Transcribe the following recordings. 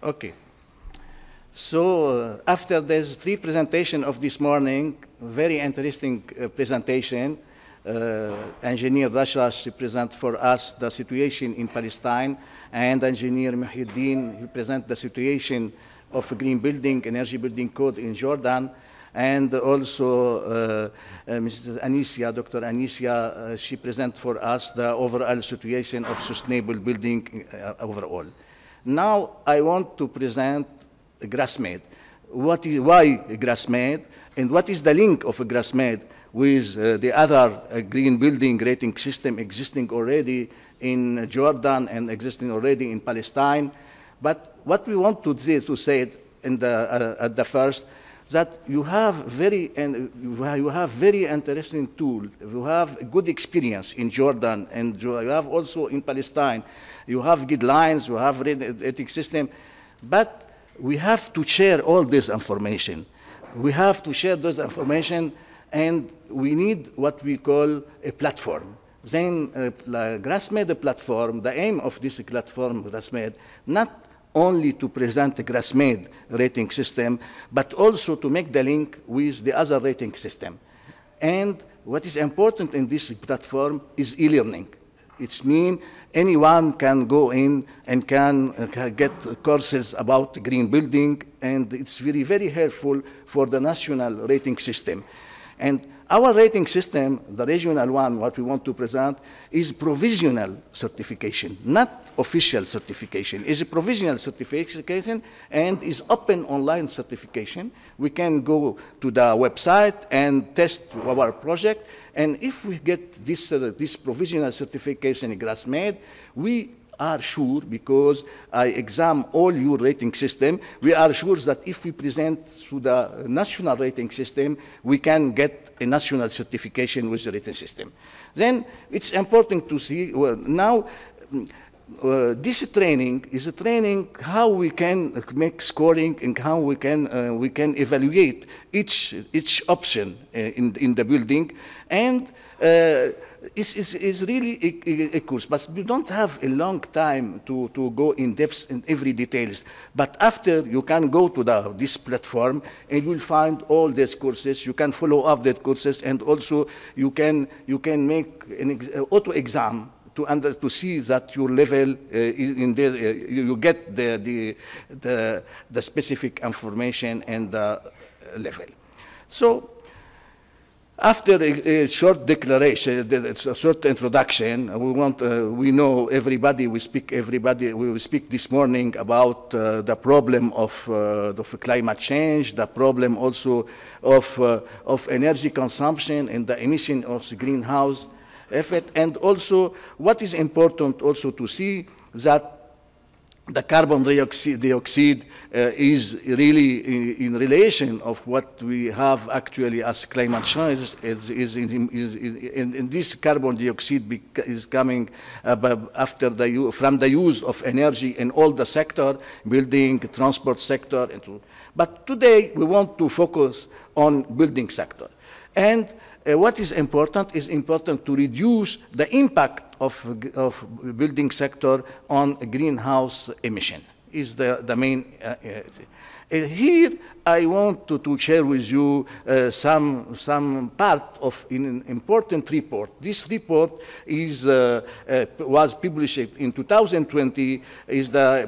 Okay. So after this three presentation of this morning, very interesting presentation, Engineer Rashash present for us the situation in Palestine, and Engineer Muhyiddin he present the situation of green building, energy building code in Jordan, and also Mrs. Anisia, Dr. Anisia, she present for us the overall situation of sustainable building overall. Now I want to present GrassMED. Why GrassMED, and what is the link of GrassMED with the other green building rating system existing already in Jordan and existing already in Palestine? But what we want to say in at the first, that you have very interesting tool. You have good experience in Jordan, and you have also in Palestine. You have guidelines, you have rating system, but we have to share all this information. We have to share this information, and we need what we call a platform. Then GrassMED platform, the aim of this platform, GrassMED, not only to present the GrassMED rating system, but also to make the link with the other rating system. And what is important in this platform is e-learning. It means anyone can go in and can get courses about green building, and it's very, very helpful for the national rating system. And our rating system, the regional one, what we want to present, is provisional certification, not official certification. It's a provisional certification and is open online certification. We can go to the website and test our project. And if we get this, this provisional certification in GrassMED, we are sure, because I examine all your rating system, we are sure that if we present to the national rating system, we can get a national certification with the rating system. Then it's important to see, well, now, this training is a training how we can make scoring and how we can evaluate each option in the building, and it's really a course, but you don't have a long time to go in depth in every details. But after, you can go to this platform and you will find all these courses. You can follow up the courses, and also you can make an auto exam to see that your level in the, you get the specific information and the level. So after a short declaration, a short introduction, we know everybody, we speak this morning about the problem of climate change, the problem also of energy consumption and the emission of the greenhouse effect, and also what is important also to see that the carbon dioxide is really in relation of what we have actually as climate change. And this carbon dioxide is coming from the use of energy in all the sector, building, transport sector. But today we want to focus on building sector. And what is important to reduce the impact of building sector on greenhouse emission is the main. Here I want to share with you some part of an important report. This report was published in 2020,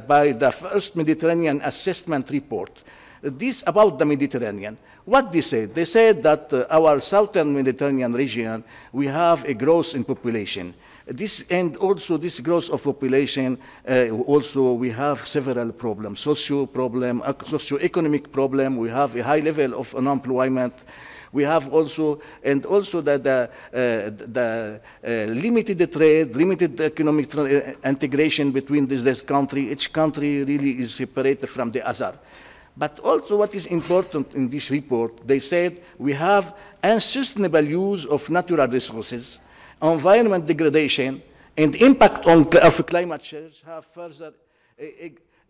by the first Mediterranean assessment report. This about the Mediterranean. What they said? They said that our southern Mediterranean region, we have a growth in population. And also this growth of population, also we have several problems, socio-economic problem, we have a high level of unemployment, we have also, and also the limited trade, limited economic integration between this country. Each country really is separated from the other. But also what is important in this report, they said we have unsustainable use of natural resources, environment degradation, and impact of climate change have further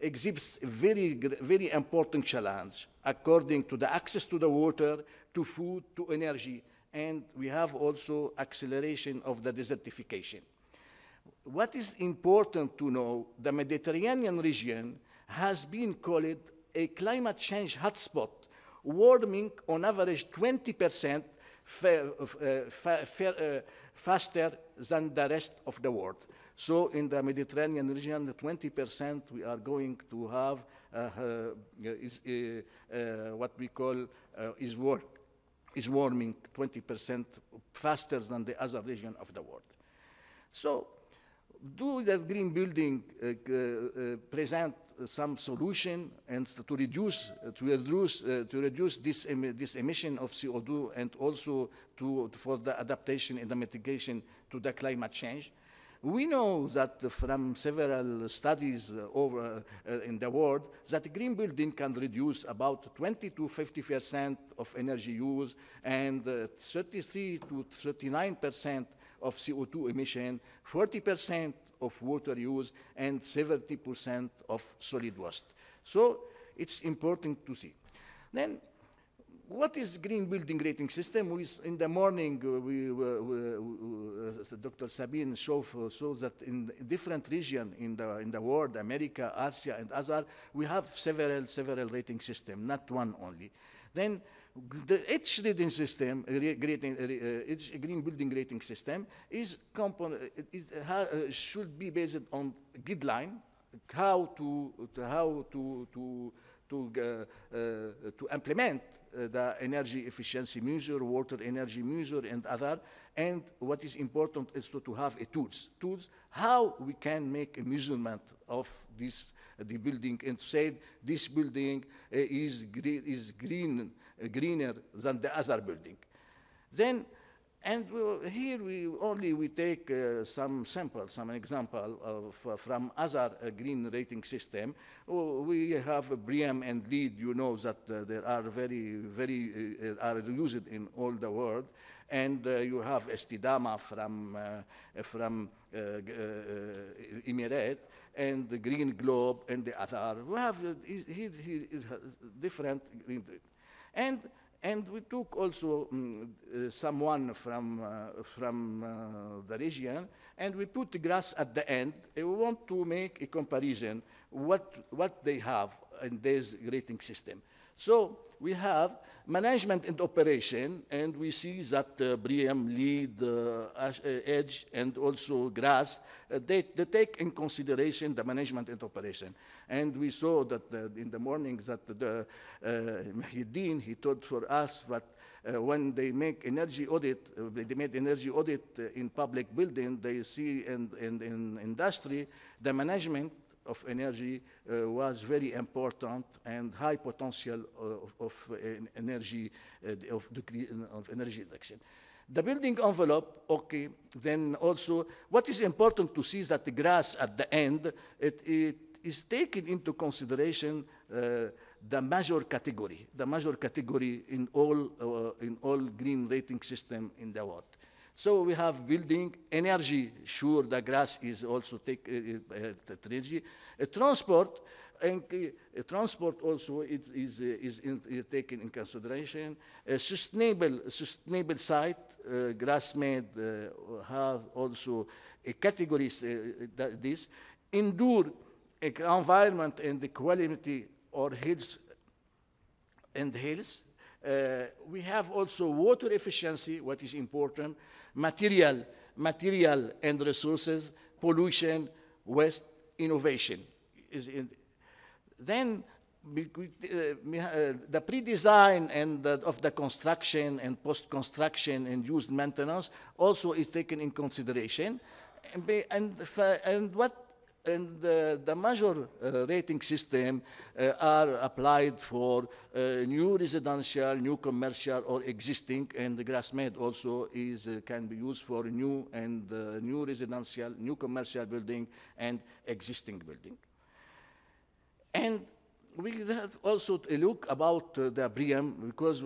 exhibits very important challenge according to the access to the water, to food, to energy, and we have also acceleration of the desertification. What is important to know, the Mediterranean region has been called a climate change hotspot, warming on average 20% faster than the rest of the world. So in the Mediterranean region, the 20% we are going to have what we call is warming 20% faster than the other region of the world. So do the green building present some solution and to reduce this emission of CO2 and also for the adaptation and the mitigation to the climate change? We know that from several studies in the world that green building can reduce about 20 to 50% of energy use and 33 to 39% of CO2 emission, 40% of water use, and 70% of solid waste. So it's important to see. Then, what is green building rating system? In the morning, Dr. Sabine showed that in different regions in the world, America, Asia, and other, we have several rating systems, not one only. Then each rating system, each green building rating system should be based on guideline, how to implement the energy efficiency measure, water energy measure, and other. And what is important is to have tools how we can make a measurement of the building and say this building is greener than the other building. Then, and here we take some samples, some example from other green rating system. We have BREEAM and LEED. You know that they are very are used in all the world. And you have Estidama from Emirates, and the Green Globe and the other. We have different green. And we took also someone from the region, and we put the grass at the end. And we want to make a comparison what they have in this rating system. So we have management and operation, and we see that BREEAM, LEED, EDGE, and also GRASS, they take in consideration the management and operation. And we saw that in the morning that Mahiddin, he told for us that when they make energy audit, they made energy audit in public building, they see in industry, the management of energy was very important and high potential of energy reduction. The building envelope, okay, then also what is important to see is that the grass at the end, it is taken into consideration the major category in all green rating system in the world. So we have building, energy, sure, the grass is also take energy. Transport, and transport also is taken in consideration. Sustainable site, GrassMED have also a categories this. Endure, environment and the quality or health and health. We have also water efficiency, what is important, material and resources, pollution, waste, innovation. Then the pre-design and of the construction and post-construction and used maintenance also is taken in consideration. And the major rating system are applied for new residential, new commercial, or existing, and the GrassMED also can be used for new residential, new commercial building, and existing building. And we have also a look about the BREEAM, because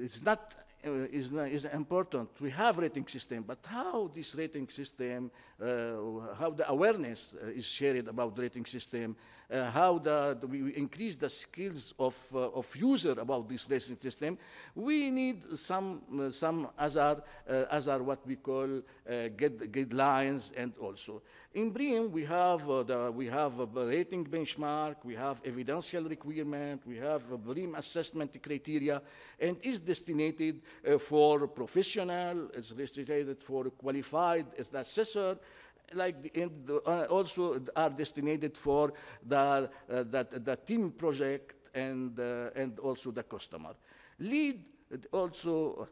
it's not is important. We have rating system, but how this rating system, how the awareness is shared about rating system, how we increase the skills of user about this rating system. We need some other what we call guidelines, and also in BREEAM we have a rating benchmark, we have evidential requirement, we have a BREEAM assessment criteria, and is destined for professional, it's destined for qualified as the assessor, also are destined for the team project and also the customer. LEED also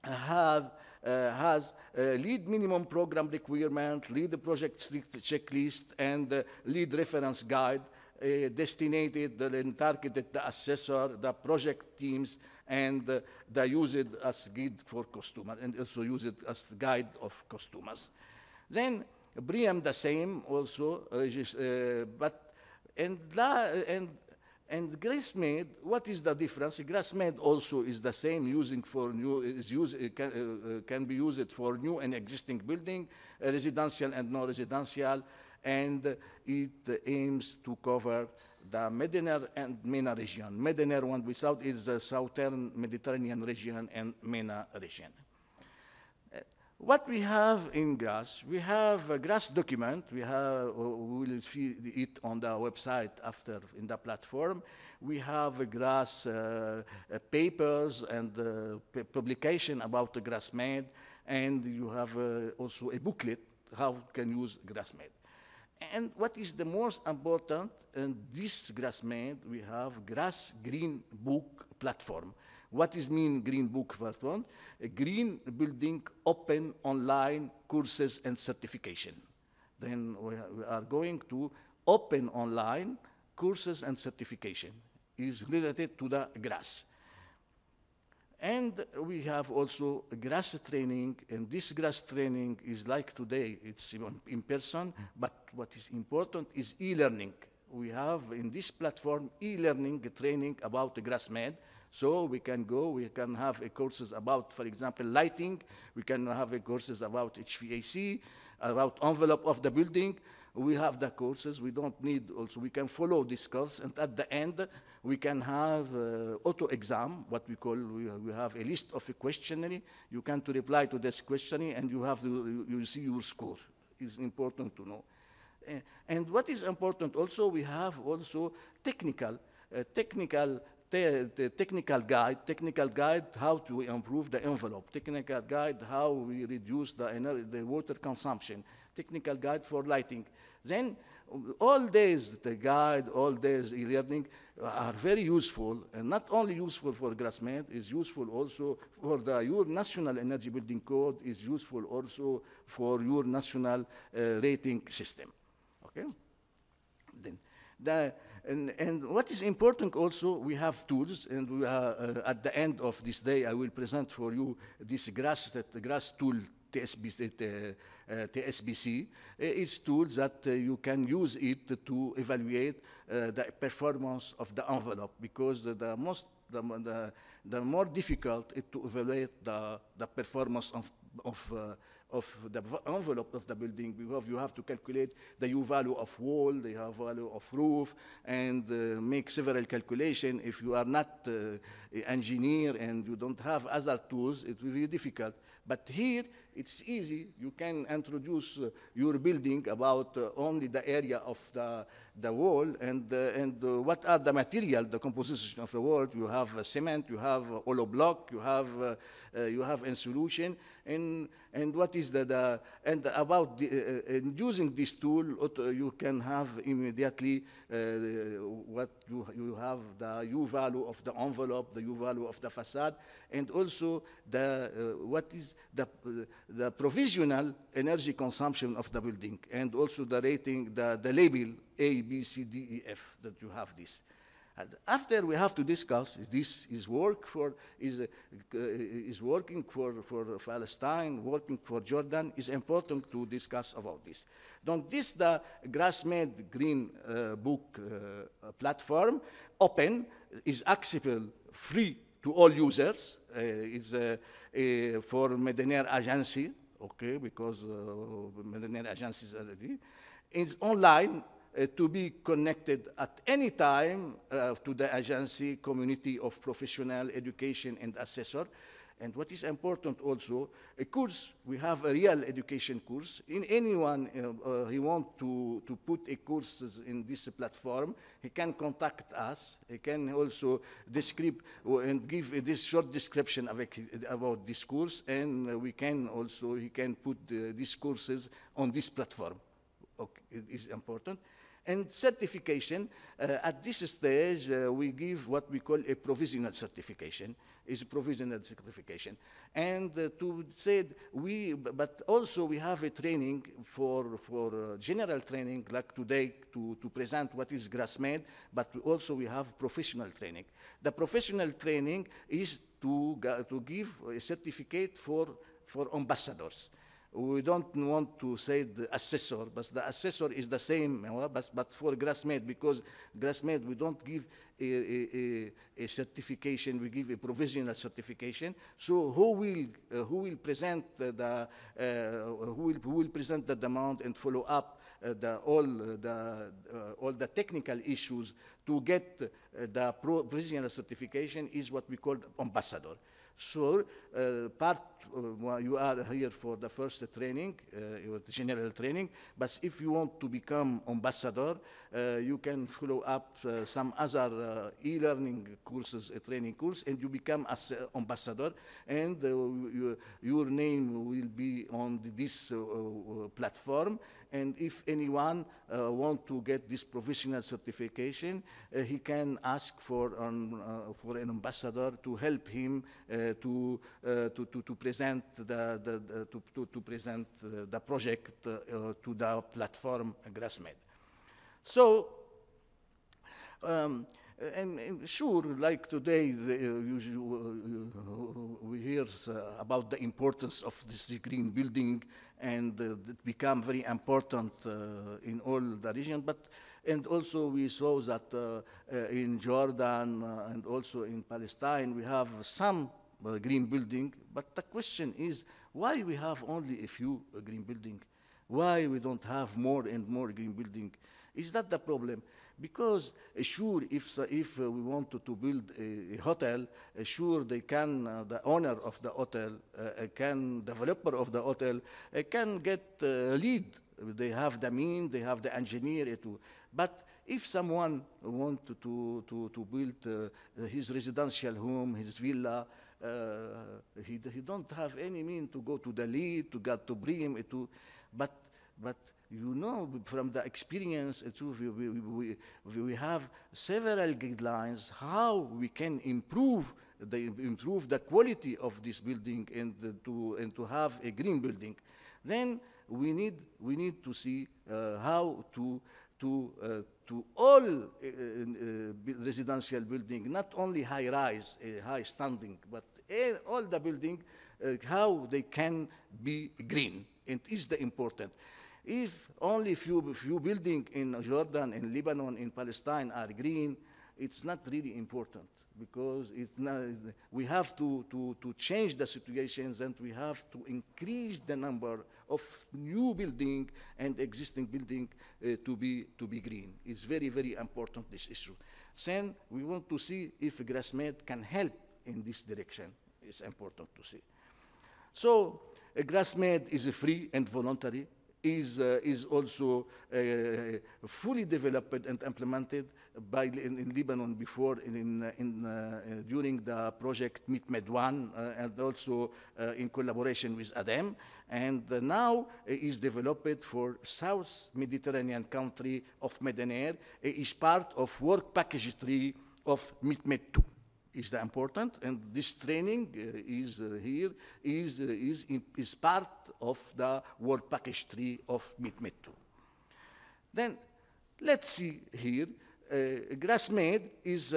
has LEED minimum program requirement, LEED project checklist, and LEED reference guide destined and targeted the assessor, the project teams, and the use it as guide for customers, and also use it as guide of customers. Then BREEAM the same also, and GrassMED, what is the difference? GrassMED also is the same, using for new, can be used for new and existing building, residential and non-residential, and it aims to cover the Mediterranean and MENA region. Mediterranean one without is the southern Mediterranean region and MENA region. What we have in GRASS, we have a GRASS document. We will see it on the website after in the platform. We have a GRASS papers and publication about the GrassMED, and you have also a booklet how you can use GrassMED. And what is the most important in this GrassMED, we have GRASS Green Book platform. What is mean Green Book platform? A green building open online courses and certification. Then we are going to open online courses and certification. Is related to the GRASS. And we have also a GRASS training, and this GRASS training is like today, it's in person, but what is important is e-learning. We have in this platform e-learning training about the GrassMED, so we can go, we can have courses about, for example, lighting, we can have courses about HVAC, about envelope of the building. We have the courses, we don't need also, we can follow this course, and at the end, we can have auto exam, what we call, we have a list of a questionnaire, you can to reply to this questionnaire, and you have to, you see your score. It's important to know. And what is important also, we have also technical guide how to improve the envelope, technical guide how we reduce the water consumption, technical guide for lighting. Then all days the guide, all days e-learning are very useful, and not only useful for GrassMED, is useful also for your national energy building code, is useful also for your national rating system. Okay? Then and what is important also, we have tools, and we are, at the end of this day, I will present for you this GRASS tool, TSBC. It's tools that you can use it to evaluate the performance of the envelope, because the more difficult it to evaluate the performance of the envelope of the building, because you have to calculate the U value of wall, the U value of roof, and make several calculations. If you are not an engineer and you don't have other tools, it will be difficult. But here, it's easy. You can introduce your building about only the area of the wall, and what are the material, the composition of the wall. You have cement, you have hollow block, you have insulation, and what is and about using this tool, you can have immediately what you have the U value of the envelope, the U value of the facade, and also what is the provisional energy consumption of the building, and also the rating, the label A, B, C, D, E, F, that you have this. And after we have to discuss, this is working for Palestine, working for Jordan, is important to discuss about this. Donc this the GrassMED Green Book platform, open, is accessible free to all users. It's for Medinaire agency, okay, because Medinaire agency is already. It's online to be connected at any time to the agency community of professional education and assessor. And what is important also, a course, we have a real education course. In anyone he want to put a course in this platform, he can contact us. He can also describe and give this short description about this course, and we can also, he can put these courses on this platform. Okay, it is important. And certification, at this stage, we give what we call a provisional certification. It's a provisional certification. And to say, but also we have a training for general training, like today, to present what is GrassMED, but also we have professional training. The professional training is to give a certificate for ambassadors. We don't want to say the assessor, but the assessor is the same, but for GrassMED, because GrassMED, we don't give a certification, we give a provisional certification. So who will present the demand and follow up all the technical issues to get the provisional certification is what we call ambassador. So you are here for the first training, general training, but if you want to become ambassador, you can follow up some other e-learning courses, a training course, and you become as ambassador, and your name will be on this platform. And if anyone want to get this professional certification, he can ask for an ambassador to help him to present the project to the platform GrassMED. So. And sure, like today, we hear about the importance of this green building, and it become very important in all the region. And also we saw that in Jordan and also in Palestine, we have some green building. But the question is, why we have only a few green building? Why we don't have more and more green building? Is that the problem? Because sure, if we want to build a hotel, sure they can, the owner of the hotel, developer of the hotel, can get lead. They have the means, they have the engineer. But if someone wants to build his residential home, his villa, he don't have any means to go to the lead, to get to BREEAM, but you know, from the experience, we have several guidelines how we can improve the quality of this building and to have a green building. Then we need to see how to all residential building, not only high rise, high standing, but all the building, how they can be green. And is the important. If only few buildings in Jordan, in Lebanon, in Palestine are green, it's not really important, because we have to change the situations, and we have to increase the number of new building and existing building to be green. It's very, very important, this issue. Then we want to see if GrassMED can help in this direction. It's important to see. So GrassMED is free and voluntary, is also fully developed and implemented in Lebanon before during the project MITMED 1 and also in collaboration with ADEM, and now is developed for South Mediterranean country of Medinaire, is part of work package 3 of MITMED 2. Is the important, and this training is part of the work package 3 of MITMED 2. Then let's see here. GrassMED is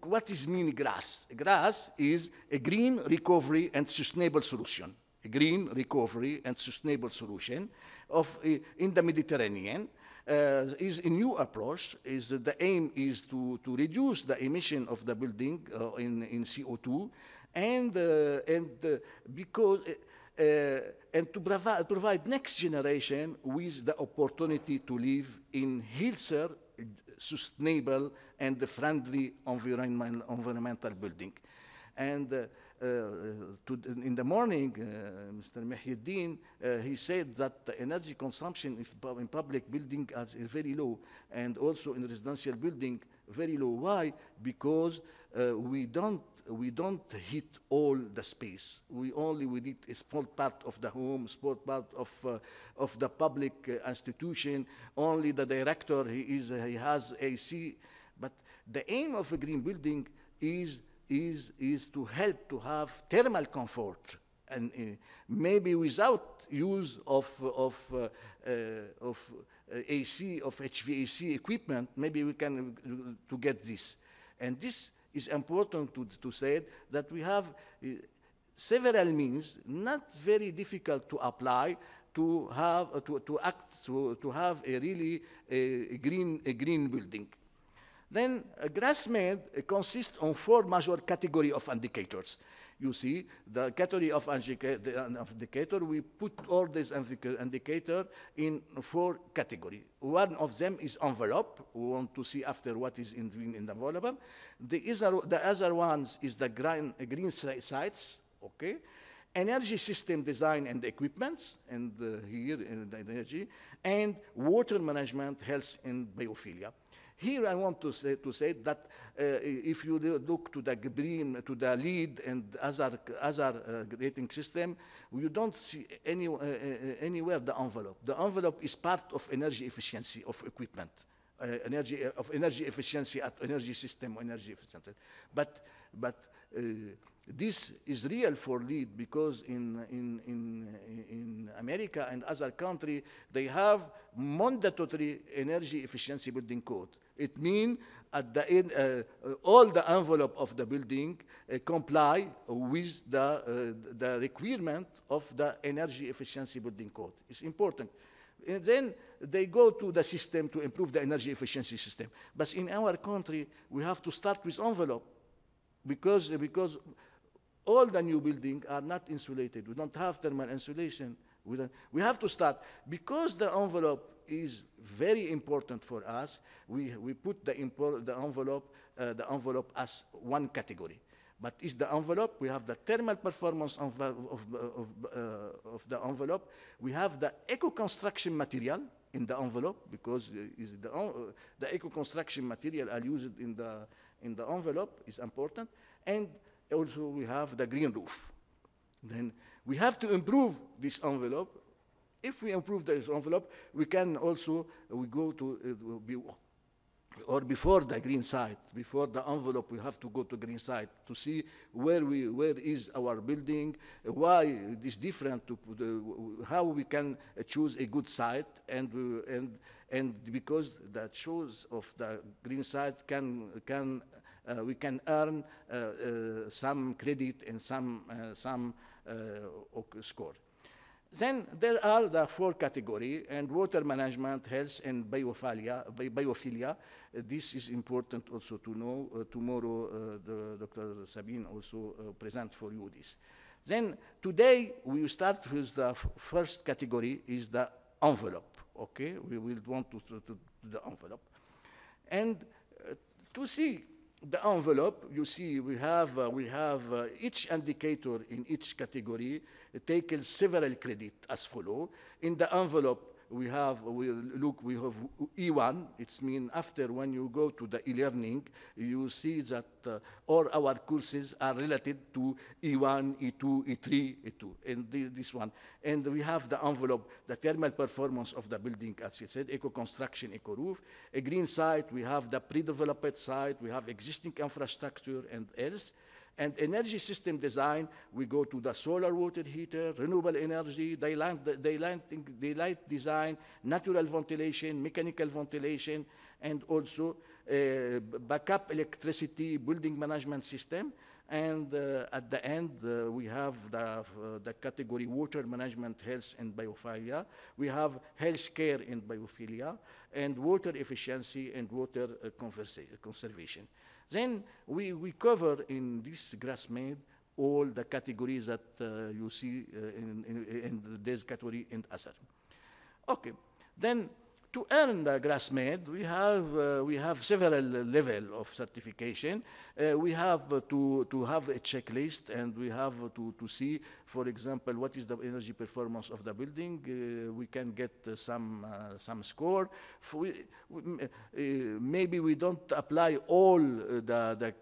what is mean GRASS? GRASS is a green recovery and sustainable solution. A green recovery and sustainable solution in the Mediterranean. is a new approach. The aim is to reduce the emission of the building in CO2, and to provide next generation with the opportunity to live in healthier, sustainable, and friendly environmental building. And in the morning, Mr. Mahyiddin, he said that the energy consumption in public building is very low, and also in residential building very low. Why? Because we don't heat all the space. We need a small part of the home, small part of the public institution. Only the director he has AC. But the aim of a green building is to help to have thermal comfort, and maybe without use of AC, of HVAC equipment, maybe we can to get this. And this is important to say that we have several means, not very difficult to apply, to have a really green building. Then GrassMED consists of 4 major categories of indicators. You see, the category of indicator, we put all these indicators in 4 categories. One of them is envelope. We want to see after what is in the envelope. The other ones is the green sites, okay? Energy system design and equipments, and here in the energy, and water management, health, and biophilia. Here I want to say that if you look to the green, to the LEED and other rating system, you don't see anywhere the envelope. The envelope is part of energy efficiency of equipment, energy efficiency at energy system, energy efficiency. But this is real for LEED, because in America and other countries, they have mandatory energy efficiency building code. It means at the end, all the envelope of the building comply with the requirement of the energy efficiency building code. It's important. And then they go to the system to improve the energy efficiency system. But in our country, we have to start with envelope, because all the new buildings are not insulated. We don't have thermal insulation. We have to start. Because the envelope is very important for us, we put the envelope as one category. But is the envelope, we have the thermal performance of the envelope. We have the eco-construction material in the envelope, because the eco-construction material are used in the envelope is important. And also we have the green roof. Then we have to improve this envelope. If we improve this envelope, we can also, we go to, or before the green site, before the envelope, we have to go to green site to see where is our building, why it is different, how we can choose a good site, and because the choice of the green site we can earn some credit and some score. Then there are the 4 categories, and water management, health, and biophilia. This is important also to know. Tomorrow, Dr. Sabine also present for you this. Then today, we start with the first category, is the envelope, okay? We will want to the envelope. And to see the envelope, you see, we have each indicator in each category takes several credits as follow. In the envelope, we have E1. It means after when you go to the e-learning, you see that all our courses are related to E1, E2, E3, E2, and this one. And we have the envelope, the thermal performance of the building, as I said, eco-construction, eco-roof. A green site, we have the pre-developed site, we have existing infrastructure and else. And energy system design, we go to the solar water heater, renewable energy, daylight design, natural ventilation, mechanical ventilation, and also backup electricity building management system. And at the end, we have the category water management, health, and biophilia. We have health care and biophilia, and water efficiency and water conservation. Then we cover in this GrassMED all the categories that you see in this category and other. Okay, then to earn the GrassMED, we have several levels of certification. We have to have a checklist, and we have to see, for example, what is the energy performance of the building. We can get some score. Maybe we don't apply all the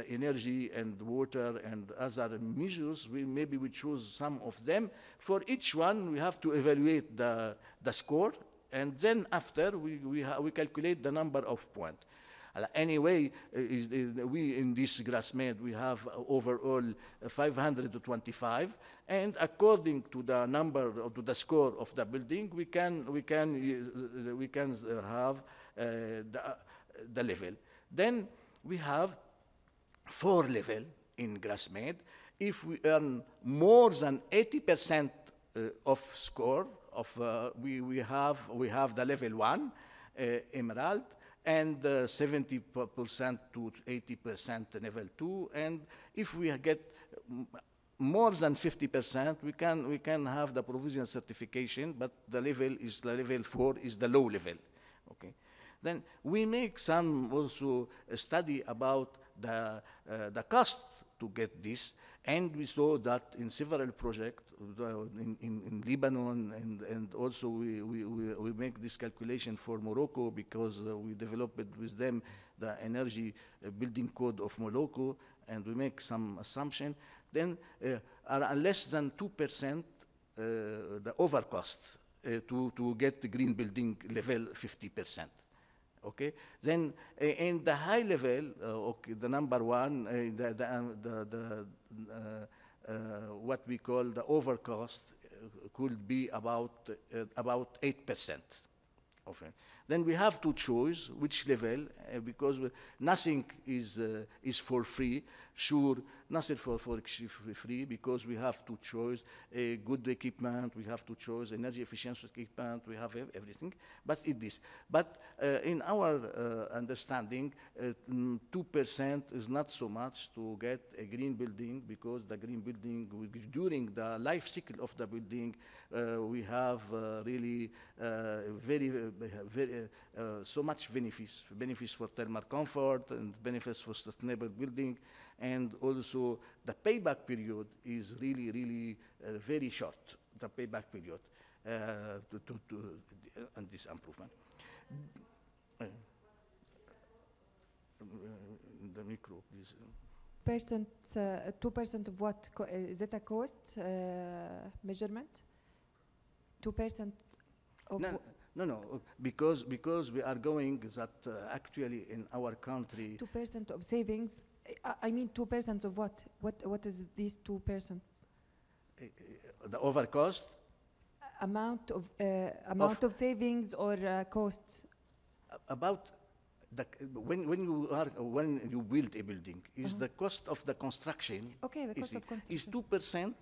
energy and water and other measures. Maybe we choose some of them. For each one, we have to evaluate the score. And then after, we calculate the number of points. Anyway, we in this GrassMED, we have overall 525, and according to the number, or to the score of the building, we can have the level. Then we have 4 levels in GrassMED. If we earn more than 80% of score, we have the level 1, emerald, and 70% to 80% level 2. And if we get more than 50%, we can have the provisional certification, but the level 4 is the low level. Okay. Then we make some also study about the cost to get this, and we saw that in several projects in Lebanon, and also we make this calculation for Morocco, because we developed with them the energy building code of Morocco, and we make some assumption. Then less than 2% the overcost to get the green building level 50%. Okay. Then in the high level, okay, the number 1, what we call the overcost could be about 8%. Okay. Then we have to choose which level, because nothing is for free. Sure, nothing for free, because we have to choose a good equipment, we have to choose energy efficient equipment, we have everything. But in our understanding, 2% is not so much to get a green building, because the green building, during the life cycle of the building, we have really so much benefits for thermal comfort, and benefits for sustainable building, and also the payback period is really very short. The payback period on this improvement. The micro, please. 2% of what? Is it a cost measurement? 2% of No, because we are going that actually in our country 2% of savings. I mean 2% of what? What is these 2%? The overcost. Amount of savings or costs. About when you build a building, is the cost of the construction. Okay, the cost of construction is 2%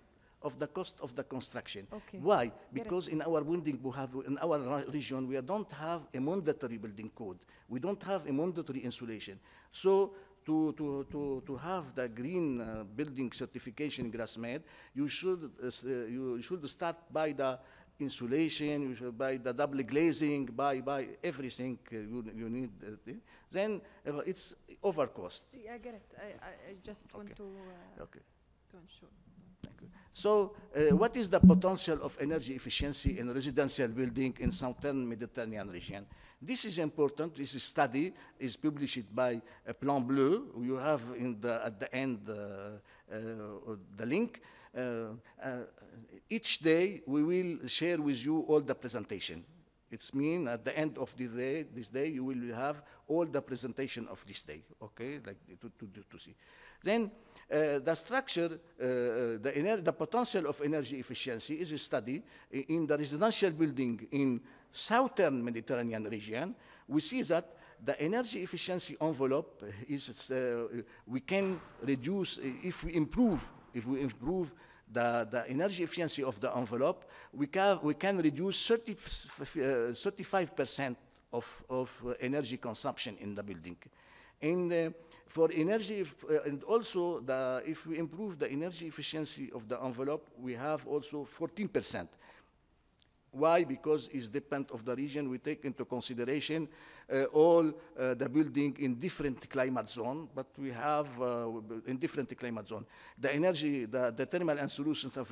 of the cost of the construction. Okay. Why? Because in our building, in our region, we don't have a mandatory building code. We don't have a mandatory insulation. So to have the green building certification GrassMED, you should start by the insulation, you should buy the double glazing, buy everything you need. Then it's overcost. I get it. I just want to ensure. So what is the potential of energy efficiency in residential building in southern Mediterranean region? This is important. This study is published by Plan Bleu. You have at the end the link. Each day we will share with you all the presentation. It's mean at the end of this day, you will have all the presentation of this day, okay, like to see. Then the structure, the potential of energy efficiency is a study in the residential building in southern Mediterranean region. We see that the energy efficiency envelope is, we can reduce, if we improve the energy efficiency of the envelope, we can reduce 35% of energy consumption in the building. And for energy, and also if we improve the energy efficiency of the envelope, we have also 14%. Why? Because it's dependent of the region. We take into consideration all the building in different climate zone, but we have in different climate zone. The energy, the thermal insolution of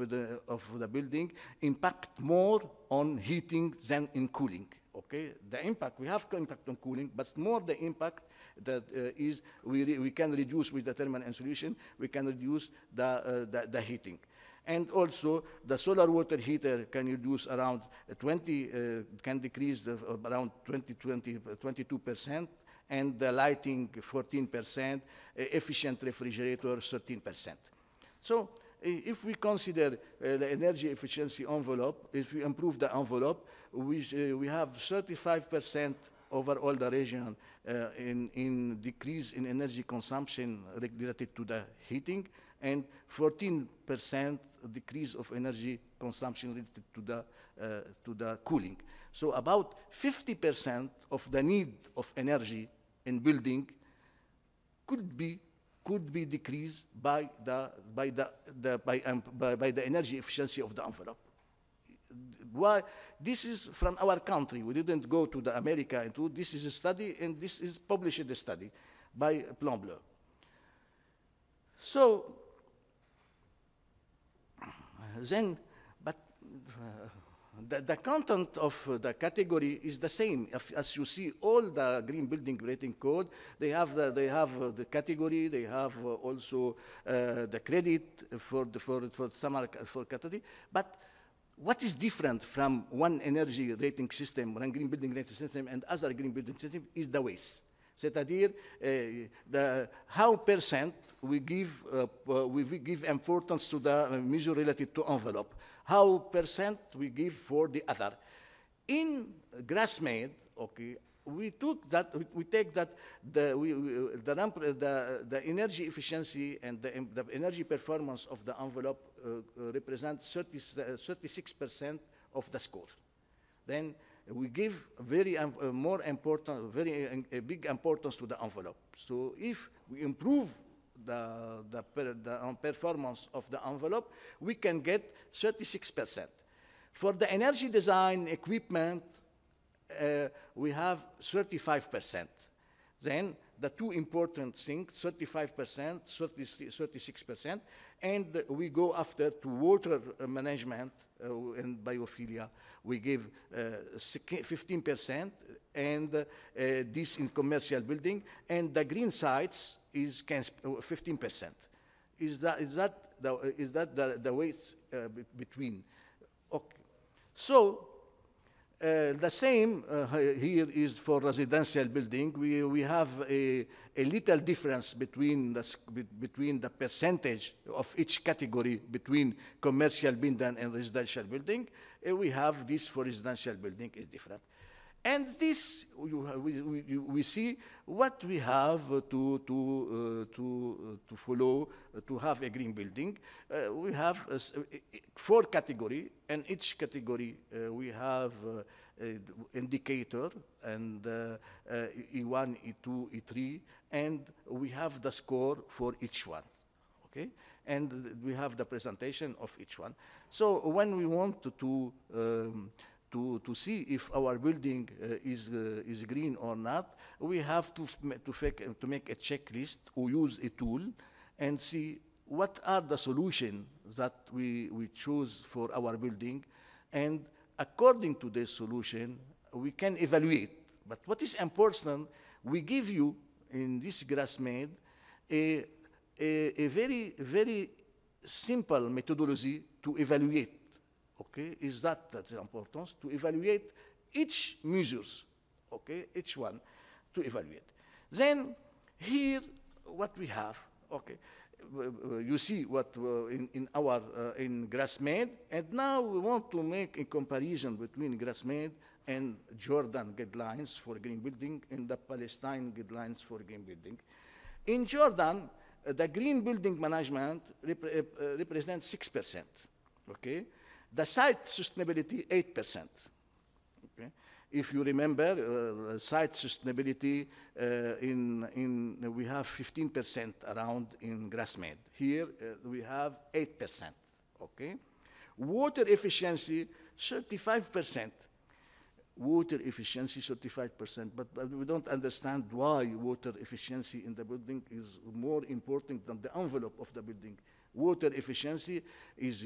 the building impact more on heating than in cooling. Okay, the impact, we have impact on cooling, but more the impact that is we can reduce with the thermal insulation, we can reduce the heating. And also, the solar water heater can reduce around can decrease around 22%, and the lighting 14%, efficient refrigerator 13%. So, if we consider the energy efficiency envelope, if we improve the envelope, we have 35% over all the region in decrease in energy consumption related to the heating, and 14% decrease of energy consumption related to the cooling. So about 50% of the need of energy in building could be decreased by the energy efficiency of the envelope. Why? This is from our country. We didn't go to the America and do. This is a study, and this is published a study by Plombleur. So then, but the content of the category is the same. As you see, all the green building rating code, they have the category, they have also the credit for category. But what is different from one energy rating system, one green building rating system, and other green building system is the waste. C'est-à-dire how percent we give importance to the measure related to envelope. How percent we give for the other. In GrassMED, okay, we take that the energy efficiency and the energy performance of the envelope represents 36% of the score. Then we give very more important, very big importance to the envelope. So if we improve the performance of the envelope, we can get 36%. For the energy design equipment, we have 35%. Then the two important things, 35%, 36%, and we go after to water management and biophilia. We give 15%, and this in commercial building, and the green sites is 15%. Is that the weights between? Okay. So the same here is for residential building. We have a little difference between the percentage of each category between commercial building and residential building. We have this for residential building is different. And this, we see what we have to follow to have a green building. We have 4 categories, and each category we have indicator, and E1, E2, E3, and we have the score for each one, okay? And we have the presentation of each one. So when we want to see if our building is green or not, we have to make a checklist or use a tool and see what are the solutions that we choose for our building, and according to this solution, we can evaluate. But what is important, we give you in this GrassMED a very, very simple methodology to evaluate. Okay, is that's the importance, to evaluate each measures, okay, each one to evaluate. Then here, what we have, okay, you see what in our in GrassMED, and now we want to make a comparison between GrassMED and Jordan guidelines for green building and the Palestine guidelines for green building. In Jordan, the green building management represents 6%. Okay, the site sustainability 8%. Okay. If you remember, site sustainability we have 15% around in GrassMED. Here we have 8%. Okay, water efficiency 35%. Water efficiency 35%, but we don't understand why water efficiency in the building is more important than the envelope of the building. Water efficiency is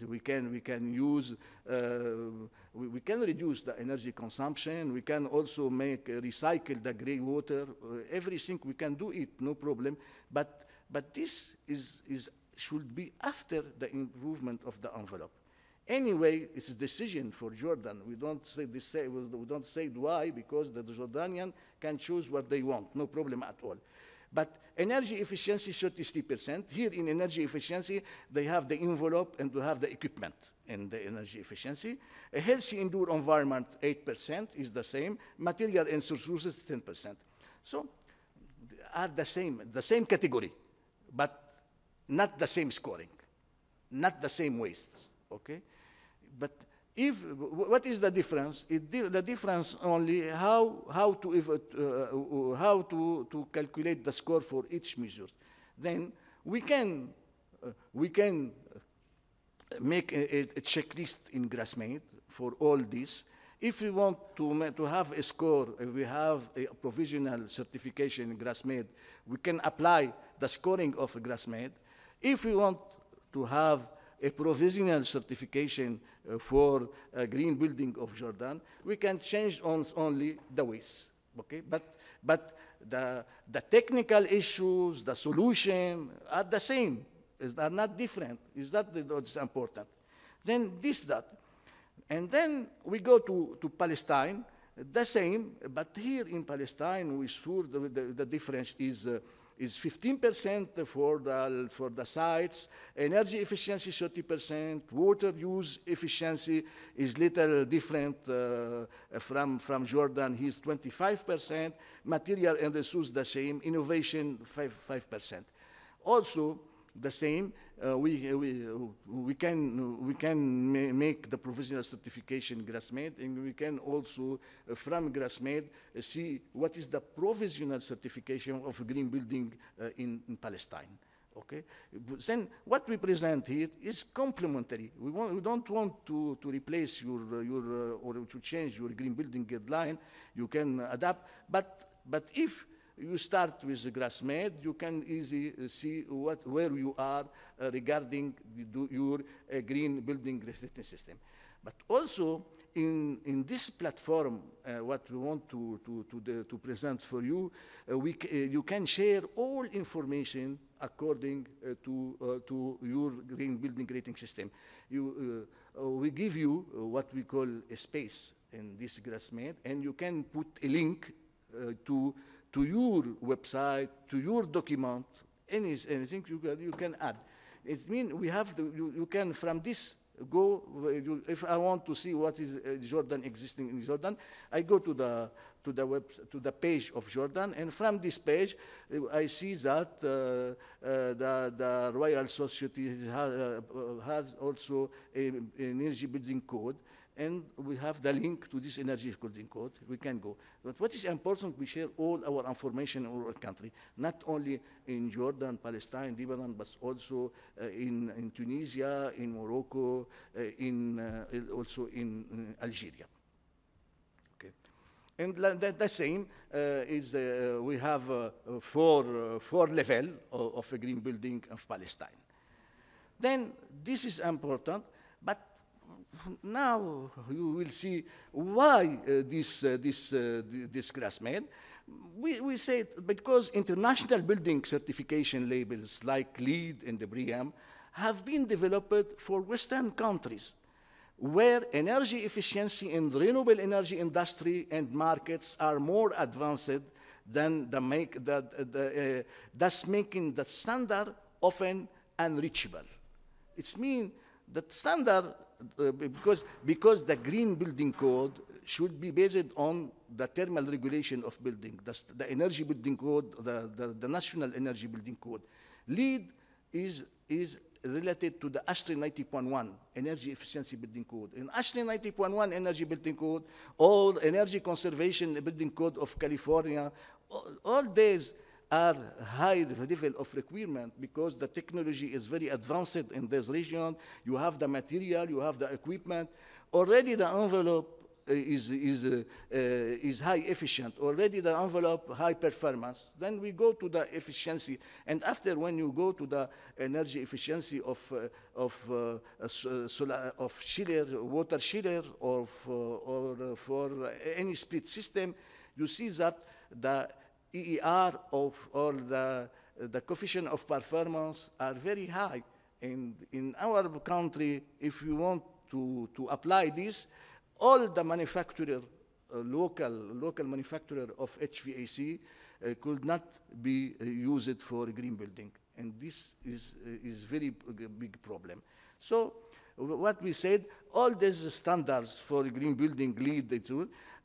we can use we can reduce the energy consumption. We can also make recycle the gray water. Everything we can do it, no problem. But this should be after the improvement of the envelope. Anyway, it's a decision for Jordan. We don't say why, because the Jordanian can choose what they want, no problem at all. But energy efficiency 33%. Here in energy efficiency, they have the envelope and to have the equipment in the energy efficiency. A healthy indoor environment 8% is the same. Material and resources 10%. So are the same category, but not the same scoring, not the same wastes. Okay, but what is the difference? The difference only how to calculate the score for each measure. Then we can make a checklist in GrassMED for all this. If we want to have a score, if we have a provisional certification in GrassMED, we can apply the scoring of GrassMED. If we want to have a provisional certification for a green building of Jordan, we can change only the waste. Okay, but the technical issues, the solution are the same, are not different. Is that what's important? Then that, and then we go to Palestine, the same, but here in Palestine we saw the difference is 15% for the sites, energy efficiency 30%, water use efficiency is little different from Jordan, he's 25%, material and resource the same, innovation 5%. Also the same, we can make the provisional certification GrassMED, and we can also, from GrassMED, see what is the provisional certification of green building in Palestine. Okay. Then what we present here is complementary. We don't want to replace or to change your green building guideline. You can adapt, but if you start with GrassMED, you can easily see where you are regarding your green building resistance system. But also in this platform, what we want to present for you, you can share all information according to your green building rating system. We give you what we call a space in this GrassMED, and you can put a link to your website, to your document, anything you can add. It means we have you can from this go. If I want to see what is Jordan existing in Jordan, I go to the page of Jordan, and from this page I see that the Royal Society has also an energy building code. And we have the link to this energy building code. We can go. But what is important, we share all our information in our country, not only in Jordan, Palestine, Lebanon, but also in Tunisia, in Morocco, also in Algeria. Okay. And the same is we have four levels of a green building of Palestine. Then this is important, but now you will see why this GrassMED. We say it because international building certification labels like LEED and the BREEAM have been developed for Western countries, where energy efficiency in the renewable energy industry and markets are more advanced then thus making the standard often unreachable. It means that standard, because the green building code should be based on the thermal regulation of building, the energy building code, the national energy building code. LEED is related to the ASHRAE 90.1 energy efficiency building code. In ASHRAE 90.1 energy building code, or energy conservation building code of California, all these are high level of requirement because the technology is very advanced in this region. You have the material, you have the equipment. Already the envelope is high efficient. Already the envelope high performance. Then we go to the efficiency. And after, when you go to the energy efficiency of chiller, water chiller, or for any split system, you see that the EER or the coefficient of performance are very high. And in our country, if we want to apply this, all the manufacturer, local manufacturer of HVAC could not be used for green building. And this is very big problem. So what we said, all these standards for green building LEED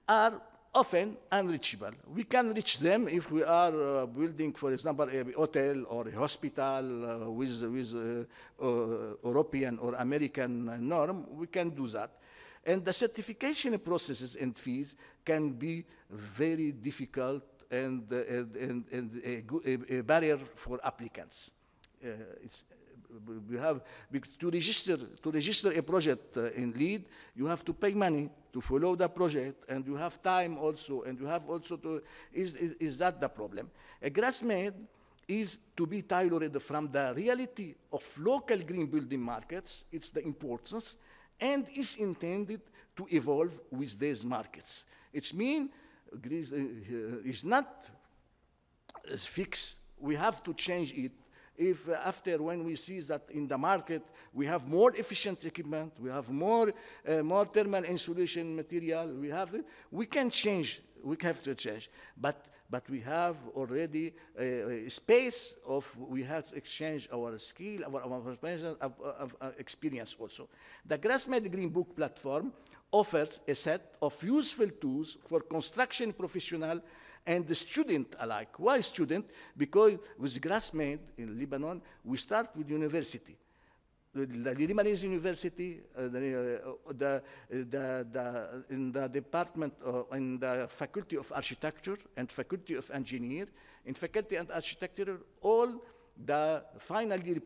are often unreachable. We can reach them if we are building, for example, a hotel or a hospital with European or American norm. We can do that. And the certification processes and fees can be very difficult and a barrier for applicants. We have to register a project in LEED. You have to pay money to follow the project, and you have time also, and you have also to. Is that the problem? A GrassMED is to be tailored from the reality of local green building markets. It's the importance, and is intended to evolve with these markets. It means it's not fixed. We have to change it. If after, when we see that in the market we have more efficient equipment, we have more thermal insulation material, we can change. We have to change, but we have already a space of, we have to exchange our skill, our experience also. The GrassMED Green Book platform offers a set of useful tools for construction professional and the student alike. Why student? Because with GrassMED in Lebanon, we start with university. The Lebanese University, in the department, in the Faculty of Architecture and Faculty of Engineering. In Faculty and Architecture, all the final year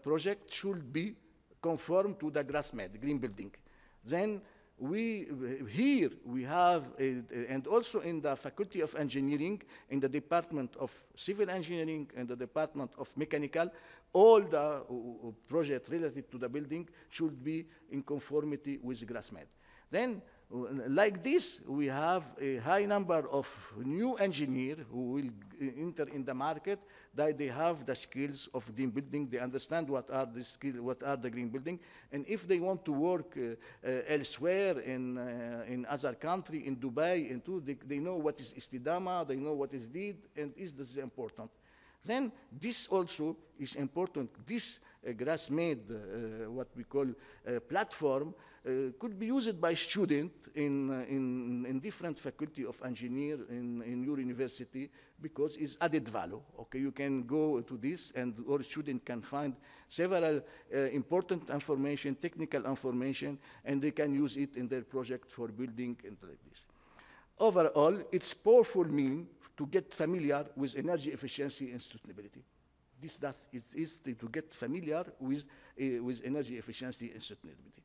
project should be conform to the GrassMED, green building. Then we have, and also in the Faculty of Engineering, in the Department of Civil Engineering and the Department of Mechanical, all the projects related to the building should be in conformity with GrassMED. Then, like this, we have a high number of new engineers who will enter in the market, that they have the skills of green building, they understand what are the skills, what are the green building, and if they want to work elsewhere in other country, in Dubai, and too, they know what is istidama, they know what is LEED, and this is important. Then this also is important. This GrassMED, what we call platform, could be used by students in different faculty of engineer in your university, because it's added value. Okay, you can go to this, and our student can find several important information, technical information, and they can use it in their project for building and like this. Overall, it's powerful means to get familiar with energy efficiency and sustainability. It is to get familiar with energy efficiency and sustainability.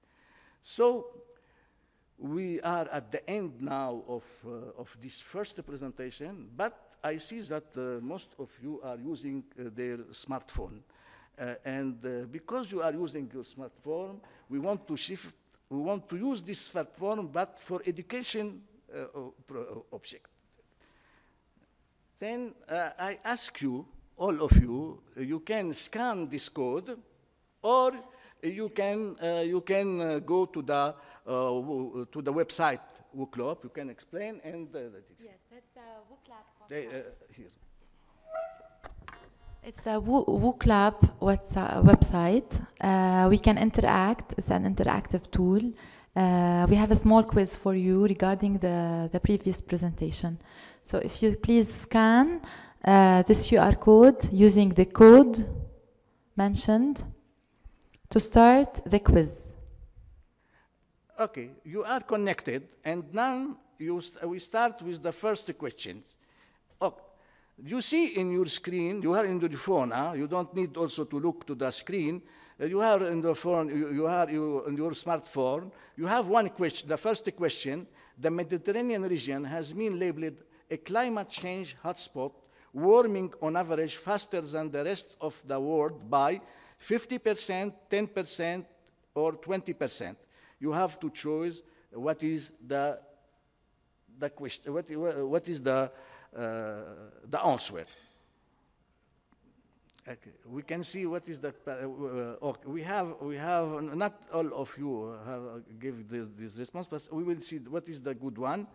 So we are at the end now of this first presentation, but I see that most of you are using their smartphone. Because you are using your smartphone, we want to shift, we want to use this smartphone, but for education object. Then I ask you, all of you, you can scan this code, or you can go to the website WCLOP. You can explain and. Yes, that's the Here. It's the WooClub website. We can interact. It's an interactive tool. We have a small quiz for you regarding the previous presentation. So if you please scan this QR code using the code mentioned to start the quiz. Okay, you are connected, and now we start with the first question. Okay. You see in your screen, you are in the phone, you don't need also to look to the screen. You are in the phone, you are in your smartphone. You have one question, the first question. The Mediterranean region has been labeled a climate change hotspot, warming on average faster than the rest of the world by 50%, 10%, or 20%. You have to choose what is the question, what is the answer. Okay. We can see what is the. Okay. We have not all of you have give this response, but we will see what is the good one.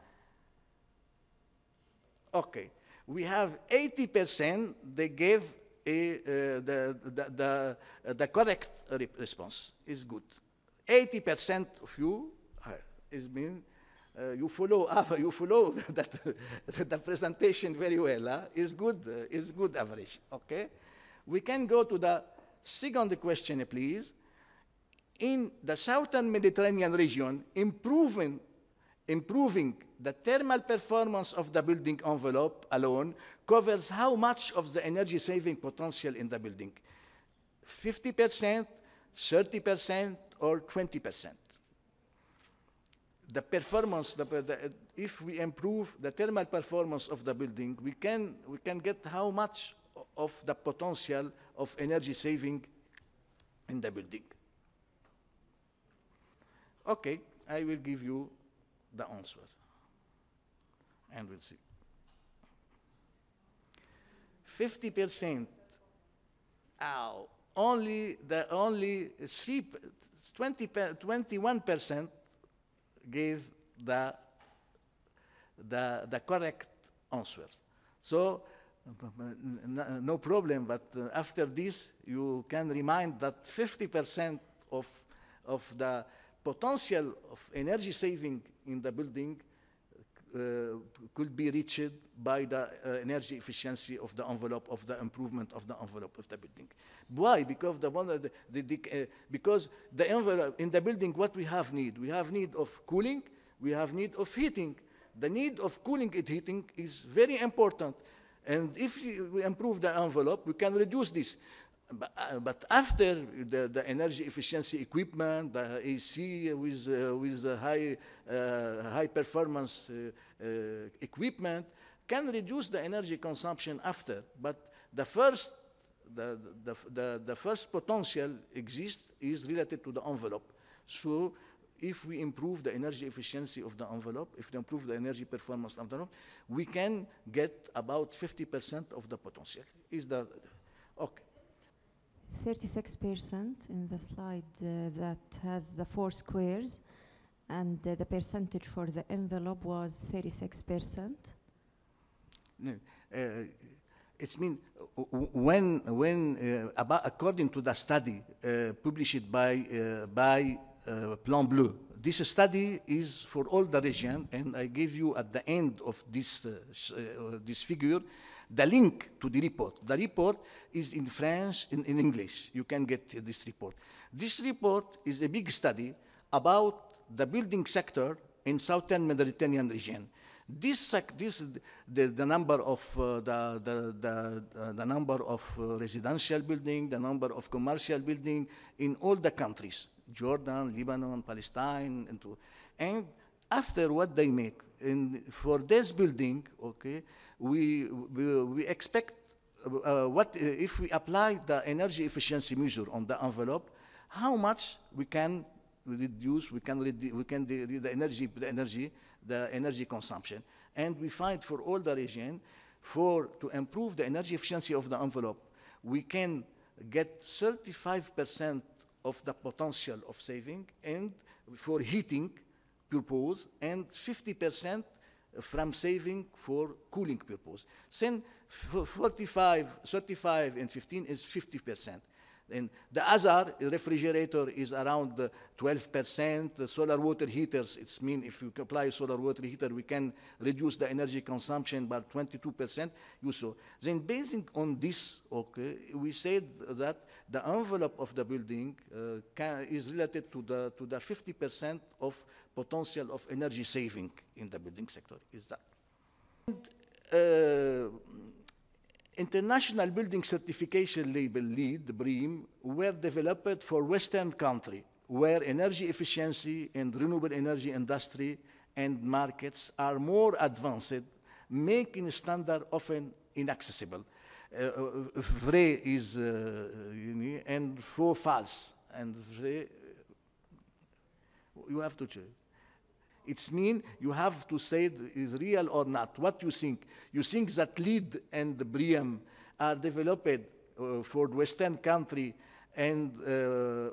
Okay. We have 80%. They gave the correct response is good. 80% of you is mean. You follow that the presentation very well. Is good average. Okay, we can go to the second question, please. In the southern Mediterranean region, improving the thermal performance of the building envelope alone covers how much of the energy saving potential in the building? 50%, 30%, or 20%? The performance, if we improve the thermal performance of the building, we can get how much of the potential of energy saving in the building. Okay, I will give you the answer, and we'll see. 50%. Only 21% gave the correct answer. So no problem, but after this, you can remind that 50% of the potential of energy saving in the building could be reached by the energy efficiency of the envelope, of the improvement of the envelope of the building. Why? Because because the envelope in the building, what we have need of cooling, we have need of heating. The need of cooling and heating is very important, and if we improve the envelope, we can reduce this. But after the energy efficiency equipment, the AC with the high performance equipment can reduce the energy consumption after. But the first potential exists is related to the envelope. So if we improve the energy efficiency of the envelope, if we improve the energy performance of the envelope, we can get about 50% of the potential. Is that okay? 36% in the slide that has the 4 squares, and the percentage for the envelope was 36%. It's mean according to the study published by Plan Bleu. This study is for all the region, and I give you at the end of this figure the link to the report. The report is in French, in English. You can get this report. This report is a big study about the building sector in southern Mediterranean region. The number of the number of residential building, the number of commercial building in all the countries, Jordan, Lebanon, Palestine, and after what they make. For this building, okay, we expect what if we apply the energy efficiency measure on the envelope, how much we can reduce, the energy consumption. And we find for all the region, to improve the energy efficiency of the envelope, we can get 35% of the potential of saving, and for heating purpose, and 50% from saving for cooling purpose. Then 45, 35, and 15 is 50%. And the other refrigerator is around 12%. The solar water heaters, it's mean if you apply solar water heater, we can reduce the energy consumption by 22%. You saw. Then based on this, okay, we said that the envelope of the building is related to the 50% of potential of energy saving in the building sector. Is that? And, International Building Certification Label LEED, BREEAM, were developed for Western country, where energy efficiency and renewable energy industry and markets are more advanced, making standard often inaccessible. Vrai is, and faux false, and vrai, you have to check. It's mean you have to say it is real or not. What you think? You think that LEED and BREEAM are developed for the Western country and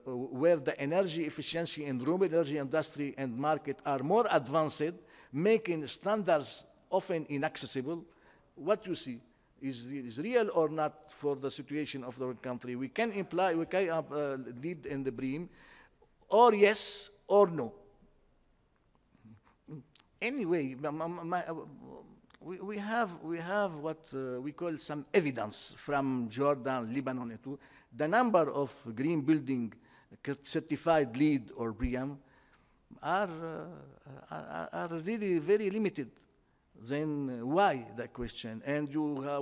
where the energy efficiency and renewable energy industry and market are more advanced, making standards often inaccessible. What you see is real or not for the situation of the country. We can imply, we can LEED and the BREEAM, or yes or no. Anyway, we have what we call some evidence from Jordan, Lebanon, and too. The number of green building certified LEED or BREEAM are really very limited. Then why that question? And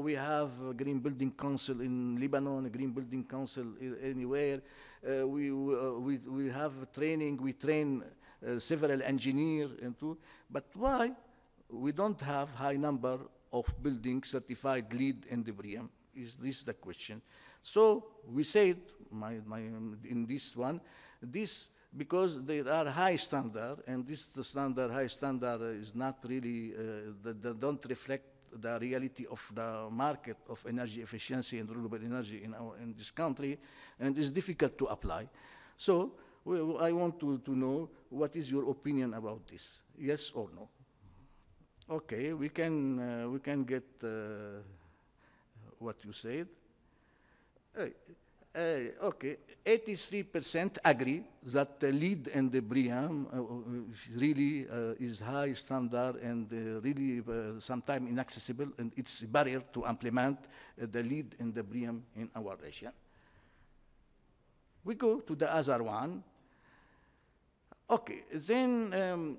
we have a Green Building Council in Lebanon, a Green Building Council anywhere. We have training. We train several engineers and too. But why we don't have high number of buildings certified LEED and the BREEAM? Is this the question? So we said in this one, this because there are high standard, and this high standard is not really, they don't reflect the reality of the market of energy efficiency and renewable energy in this country, and it's difficult to apply. So I want to know what is your opinion about this, yes or no? Okay, we can get what you said. Okay, 83% agree that the LEED and the BREEAM really is high standard and really sometimes inaccessible, and it's a barrier to implement the LEED and the BREEAM in our region. We go to the other one. Okay, then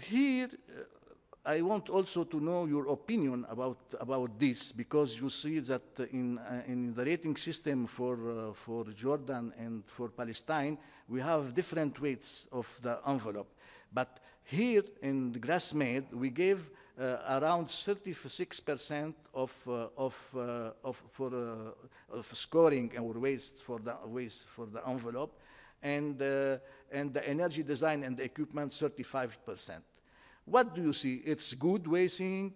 here I want also to know your opinion about this, because you see that in the rating system for Jordan and for Palestine, we have different weights of the envelope. But here in the GrassMED, we gave around 36% of scoring our waste for the envelope, and the energy design and the equipment 35%. What do you see? It's good weighting.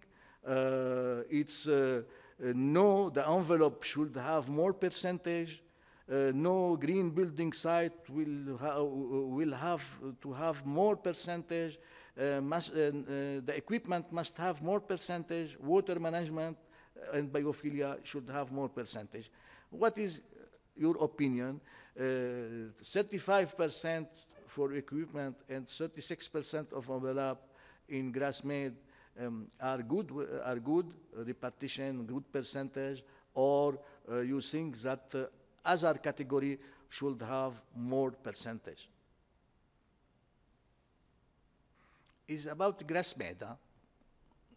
It's no, the envelope should have more percentage. No green building site will have to have more percentage. The equipment must have more percentage. Water management and biophilia should have more percentage. What is your opinion? 35% for equipment and 36% of envelope in GrassMED are good repartition, good percentage, or you think that other category should have more percentage? It's about GrassMED,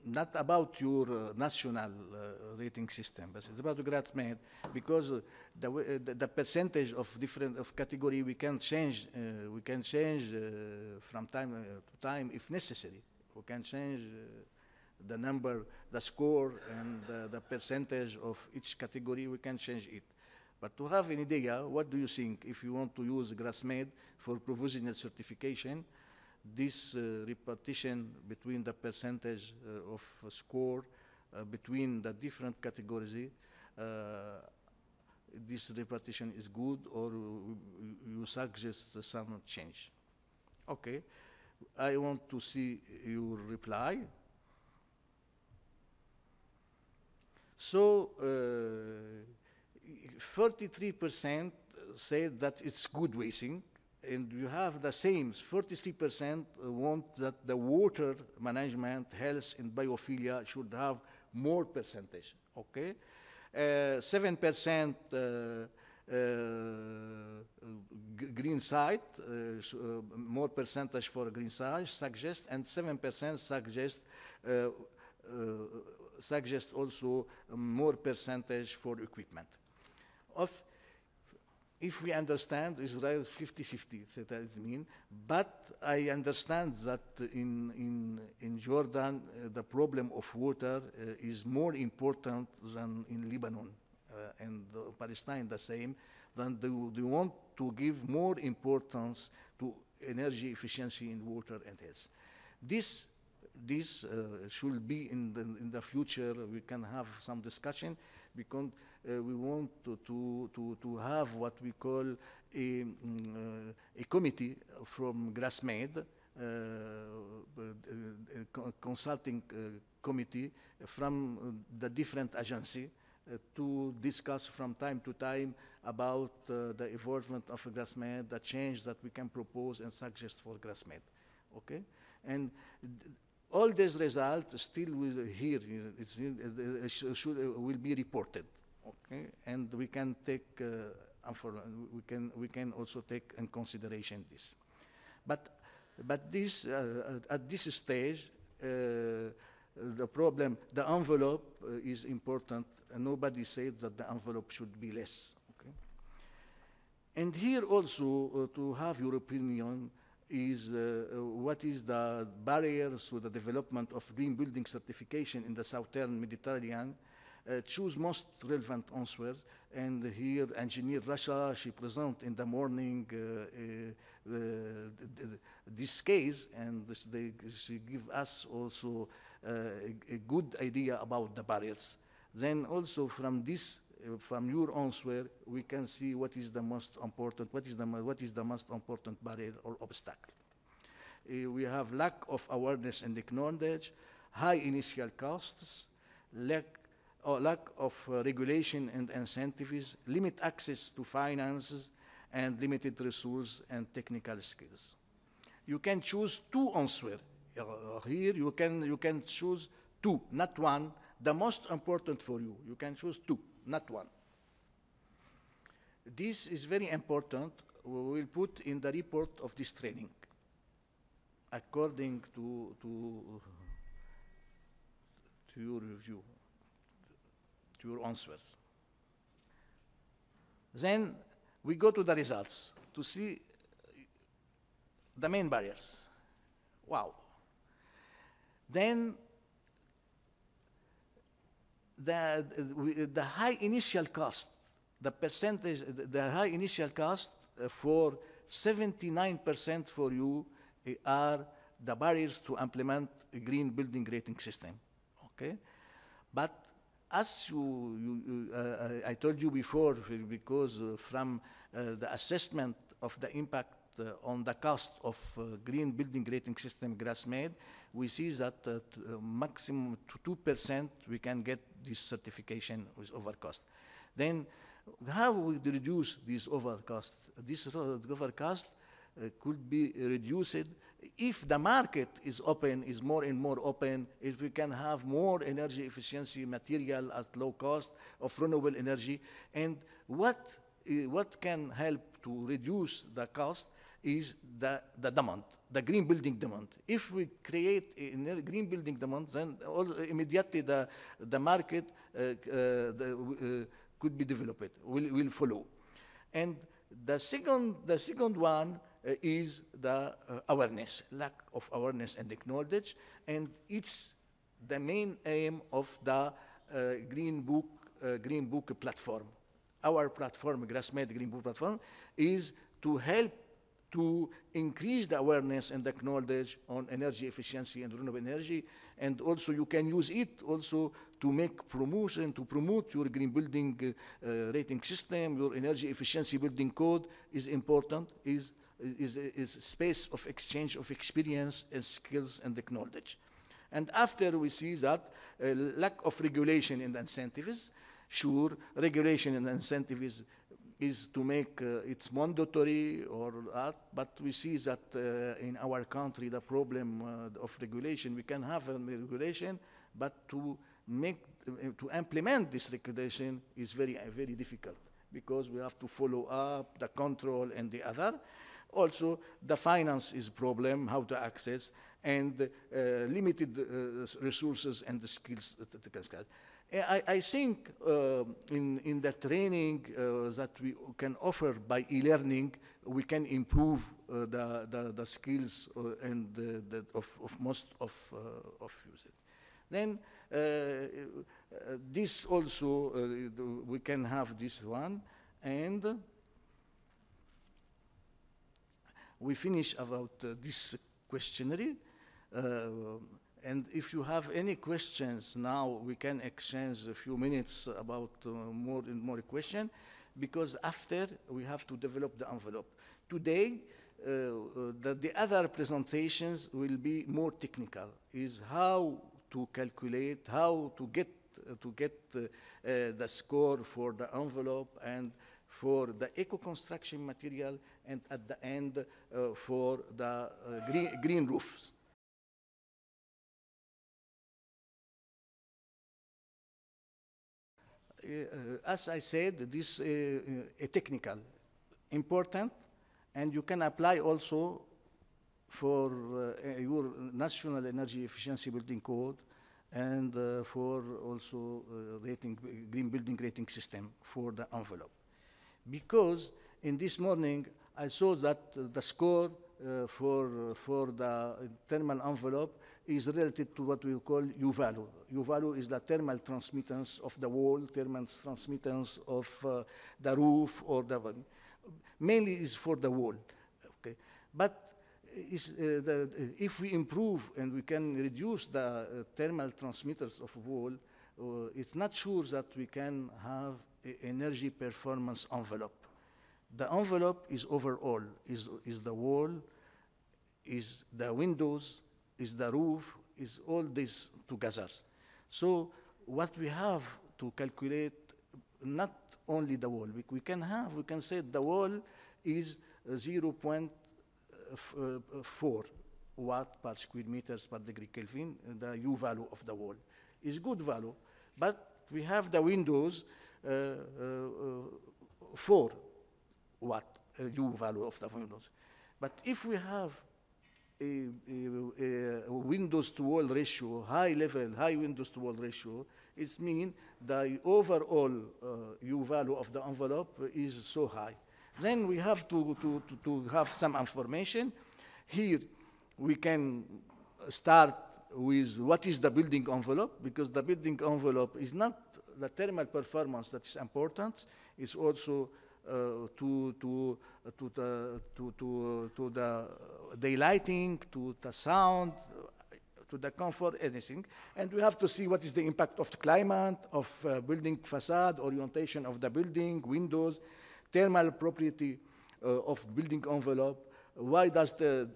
not about your national rating system, but it's about GrassMED, because the percentage of different category we can change from time to time if necessary. We can change the number, the score, and the percentage of each category. We can change it. But to have an idea, what do you think if you want to use GrassMED for provisional certification? This repartition between the percentage of score between the different categories, this repartition is good, or you suggest some change? Okay, I want to see your reply. So 43% say that it's good wasting, and you have the same 43% want that the water management, health, and biophilia should have more percentage. Okay, 7% green side, more percentage for green side suggest, and 7% suggest also more percentage for equipment. If we understand, Israel is 50-50, so that is mean. But I understand that in Jordan, the problem of water is more important than in Lebanon and Palestine the same. Then they want to give more importance to energy efficiency in water and health. This should be in the future. We can have some discussion because we want to have what we call a committee from GrassMED, consulting committee from the different agencies to discuss from time to time about the involvement of GrassMED, the change that we can propose and suggest for GrassMED. Okay, and all these results still will here will be reported. Okay, and we can take we can also take in consideration this, but this at this stage. The problem, the envelope is important. Nobody said that the envelope should be less. Okay? And here also, to have your opinion, is what is the barriers to the development of green building certification in the southern Mediterranean. Choose most relevant answers, and here engineer Rasha, she present in the morning this case, and she give us also a good idea about the barriers. Then also from this, from your answer, we can see what is the most important, what is the most important barrier or obstacle. We have lack of awareness and knowledge, high initial costs, lack of regulation and incentives, limit access to finances, and limited resources and technical skills. You can choose two answers. Here you can choose two, not one. The most important for you, you can choose two, not one. This is very important. We will put in the report of this training, according to your review, to your answers. Then we go to the results to see the main barriers. Wow. Then the high initial cost, the percentage, the high initial cost for 79% for you are the barriers to implement a green building rating system. Okay, but as I told you before, because from the assessment of the impact on the cost of green building rating system GrassMED, we see that maximum to 2% we can get this certification with overcost. Then how we reduce this overcost? This overcost could be reduced if the market is open, is more and more open, if we can have more energy efficiency material at low cost of renewable energy. And what can help to reduce the cost is the demand, the green building demand. If we create a green building demand, then immediately the market could be developed, will follow. And the second one is the awareness, lack of awareness and knowledge, and it's the main aim of the Green Book platform. Our platform, GrassMED Green Book platform, is to help to increase the awareness and the knowledge on energy efficiency and renewable energy, and also you can use it also to make promotion, to promote your green building rating system. Your energy efficiency building code is important, is a space of exchange of experience and skills and knowledge. And after we see that lack of regulation and incentives, sure, regulation and incentives is to make it's mandatory or that, but we see that in our country the problem of regulation, we can have a regulation, but to implement this regulation is very, very difficult because we have to follow up the control and the other. Also, the finance is a problem, how to access, and limited resources and the skills. I think in the training that we can offer by e-learning, we can improve the skills and of most of users. Then this also, we can have this one, and we finish about this questionnaire. And if you have any questions now, we can exchange a few minutes about more and more questions, because after we have to develop the envelope. Today, the other presentations will be more technical, is how to calculate, how to get the score for the envelope and for the eco-construction material, and at the end for the green roofs. As I said, this is technical, important, and you can apply also for your National Energy Efficiency Building Code and for also green building rating system for the envelope. Because in this morning, I saw that the score for the thermal envelope is related to what we call U value. U value is the thermal transmittance of the wall, thermal transmittance of the roof, or mainly is for the wall. Okay, but if we improve and we can reduce the thermal transmitters of wall, it's not sure that we can have energy performance envelope. The envelope is overall, is the wall, is the windows, is the roof, is all this together. So what we have to calculate, not only the wall, we can say the wall is 0.4 watt per square meters per degree Kelvin. The U value of the wall is good value, but we have the windows 4 watt U value of the windows. But if we have a windows to wall ratio, high windows to wall ratio, it means the overall U value of the envelope is so high. Then we have to have some information. Here we can start with what is the building envelope, because the building envelope is not the thermal performance that is important, it's also to the daylighting, to the sound, to the comfort, anything. And we have to see what is the impact of the climate, of building facade, orientation of the building, windows, thermal property of building envelope, why does a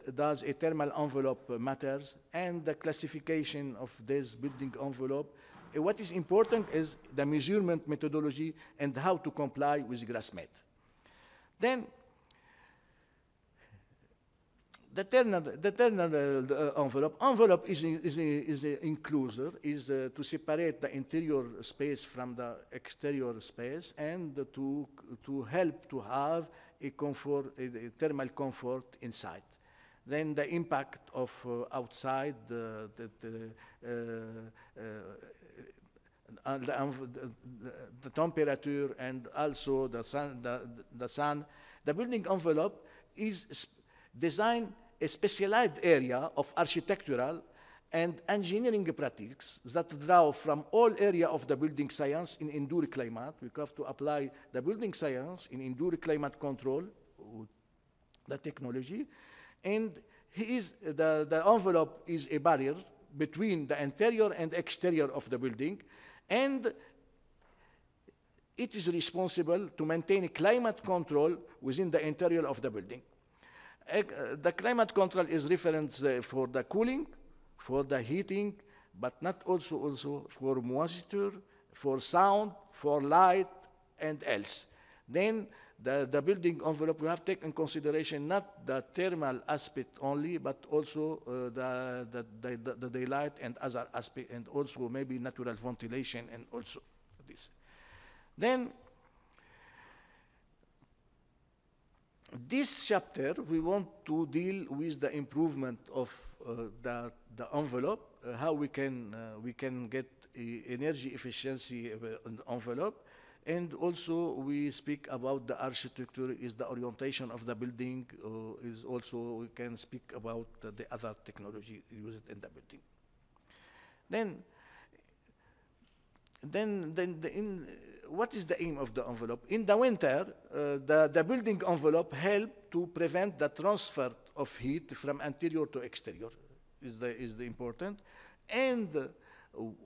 thermal envelope matters, and the classification of this building envelope. What is important is the measurement methodology and how to comply with GrassMED. Then the thermal envelope is an enclosure, is to separate the interior space from the exterior space, and to help to have a thermal comfort inside. Then the impact of outside, the temperature, and also the sun. The building envelope is designed a specialized area of architectural and engineering practices that draw from all areas of the building science in indoor climate. We have to apply the building science in indoor climate control, the technology. And the envelope is a barrier between the interior and exterior of the building, and it is responsible to maintain climate control within the interior of the building. The climate control is reference for the cooling, for the heating, but not also for moisture, for sound, for light, and else. Then the building envelope, we have taken in consideration not the thermal aspect only, but also the daylight and other aspect, and also maybe natural ventilation and also this. Then this chapter, we want to deal with the improvement of the envelope, how we can get energy efficiency in the envelope, and also we speak about the architecture, is the orientation of the building, is also we can speak about the other technology used in the building. What is the aim of the envelope? In the winter, the building envelope help to prevent the transfer of heat from interior to exterior, is the important. And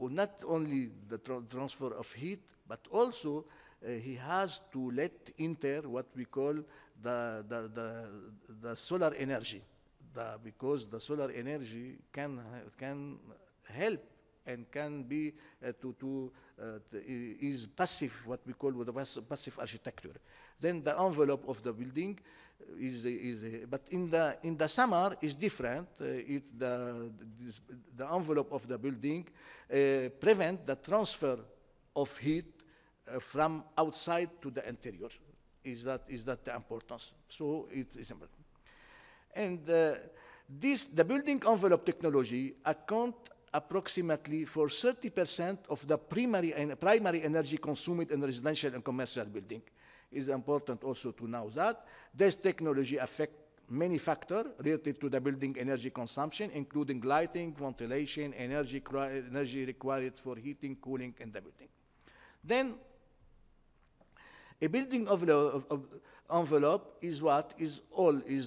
not only the transfer of heat, but also he has to let enter what we call the solar energy, because the solar energy can help and can be is passive, what we call with the passive architecture. Then the envelope of the building but in the summer is different. The envelope of the building prevent the transfer of heat from outside to the interior. Is that the importance? So it is important. And the building envelope technology account approximately for 30% of the primary energy consumed in residential and commercial building. It's important also to know that this technology affects many factors related to the building energy consumption, including lighting, ventilation, energy required for heating, cooling in the building. Then a building envelope is what? Is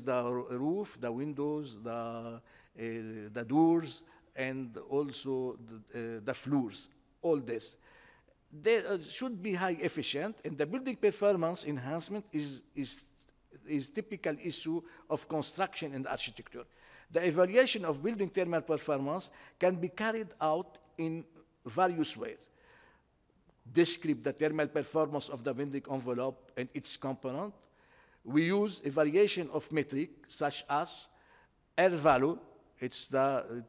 the roof, the windows, the doors, and also the floors, all this. They should be high efficient, and the building performance enhancement is typical issue of construction and architecture. The evaluation of building thermal performance can be carried out in various ways. Describe the thermal performance of the building envelope and its component. We use a variation of metric such as R value, it's the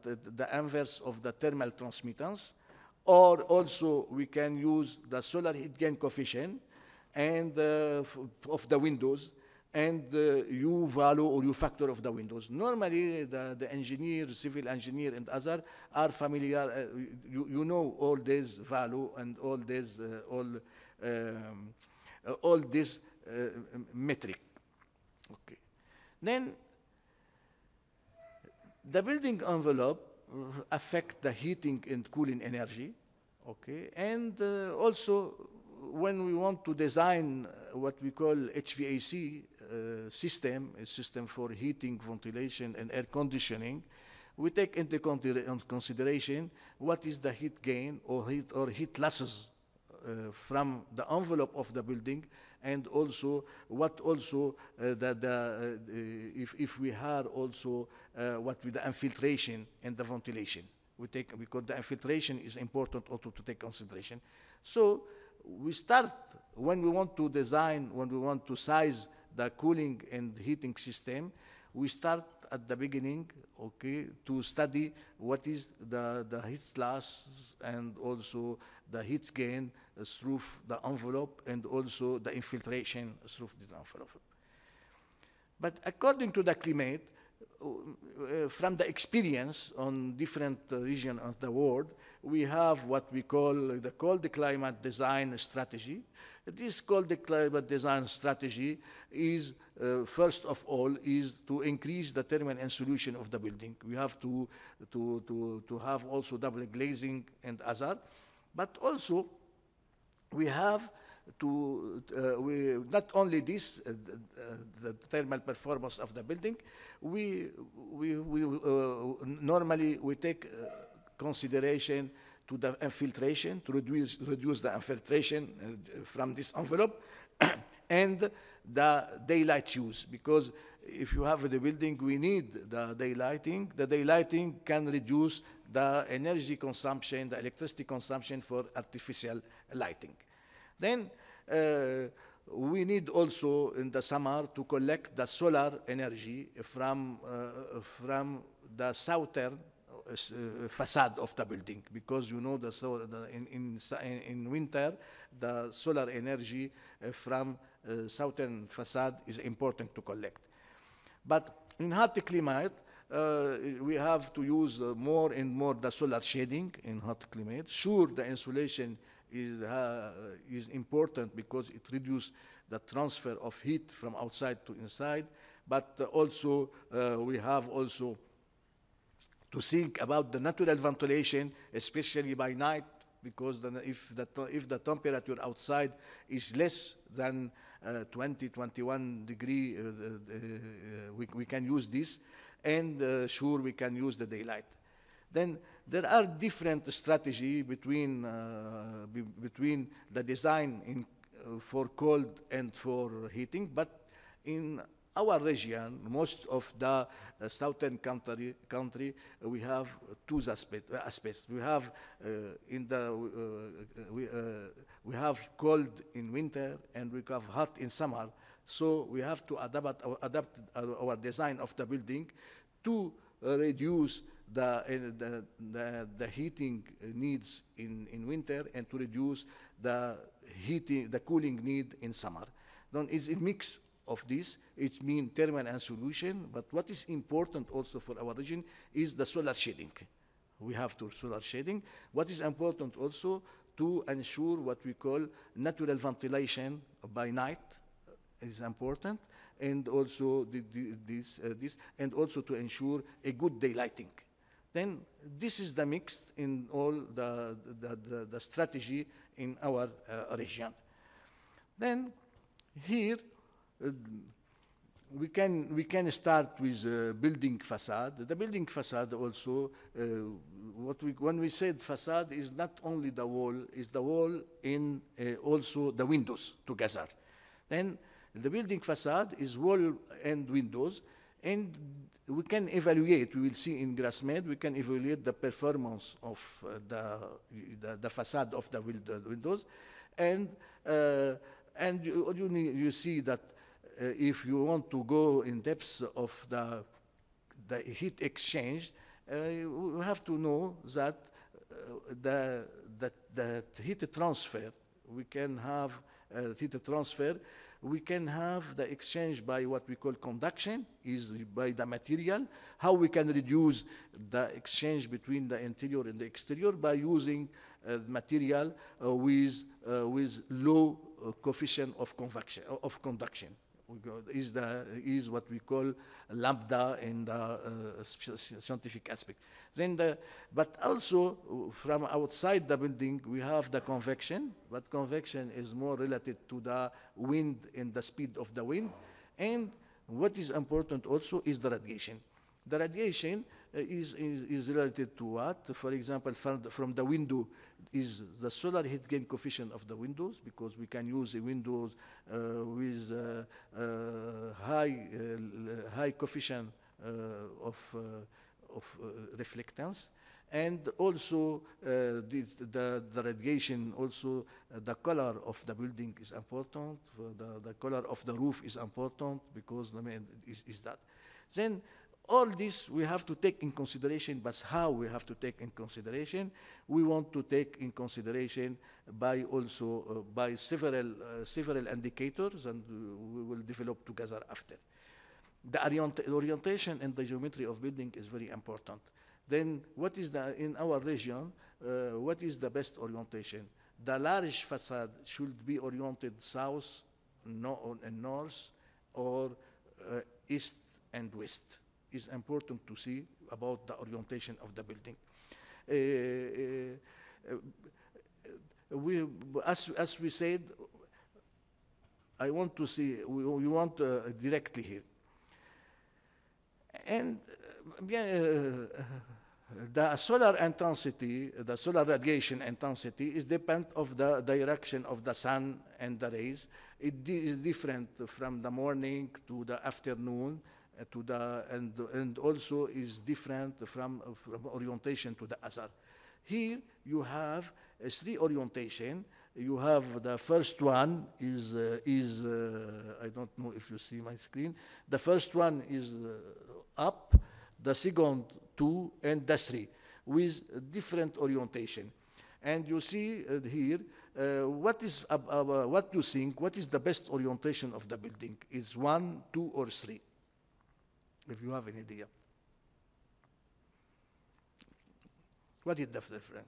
inverse of the thermal transmittance, or also we can use the solar heat gain coefficient and of the windows, and U value or U factor of the windows. Normally, the engineer, civil engineer, and other are familiar. You know all this value and all this metric. Okay. Then the building envelope affect the heating and cooling energy. Okay, and also when we want to design what we call HVAC system, a system for heating, ventilation, and air conditioning, we take into consideration what is the heat gain or heat losses from the envelope of the building, and also what also if we have also what with the infiltration and the ventilation. Because the infiltration is important also to take consideration. So we start when we want to design, when we want to size the cooling and heating system, we start at the beginning, okay, to study what is the heat loss and also the heat gain through the envelope and also the infiltration through the envelope. But according to the climate, from the experience on different regions of the world, we have what we call the cold climate design strategy. This cold climate design strategy is, first of all, is to increase the thermal insulation of the building. We have to have also double glazing and other, but also we have to, not only this, the thermal performance of the building, normally we take consideration to the infiltration, to reduce the infiltration from this envelope, and the daylight use, because if you have the building, we need the daylighting. The daylighting can reduce the energy consumption, the electricity consumption for artificial lighting. Then we need also in the summer to collect the solar energy from the southern facade of the building, because you know in winter the solar energy from southern facade is important to collect. But in hot climate, we have to use more and more the solar shading in hot climate. Sure, the insulation is important because it reduces the transfer of heat from outside to inside, but also we have also to think about the natural ventilation, especially by night, because if the temperature outside is less than 20, 21 degree, we can use this, and sure, we can use the daylight. Then there are different strategies between the design for cold and for heating, but in our region, most of the southern country, we have two aspects. We have we have cold in winter and we have hot in summer. So we have to adapt our design of the building to reduce the heating needs in winter and to reduce the cooling need in summer. Then it's a mix of this. It means thermal and solution, but what is important also for our region is the solar shading. We have to solar shading. What is important also to ensure what we call natural ventilation by night is important, and also this and also to ensure a good daylighting. Then this is the mix in all the strategy in our region. Then here we can start with building facade. The building facade also, when we said facade, is not only the wall, is the wall in also the windows together. Then the building facade is wall and windows, and we can evaluate, we will see in GrassMED, we can evaluate the performance of the facade of the windows, and you see that if you want to go in depth of the heat exchange, we have to know that the heat transfer, we can have heat transfer, we can have the exchange by what we call conduction, is by the material. How we can reduce the exchange between the interior and the exterior by using material with low coefficient of conduction. Is what we call lambda in the scientific aspect. Then but also from outside the building we have the convection, but convection is more related to the wind and the speed of the wind. And what is important also is the radiation. The radiation is related to what? For example, from the window is the solar heat gain coefficient of the windows, because we can use the windows with high coefficient of reflectance. And also the radiation, also the color of the building is important, the color of the roof is important, because is that. Then all this we have to take in consideration, but how we have to take in consideration? We want to take in consideration by also by several indicators, and we will develop together after. The orientation and the geometry of building is very important. Then what is in our region, what is the best orientation? The large facade should be oriented south and north, or east and west. Is important to see about the orientation of the building. As we said, I want to see, we want directly here. And the solar intensity, the solar radiation intensity is dependent of the direction of the sun and the rays. It is different from the morning to the afternoon. to the and also is different from orientation to the other. Here you have three orientation. You have the first one is I don't know if you see my screen. The first one is up, the second two, and the three with different orientation. And you see here what you think, what is the best orientation of the building? Is 1, 2, or 3? If you have an idea. What is the difference?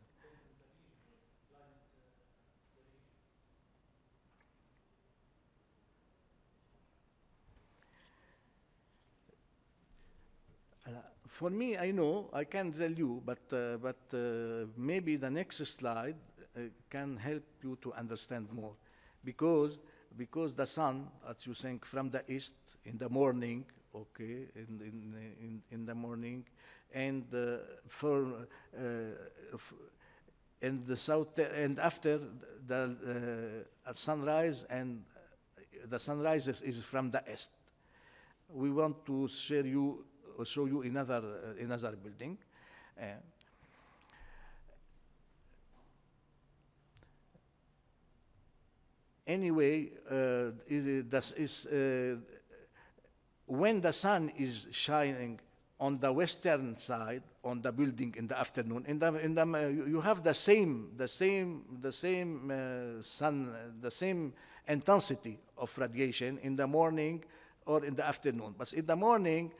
For me, I know, I can tell you, but maybe the next slide can help you to understand more. Because the sun, as you think, from the east in the morning, okay, in the morning, and in the south, and after the sunrise, and the sunrise is from the east. We want to show you another building. Anyway, when the sun is shining on the western side on the building in the afternoon, you have the same sun, the same intensity of radiation in the morning or in the afternoon. But in the morning,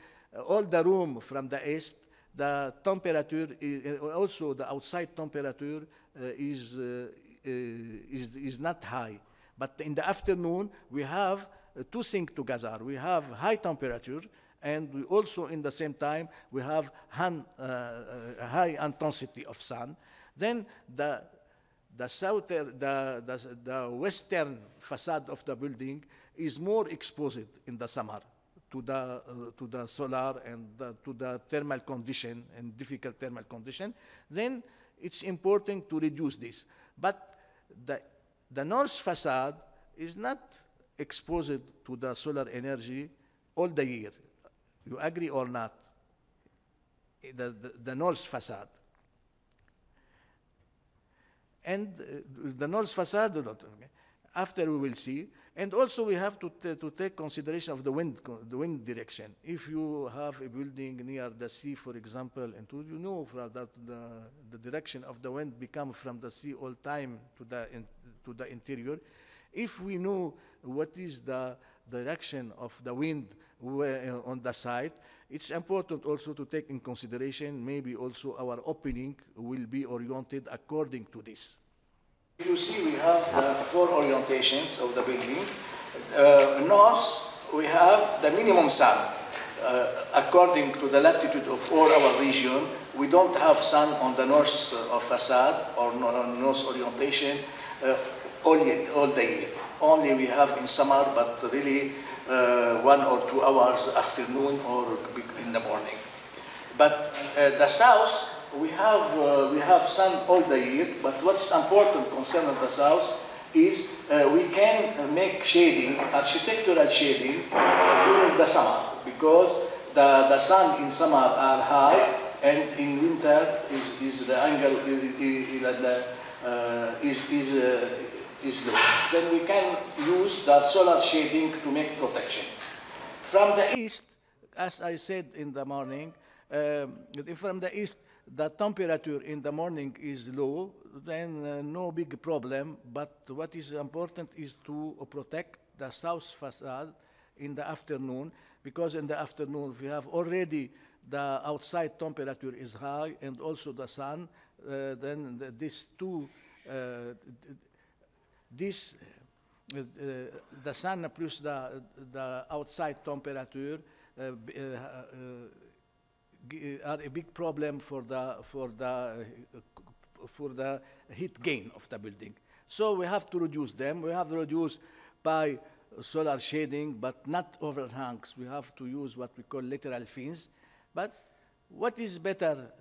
all the room from the east, the temperature also the outside temperature is not high. But in the afternoon, we have two things together. We have high temperature, and we also, in the same time, we have high intensity of sun. Then the western facade of the building is more exposed in the summer to the solar and to the thermal condition and difficult thermal condition. Then it's important to reduce this. But the north facade is not exposed to the solar energy all the year. You agree or not? The north facade. And the north facade, after we will see. And also we have to take consideration of the wind direction. If you have a building near the sea, for example, and you know that the direction of the wind becomes from the sea all time to the interior. If we know what is the direction of the wind on the site, it's important also to take in consideration maybe also our opening will be oriented according to this. You see we have the four orientations of the building. North, we have the minimum sun. According to the latitude of all our region, we don't have sun on the north of facade or north orientation all the year. Only we have in summer, but really 1 or 2 hours afternoon or in the morning. But the south, we have sun all the year, but what's important concerning the south is we can make shading, architectural shading during the summer, because the sun in summer are high, and in winter is the angle is low. Then we can use the solar shading to make protection. From the east, as I said in the morning, from the east, the temperature in the morning is low, then no big problem. But what is important is to protect the south facade in the afternoon, because in the afternoon we have already the outside temperature is high and also the sun. Then these two, the sun plus the outside temperature are a big problem for the heat gain of the building. So we have to reduce them. We have to reduce by solar shading, but not overhangs. We have to use what we call lateral fins. But what is better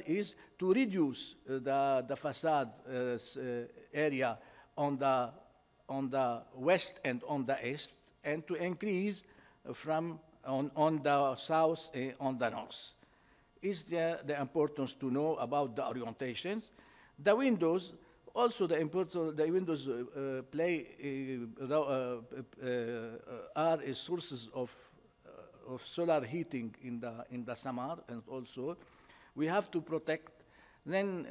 is to reduce the facade area on the west and on the east, and to increase from on the south and on the north. Is there the importance to know about the orientations? The windows, also the windows are sources of solar heating in the summer, and also we have to protect. Then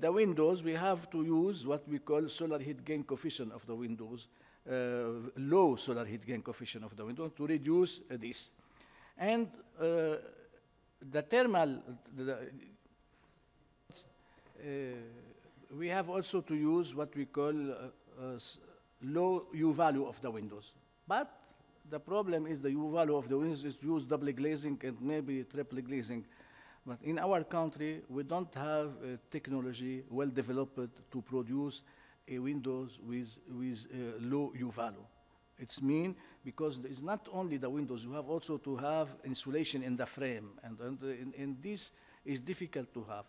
the windows, we have to use what we call solar heat gain coefficient of the windows, low solar heat gain coefficient of the window to reduce this. And the thermal, we have also to use what we call low U value of the windows. But the problem is the U value of the windows is to use double glazing and maybe triple glazing. But in our country, we don't have technology well developed to produce a windows with low U value. It's mean because it's not only the windows, you have also to have insulation in the frame, and this is difficult to have.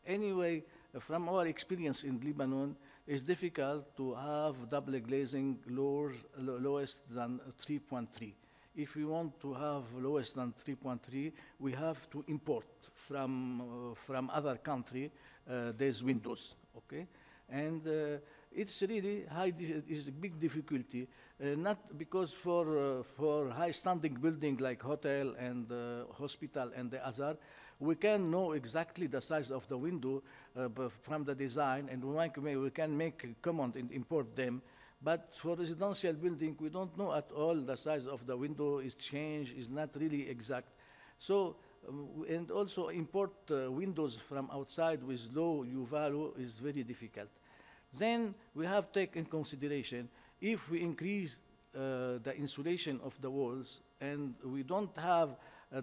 Anyway, from our experience in Lebanon, it's difficult to have double glazing lowest than 3.3. If we want to have lowest than 3.3, we have to import from other country these windows, okay? And it's really is a big difficulty, not because for high standing building like hotel and hospital and the other, we can know exactly the size of the window from the design, and we can make command and import them. But for residential building, we don't know at all the size of the window is changed, is not really exact. So, and also import windows from outside with low U value is very difficult. Then we have to take in consideration, if we increase the insulation of the walls and we don't have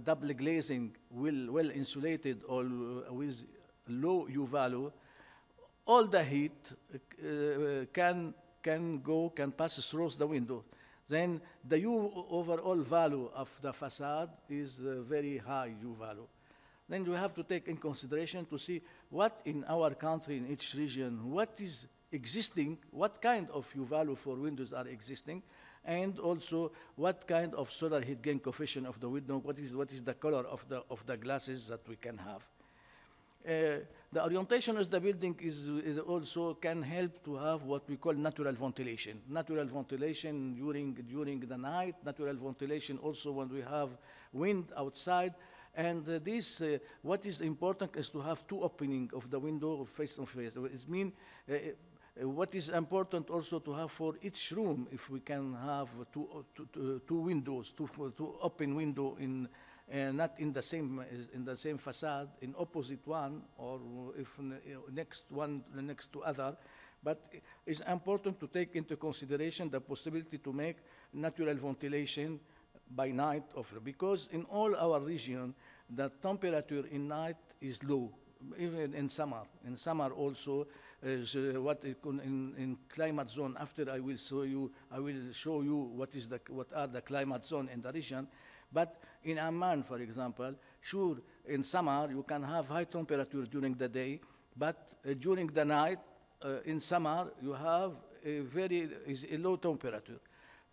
double glazing well insulated or with low U value, all the heat can pass through the window. Then the U overall value of the facade is very high U value. Then we have to take in consideration to see what in our country, in each region, what is existing, what kind of U value for windows are existing, and also what kind of solar heat gain coefficient of the window, what is the color of the glasses that we can have. The orientation of the building is also can help to have what we call natural ventilation. Natural ventilation during the night, natural ventilation also when we have wind outside. And what is important is to have two openings of the window face on face. It means what is important also to have for each room, if we can have two windows, two open window in not in the same facade, in opposite one, or if next to other. But it's important to take into consideration the possibility to make natural ventilation by night because in all our region, the temperature in night is low, even in summer. In summer also, in climate zone. After I will show you what are the climate zone in the region. But in Amman, for example, sure, in summer you can have high temperature during the day, but during the night, in summer, you have a low temperature.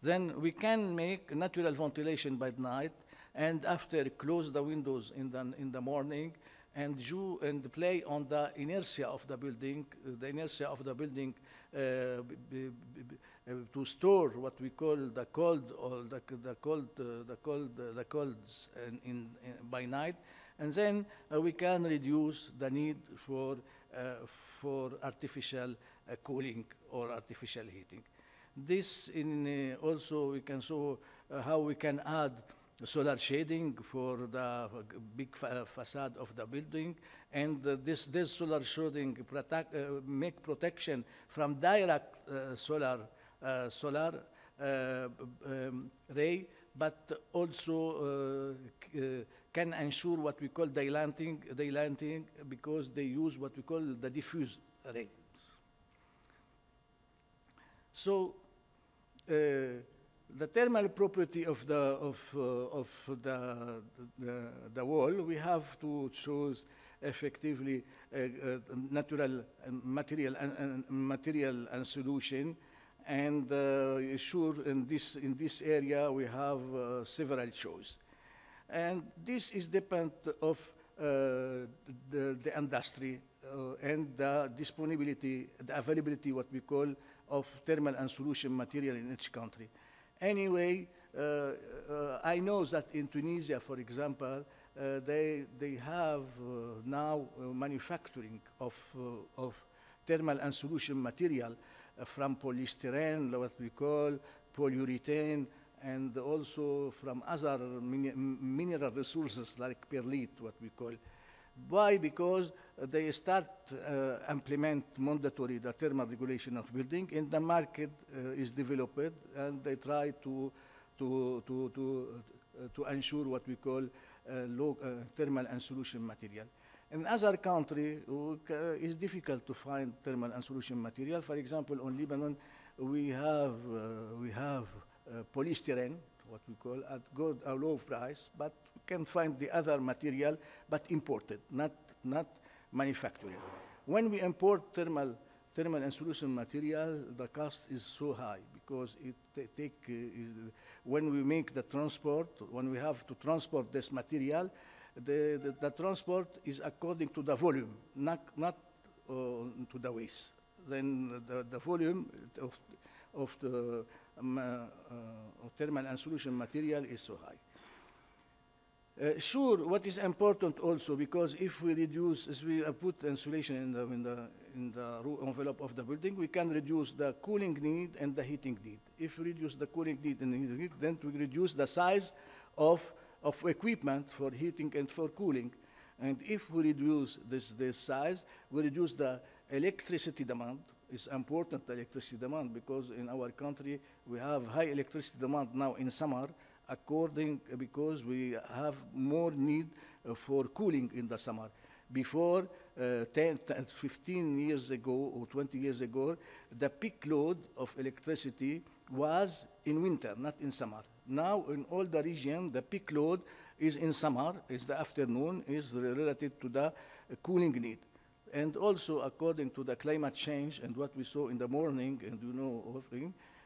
Then we can make natural ventilation by night, and after close the windows in the morning, and play on the inertia of the building, to store what we call the cold or the colds by night, and then we can reduce the need for artificial cooling or artificial heating. This also we can show how we can add solar shading for the big facade of the building, and this solar shading make protection from direct solar ray, but also can ensure what we call daylighting because they use what we call the diffuse rays. So the thermal property of the wall, we have to choose effectively natural material and solution, and sure in this area we have several choices. And this is dependent of the industry and the disponibility, the availability, what we call, of thermal and solution material in each country. Anyway, I know that in Tunisia, for example, they have now manufacturing of thermal and solution material from polystyrene, what we call polyurethane, and also from other mineral resources like perlite, what we call. Why? Because they start implement mandatory the thermal regulation of building, and the market is developed, and they try to ensure what we call low thermal and solution material. In other countries, it's difficult to find thermal and solution material. For example, in Lebanon, we have polystyrene, what we call, at good or low price, but we can find the other material, but imported, not manufactured. When we import thermal and solution material, the cost is so high because when we make the transport, when we have to transport this material, the transport is according to the volume, not to the weight. Then the volume of the thermal and solution material is so high. Sure, what is important also, because if we reduce, as we put insulation in the envelope of the building, we can reduce the cooling need and the heating need. If we reduce the cooling need and the heating need, then we reduce the size of equipment for heating and for cooling. And if we reduce this size, we reduce the electricity demand. It's important, the electricity demand, because in our country, we have high electricity demand now in summer, because we have more need for cooling in the summer. Before 10, 15 years ago or 20 years ago, the peak load of electricity was in winter, not in summer. Now, in all the region, the peak load is in summer, is the afternoon, is related to the cooling need. And also, according to the climate change and what we saw in the morning, and you know,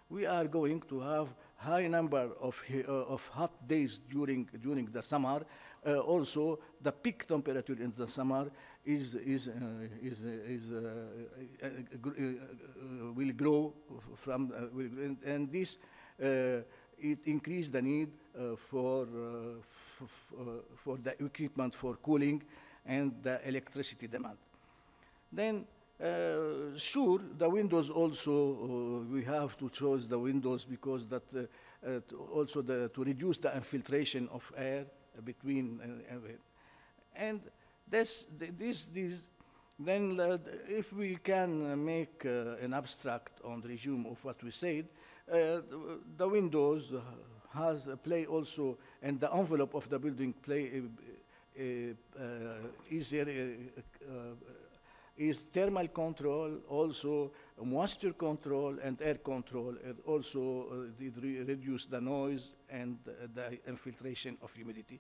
we are going to have high number of hot days during the summer. Also, the peak temperature in the summer will grow from, and this it increase the need for the equipment for cooling and the electricity demand. Then, sure, the windows also, we have to choose the windows because that also to reduce the infiltration of air between, and then if we can make an abstract on the resume of what we said, the windows play also, and the envelope of the building play is thermal control, also moisture control and air control, and also reduce the noise and the infiltration of humidity.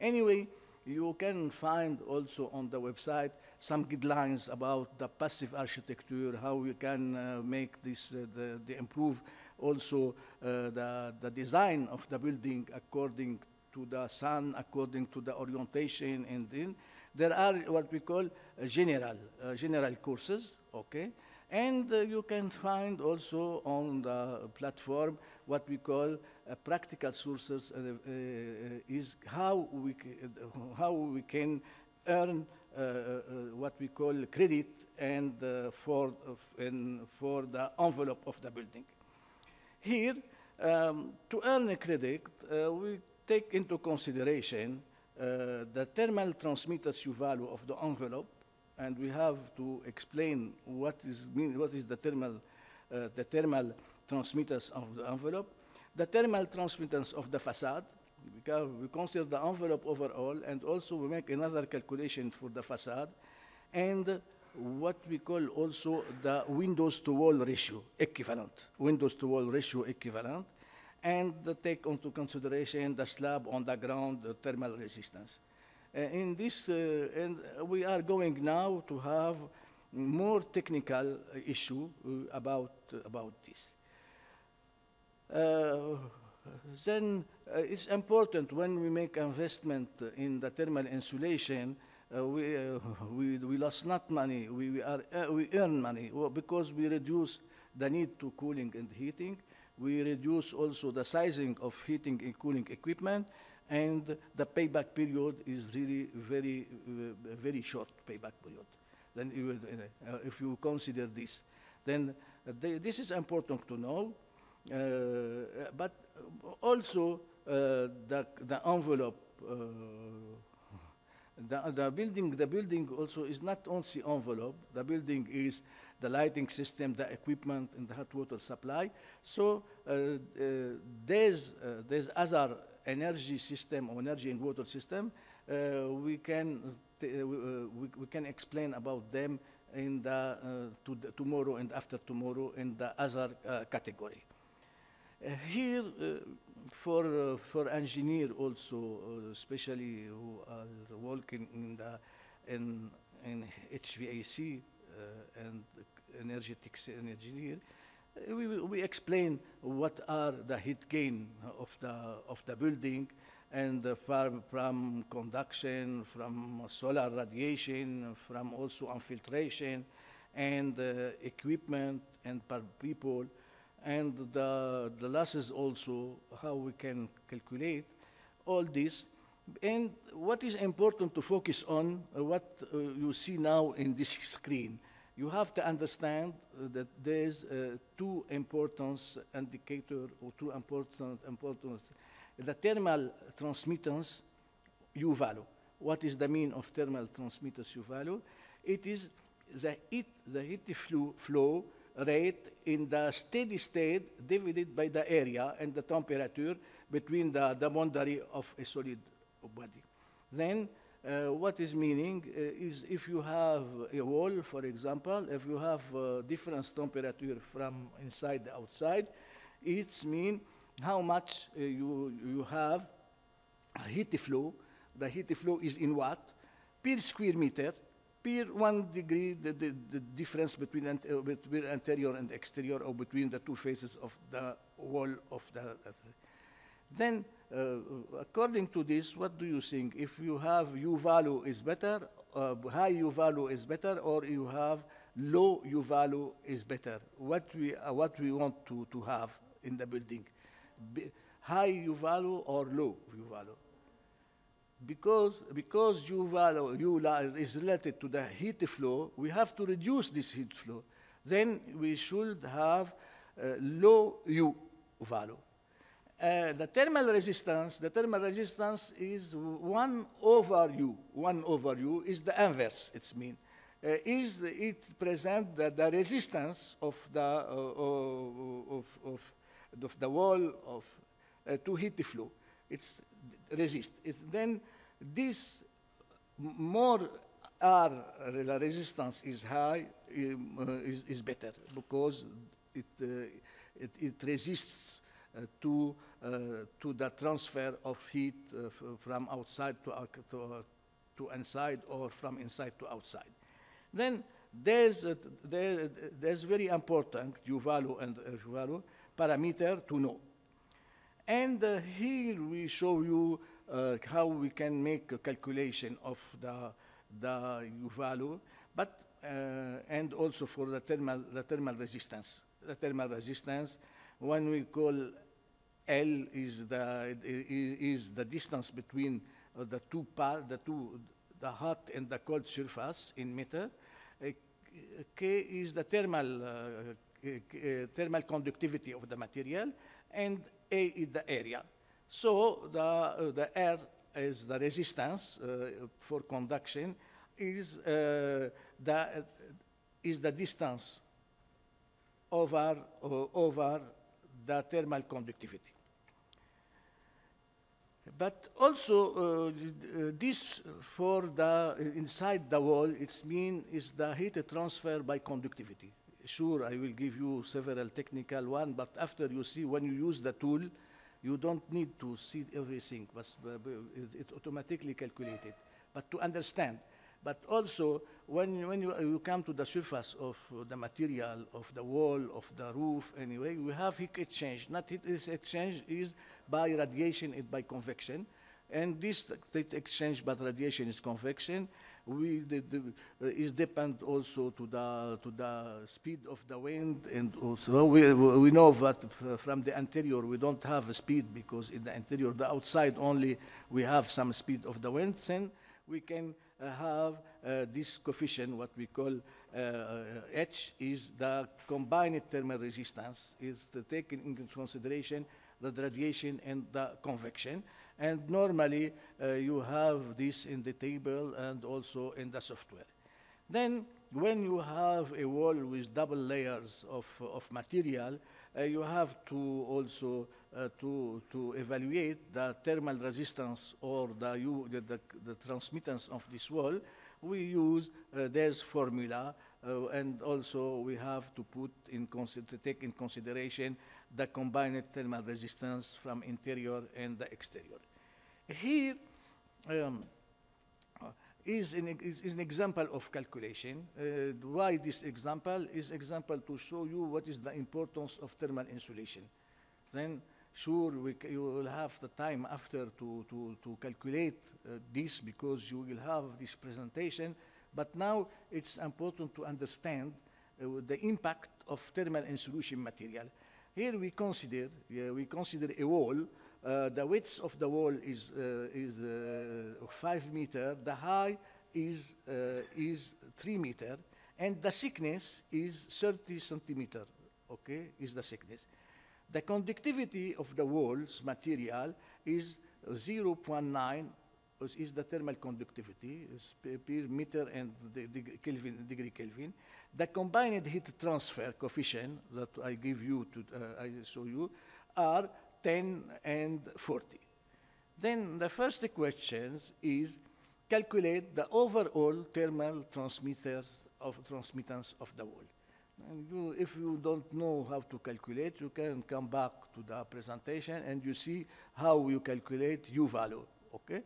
Anyway, you can find also on the website some guidelines about the passive architecture, how we can make this, improve also the design of the building according to the sun, according to the orientation, and then there are what we call general courses, okay? And you can find also on the platform what we call practical sources, is how we can earn what we call credit and for the envelope of the building. Here, to earn a credit, we take into consideration the thermal transmittance value of the envelope, and we have to explain what is the thermal transmittance of the envelope, the thermal transmittance of the facade, because we consider the envelope overall, and also we make another calculation for the facade, and what we call also the windows to wall ratio equivalent, and take into consideration the slab on the ground, the thermal resistance. In this, and we are going now to have more technical issue about this. Then it's important when we make investment in the thermal insulation, we lost not money, we earn money because we reduce the need to cooling and heating. We reduce also the sizing of heating and cooling equipment, and the payback period is really very short payback period. Then if you consider this, then this is important to know. But also the envelope, the building also is not only envelope. The building is the lighting system, the equipment, and the hot water supply. So there's other energy system or energy and water system. We can explain about them in the tomorrow and after tomorrow in the other category. Here, for engineer also, especially who are working in HVAC and energetics engineer, we explain what are the heat gain of the building, and from conduction, from solar radiation, from also infiltration, and equipment, and per people, and the losses also, how we can calculate all this. And what is important to focus on, what you see now in this screen, you have to understand that there's two important indicators, or two important. The thermal transmittance U value. What is the mean of thermal transmittance U value? It is the heat flow rate in the steady state divided by the area and the temperature between the boundary of a solid body. Then what is meaning is if you have a wall, for example, if you have different temperature from inside to outside, it means how much you have heat flow. The heat flow is in watt per square meter, per 1 degree, the difference between interior and exterior, or between the two faces of the wall of the. Then, according to this, what do you think? If you have U value is better, high U value is better, or you have low U value is better? What we want to have in the building? High U value or low U value? Because U value is related to the heat flow, we have to reduce this heat flow. Then we should have low U value. The thermal resistance is 1 over U. 1 over U is the inverse, it's mean. It presents the resistance of the wall to heat flow. It's resist. Then this more R resistance is high is better, because it resists to the transfer of heat from outside to inside, or from inside to outside. Then there's very important U value and F value parameter to know. And here we show you how we can make a calculation of the U value, but and also for the thermal resistance. The thermal resistance, when we call L is the distance between the the hot and the cold surface in meter. K is the thermal conductivity of the material, and A is the area. So the R is the resistance for conduction, is the distance over the thermal conductivity. But also this for the inside the wall, it's mean is the heat transfer by conductivity. Sure, I will give you several technical one, but after you see, when you use the tool, you don't need to see everything, but it's automatically calculated. But to understand, But also, when you come to the surface of the material, of the wall, of the roof, anyway, we have heat exchange. Not heat exchange is by radiation and by convection. And this heat exchange by radiation is convection. Is depend also to the speed of the wind, and also we know that from the interior we don't have a speed, because in the interior, the outside only, we have some speed of the wind. Then we can have this coefficient, what we call H, is the combined thermal resistance, is taken into consideration the radiation and the convection. And normally, you have this in the table and also in the software. Then, when you have a wall with double layers of material, you have to also to evaluate the thermal resistance or the transmittance of this wall. We use this formula, and also we have to take in consideration the combined thermal resistance from interior and the exterior. Here is an example of calculation. Why this example? Is example to show you what is the importance of thermal insulation. Then, sure, you will have the time after to calculate this, because you will have this presentation. But now it's important to understand the impact of thermal insulation material. Here we consider a wall. The width of the wall is 5 meters. The height is 3 meters, and the thickness is 30 centimeters. Okay, is the thickness. The conductivity of the wall's material is 0.9. Is the thermal conductivity per meter and degree Kelvin. The combined heat transfer coefficient that I give you I show you are 10 and 40. Then the first question is calculate the overall thermal transmittance of the wall. And if you don't know how to calculate, you can come back to the presentation and you see how you calculate U value. Okay.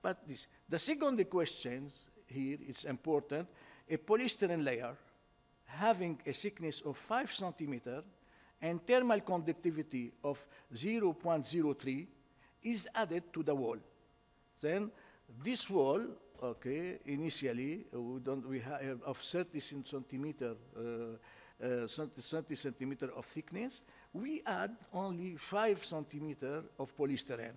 But the second question here, it's important, a polystyrene layer having a thickness of 5 centimeters and thermal conductivity of 0.03 is added to the wall. Then this wall, okay, initially we have of 30 centimeter, 30 centimeter of thickness, we add only 5 centimeters of polystyrene.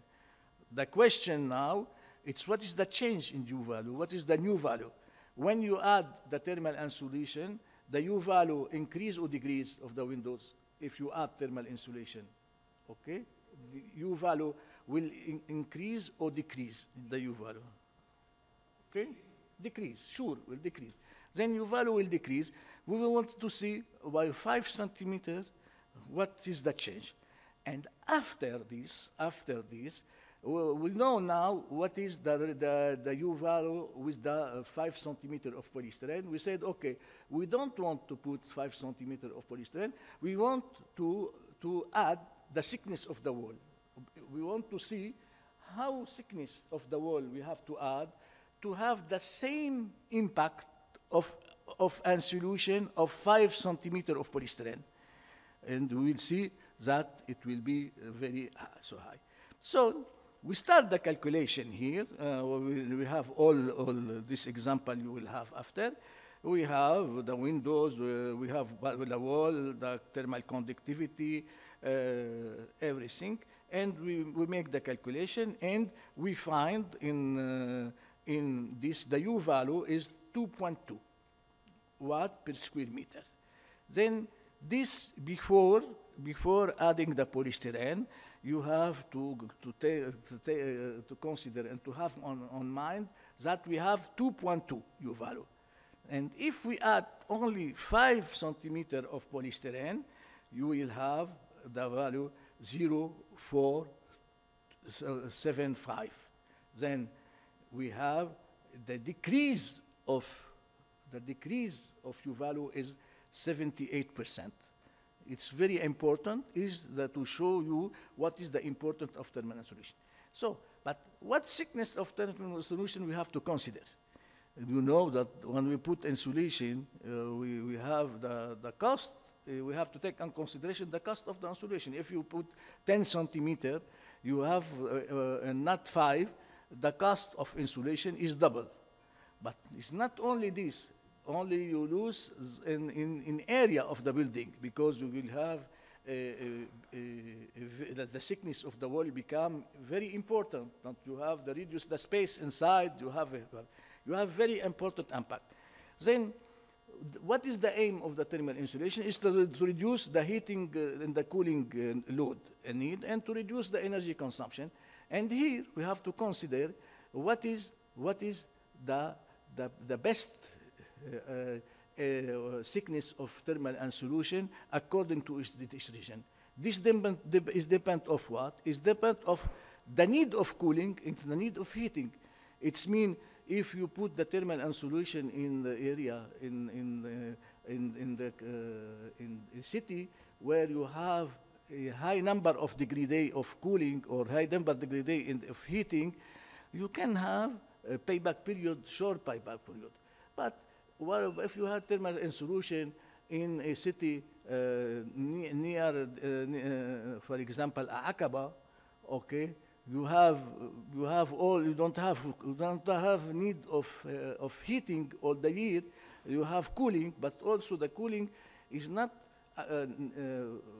The question now, it's what is the change in U value? What is the new value? When you add the thermal insulation, the U value increase or decrease of the windows if you add thermal insulation, okay? The U value will increase or decrease the U value, okay? Decrease, sure, will decrease. Then U value will decrease. We will want to see by 5 centimeters what is the change. And after this, we know now what is the U value with the 5 centimeters of polystyrene. We said, okay, we don't want to put 5 centimeters of polystyrene. We want to add the thickness of the wall. We want to see how thickness of the wall we have to add to have the same impact of insulation of 5 centimeters of polystyrene. And we will see that it will be very so high. So we start the calculation here. We have all this example you will have after. We have the windows, we have the wall, the thermal conductivity, everything. And we make the calculation, and we find in this, the U value is 2.2 watt per square meter. Then this, before adding the polystyrene, you have to consider and to have on mind that we have 2.2 U value. And if we add only 5 centimeters of polystyrene, you will have the value 0.475. Then we have the decrease of U value is 78%. It's very important is that to show you what is the importance of thermal insulation. So, but what thickness of thermal insulation we have to consider? You know that when we put insulation, we have the cost. We have to take in consideration the cost of the insulation. If you put 10 centimeter, you have not 5, the cost of insulation is double. But it's not only this. Only you lose in area of the building, because you will have the thickness of the wall become very important. That you have the reduce the space inside. You have very important impact. Then, what is the aim of the thermal insulation? Is to reduce the heating and the cooling load need, and to reduce the energy consumption. And here we have to consider what is the best thickness of thermal insulation according to each region. This is depend of what? Is depend of the need of cooling and the need of heating. It's mean if you put the thermal insulation in the area in the city where you have a high number of degree day of cooling or high number degree day of heating, you can have a payback period, short payback period. But if you have thermal insulation in a city near, for example, Aqaba, okay, you don't have need of heating all the year. You have cooling, but also the cooling is not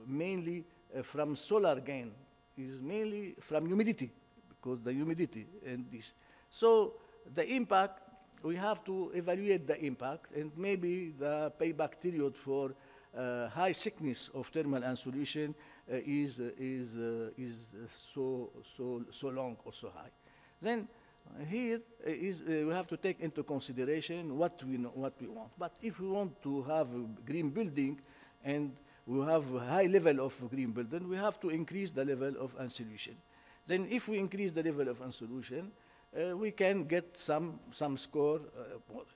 mainly from solar gain. Is mainly from humidity, because the humidity and this. So the impact, we have to evaluate the impact, and maybe the payback period for high thickness of thermal insulation is so long or so high. Then here we have to take into consideration what we want. But if we want to have a green building and we have a high level of green building, we have to increase the level of insulation. Then if we increase the level of insulation, we can get some score more.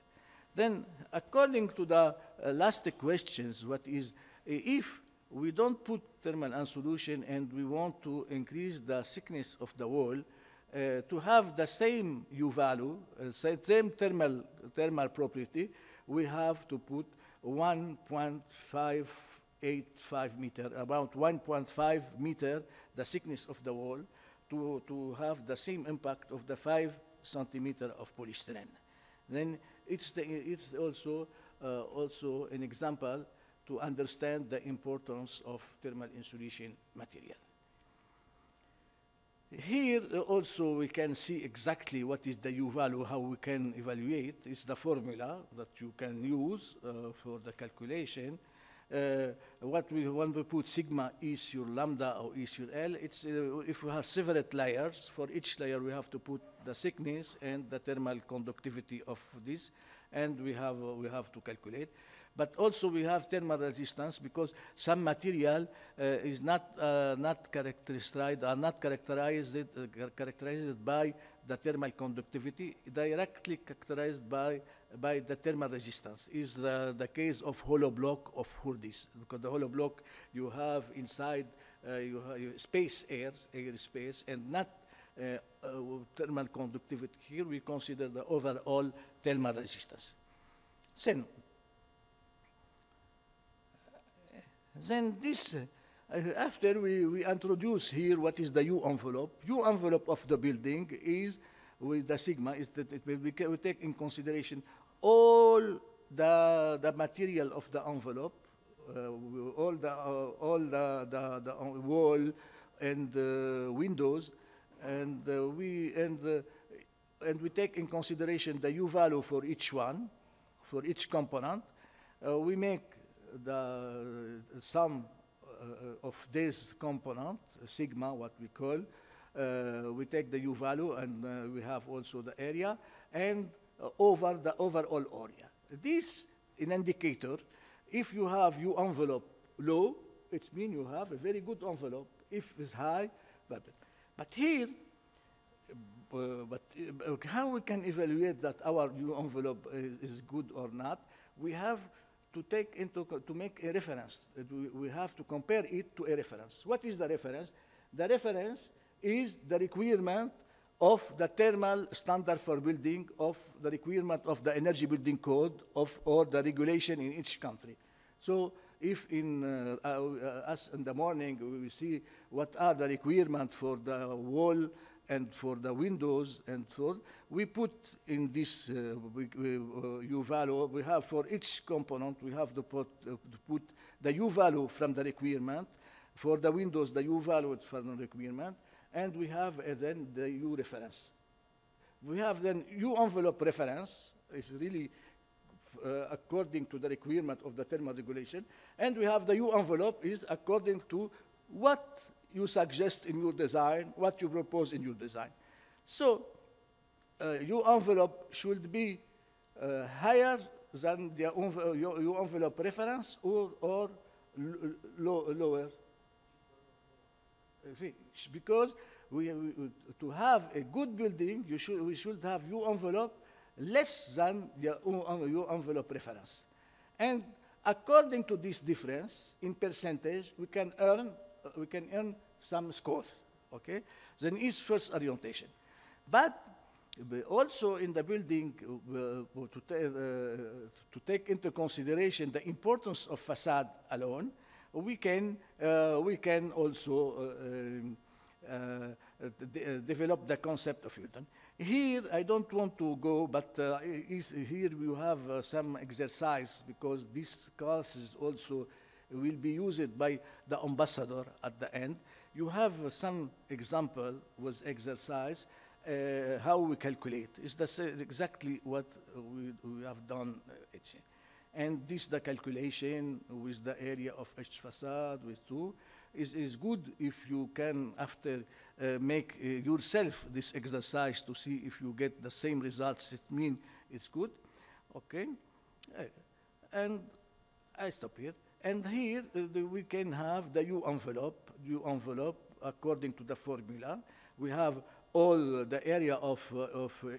Then, according to the last questions, what is, if we don't put thermal insulation and we want to increase the thickness of the wall, to have the same U value, same thermal property, we have to put 1.585 meter, about 1.5 meter, the thickness of the wall, to have the same impact of the 5 centimeter of polystyrene. Then it's also an example to understand the importance of thermal insulation material. Here also we can see exactly what is the U value, how we can evaluate. It's the formula that you can use for the calculation. When we put sigma E sur lambda or E sur L, it's if we have several layers, for each layer we have to put the thickness and the thermal conductivity of this, and we have to calculate. But also we have thermal resistance, because some material is not characterized by the thermal conductivity, directly characterized by the thermal resistance. Is the case of hollow block of Hurdis, because the hollow block you have inside you have space air space, and not thermal conductivity. Here we consider the overall thermal resistance. Then this, after we introduce here what is the U envelope. U envelope of the building is with the sigma, is that we take in consideration all the material of the envelope, all the wall and windows, and we take in consideration the U value for each one, for each component. We make the sum of this component, sigma, what we call. We take the U value, and we have also the area, and over the overall area. This is an indicator. If you have U envelope low, it means you have a very good envelope. If it's high, but here, how we can evaluate that our U envelope is good or not? We have to make a reference. We have to compare it to a reference. What is the reference? The reference is the requirement of the thermal standard for building, of the requirement of the energy building code, or the regulation in each country. So if us in the morning we see what are the requirements for the wall and for the windows and so on, we put in this U value, we have for each component, we have to put the U value from the requirement. For the windows, the U value from the requirement, and we have then the U reference. We have then U envelope reference, is really according to the requirement of the thermal regulation, and we have the U envelope is according to what you suggest in your design, what you propose in your design. So U envelope should be higher than the U envelope reference or lower. Because to have a good building, we should have U envelope less than the U envelope reference. And according to this difference in percentage, we can earn some score. Okay? Then is first orientation. But also in the building, to take into consideration the importance of facade alone, we can also develop the concept of Hilton. Here, I don't want to go, but here we have some exercise, because this class is also will be used by the ambassador at the end. You have some example with exercise, how we calculate. It's exactly what we have done. And this, the calculation with the area of each facade, with two, is good if you can, after make yourself this exercise to see if you get the same results. It means it's good. Okay? And I stop here. And here we can have the U envelope according to the formula. We have all the area of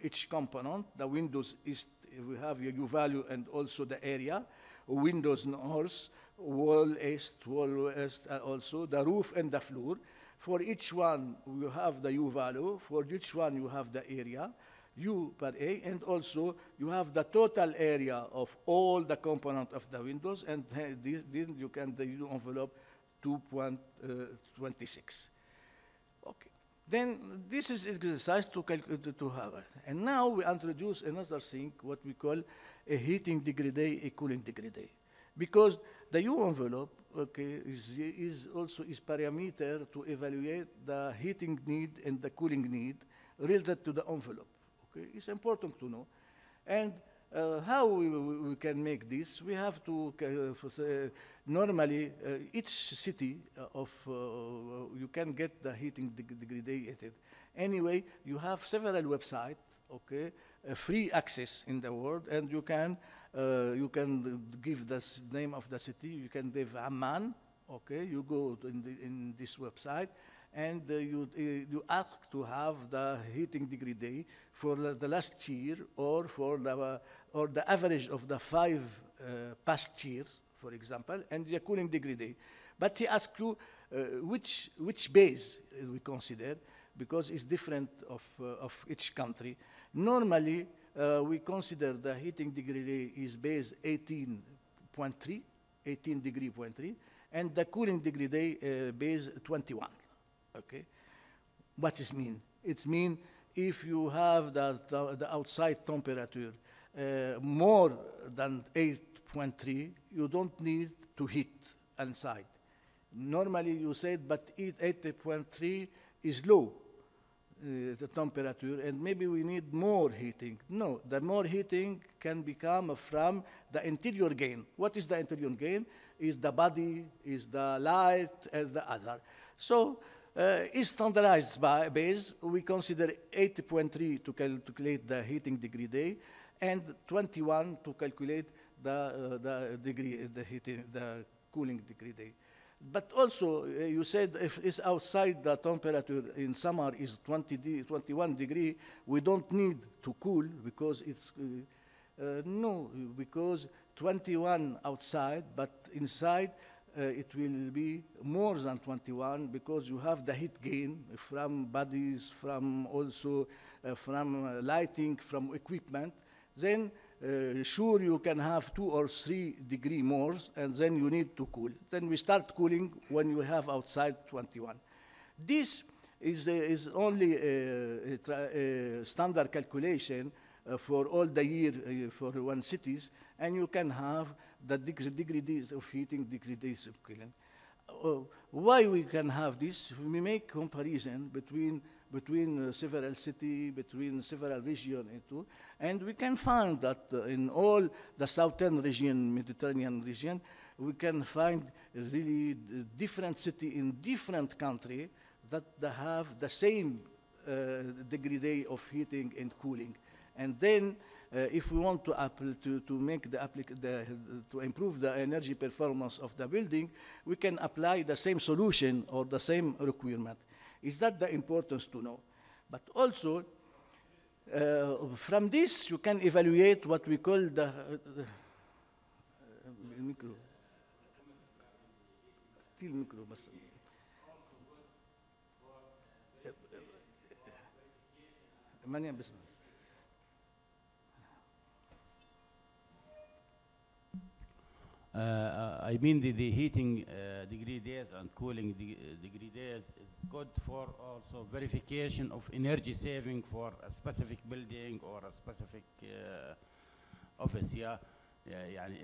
each component. The windows is, we have a U value and also the area. Windows north, wall east, wall west, also the roof and the floor. For each one, you have the U value. For each one, you have the area, U per A, and also you have the total area of all the components of the windows, and this you can the U envelope 2.26. Okay. Then this is exercise to have. And now we introduce another thing, what we call a heating degree, a cooling degree. Because the U envelope, okay, is also parameter to evaluate the heating need and the cooling need related to the envelope. Okay, it's important to know. And how we can make this? We have to normally each city you can get the heating degree. Anyway, you have several websites, okay, free access in the world, and you can give the name of the city. You can give Amman, okay. You go in this website, and you ask to have the heating degree for the last year, or for the average of the 5 past years, for example, and the cooling degree. But he asks you which base we consider, because it's different of each country. Normally, we consider the heating degree is base 18.3, 18 degree point 3, and the cooling degree base 21. Okay, what does it mean? It means if you have the outside temperature more than 8.3, you don't need to heat inside. Normally you said, but 8.3 is low, the temperature, and maybe we need more heating. No, the more heating can become from the interior gain. What is the interior gain? Is the body, is the light, and the other. So is standardized by base. We consider 80.3 to calculate the heating degree, and 21 to calculate the cooling degree. But also, you said if it's outside the temperature in summer is 21 degree, we don't need to cool, because it's, no, because 21 outside, but inside it will be more than 21 because you have the heat gain from bodies, from also from lighting, from equipment. Then sure you can have 2 or 3 degree more, and then you need to cool. Then we start cooling when you have outside 21. This is only a standard calculation for all the year for one cities, and you can have the degrees of heating, degrees of cooling. Why we can have this? We make comparison between several cities, between several regions, and we can find that in all the southern region, Mediterranean region, we can find really different cities in different countries that they have the same degree of heating and cooling. And then, if we want to make to improve the energy performance of the building, we can apply the same solution or the same requirement. Is that the importance to know? But also, from this, you can evaluate what we call the micro. I mean the heating degree days and cooling degree days is good for also verification of energy saving for a specific building or a specific office. Yeah,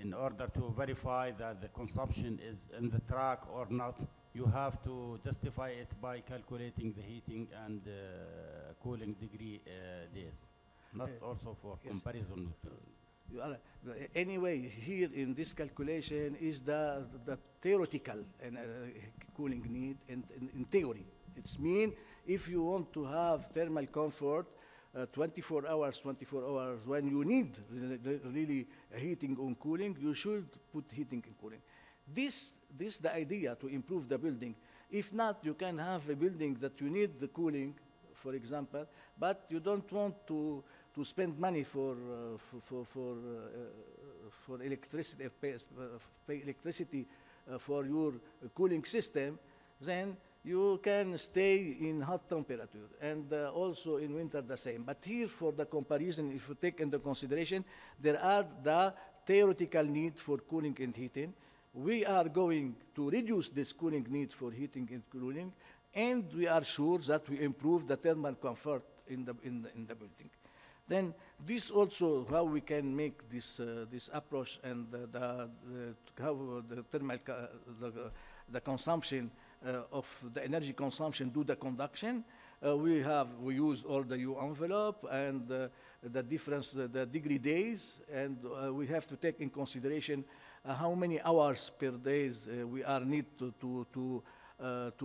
in order to verify that the consumption is in the track or not, you have to justify it by calculating the heating and cooling degree days, not also for comparison. Anyway, here in this calculation is the theoretical cooling need in theory. It's mean if you want to have thermal comfort 24 hours, when you need really heating and cooling, you should put heating and cooling. This is the idea to improve the building. If not, you can have a building that you need the cooling, for example, but you don't want to spend money for electricity, pay electricity for your cooling system, then you can stay in hot temperature, and also in winter the same. But here, for the comparison, if you take into consideration, there are the theoretical need for cooling and heating. We are going to reduce this cooling need for heating and cooling, and we are sure that we improve the thermal comfort in the building. Then this also how we can make this approach and how the thermal the consumption of the energy consumption do the conduction. We use all the U envelope and the difference, the degree days, and we have to take in consideration how many hours per days we are need to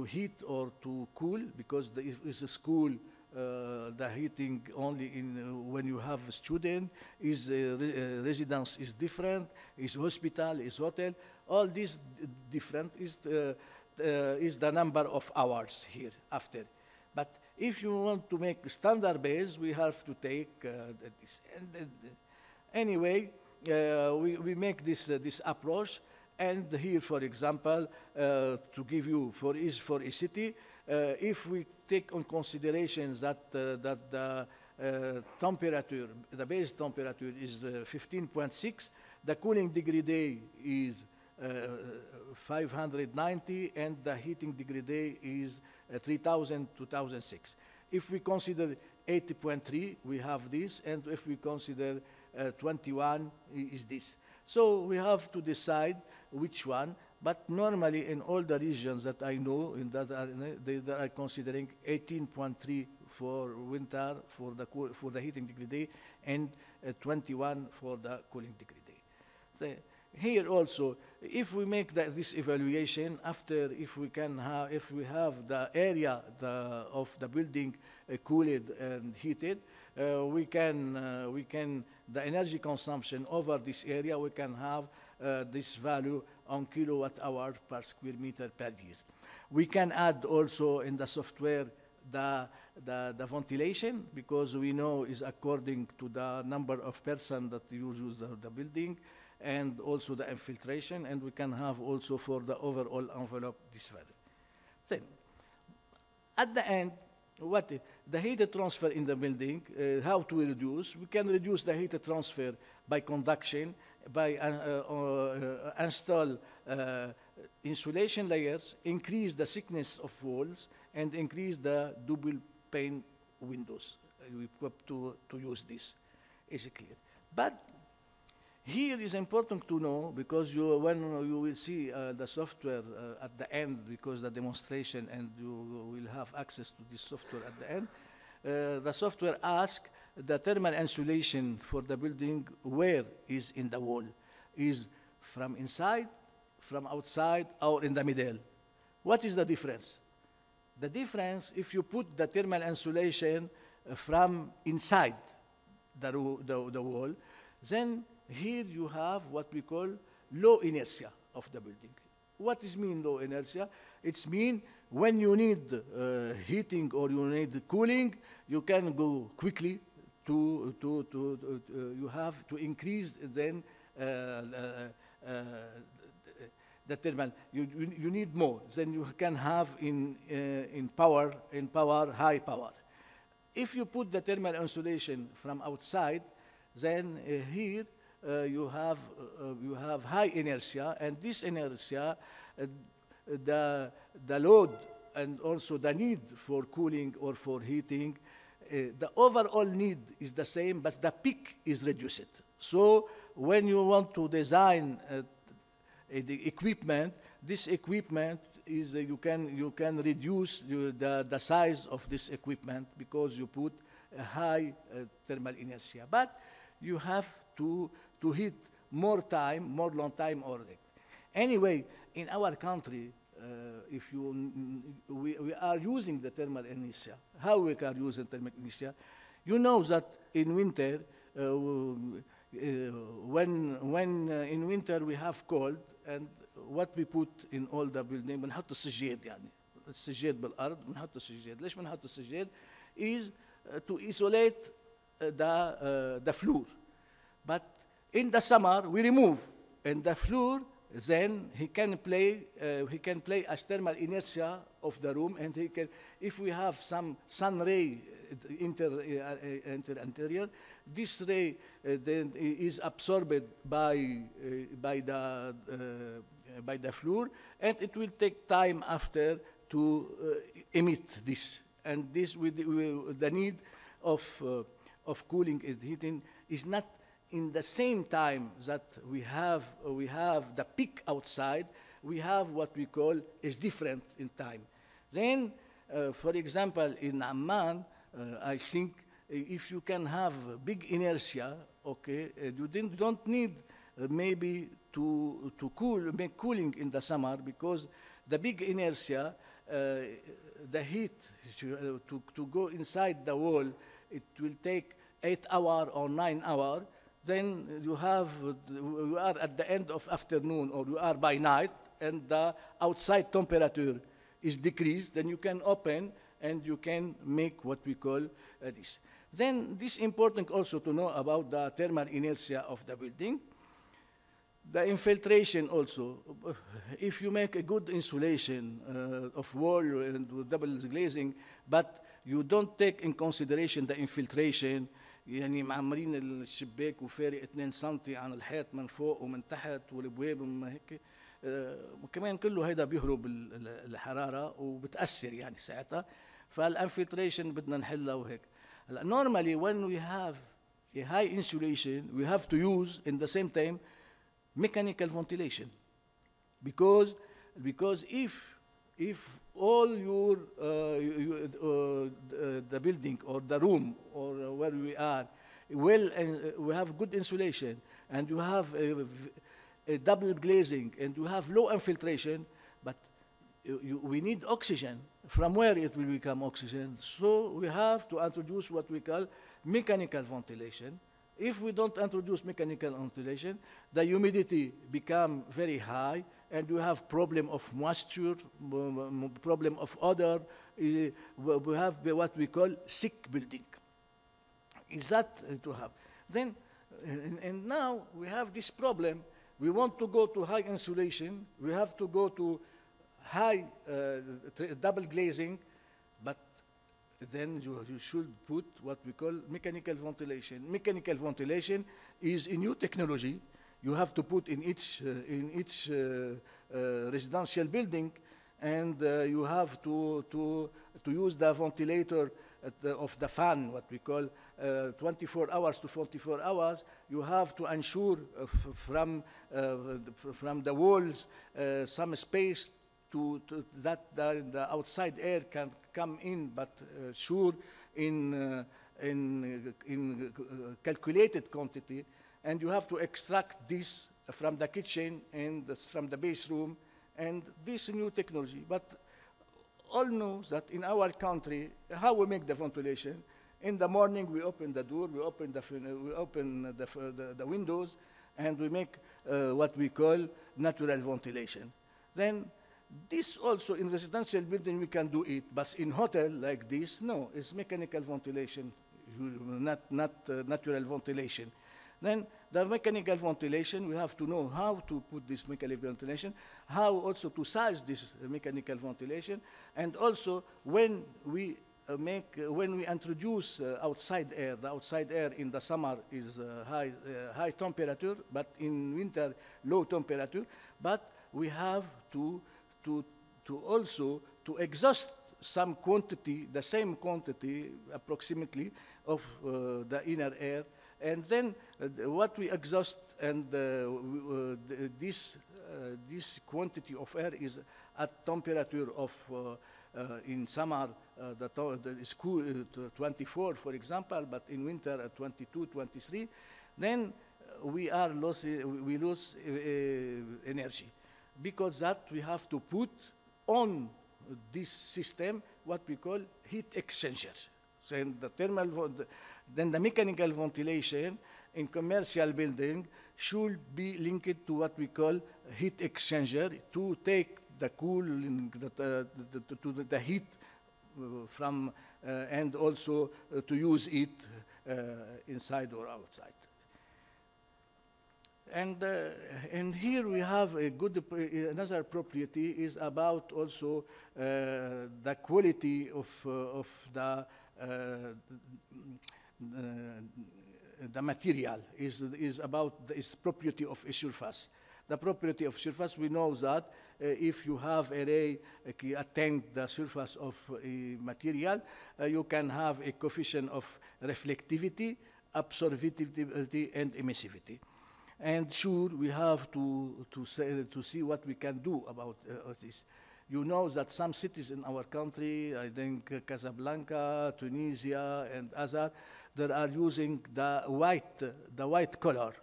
heat or to cool, because if it's a school, the heating only when you have a student, is residence is different, is hospital, is hotel. All this different is the number of hours here after. But if you want to make standard base, we have to take this. And anyway, we make this approach. And here, for example, to give you for a city, if we take on considerations that the temperature, the base temperature is 15.6, the cooling degree day is 590, and the heating degree day is 3000, 2006. If we consider 80.3, we have this, and if we consider 21, is this. So we have to decide which one, but normally in all the regions that I know, they are considering 18.3 for winter for the heating degree day, and 21 for the cooling degree day. So here also, if we make this evaluation after, if we have the area of the building cooled and heated, we can the energy consumption over this area, we can have this value on kilowatt hour per square meter per year. We can add also in the software the ventilation, because we know is according to the number of persons that use the building, and also the infiltration, and we can have also for the overall envelope this value. Then, at the end, the heat transfer in the building, how to reduce? We can reduce the heat transfer by conduction, by install insulation layers, increase the thickness of walls, and increase the double pane windows. We hope to use this. Is it clear? But here is important to know, because when you will see the software at the end, because the demonstration, and you will have access to this software at the end, the software asks the thermal insulation for the building where is in the wall. Is from inside, from outside, or in the middle? What is the difference? The difference, if you put the thermal insulation from inside the wall, then here you have what we call low inertia of the building. What does mean low inertia? It's mean when you need heating or you need cooling, you can go quickly you have to increase then the thermal. You need more than you can have in power, high power. If you put the thermal insulation from outside, then here you have high inertia, and this inertia, the load and also the need for cooling or for heating, the overall need is the same, but the peak is reduced. So when you want to design the equipment, this equipment is you can reduce the size of this equipment because you put a high thermal inertia. But you have to heat more long time already. Anyway, in our country, we are using the thermal inertia. How we can use the thermal inertia? You know that in winter, when in winter we have cold, and what we put in all the building, بنحط السجاد يعني السجاد بالأرض بنحط السجاد. ليش بنحط السجاد? Is to isolate the floor. But in the summer we remove, and the floor then he can play as thermal inertia of the room, and he can, if we have some sun ray interior, this ray then is absorbed by the floor, and it will take time after to emit this. And this with the need of cooling and heating is not in the same time that we have the peak outside. We have what we call is different in time. Then, for example, in Amman, I think if you can have big inertia, okay, you don't need maybe to make cooling in the summer, because the big inertia, the heat to go inside the wall, it will take 8 hours or 9 hours. Then you are at the end of afternoon, or you are by night, and the outside temperature is decreased. Then you can open and you can make what we call this. Then this is important also to know about the thermal inertia of the building. The infiltration also. If you make a good insulation of wall and with double glazing, but you don't take in consideration the infiltration, يعني معمرين الشباك وفارق 2 سم عن الحيط من فوق ومن تحت والابواب وما هيك، كمان كله هيدا بيهرب الحراره وبتاثر يعني ساعتها. فالانفلتريشن بدنا نحلها وهيك. Normally when we have a high insulation, we have to use in the same time mechanical ventilation, because if all your the building or the room or where we are, we have good insulation, and you have a double glazing, and you have low infiltration, but we need oxygen. From where it will become oxygen? So we have to introduce what we call mechanical ventilation. If we don't introduce mechanical ventilation, the humidity become very high, and you have problem of moisture, problem of odor. We have what we call sick building. Is that to have? Then, and now we have this problem we want to go to high insulation, we have to go to high double glazing, but then you should put what we call mechanical ventilation. Mechanical ventilation is a new technology. You have to put in each residential building, and you have to use the ventilator of the fan, what we call 24 hours to 44 hours. You have to ensure from the walls some space that the outside air can come in, but sure in calculated quantity. And you have to extract this from the kitchen and from the base room, and this new technology. But all know that in our country, how we make the ventilation. In the morning, we open the door, we open the windows, and we make what we call natural ventilation. Then this also in residential building we can do it, but in hotel like this, no, it's mechanical ventilation, not natural ventilation. Then the mechanical ventilation, we have to know how to put this mechanical ventilation, how also to size this mechanical ventilation, and also when we introduce outside air. The outside air in the summer is high temperature, but in winter low temperature. But we have to also to exhaust some quantity, the same quantity approximately of the inner air. And then what we exhaust, and this quantity of air is at temperature of, in summer, is cool 24, for example, but in winter at 22, 23, then we lose energy. Because that we have to put on this system what we call heat exchangers. So in the then the mechanical ventilation in commercial building should be linked to what we call heat exchanger to take the cooling, the heat from, and also to use it inside or outside. And here we have a good, another property is about also the quality of the material is about its property of a surface. The property of surface, we know that if you have a ray attend the surface of a material, you can have a coefficient of reflectivity, absorptivity, and emissivity. And sure, we have to see what we can do about this. You know that some cities in our country, I think Casablanca, Tunisia, and others, they are using the white color.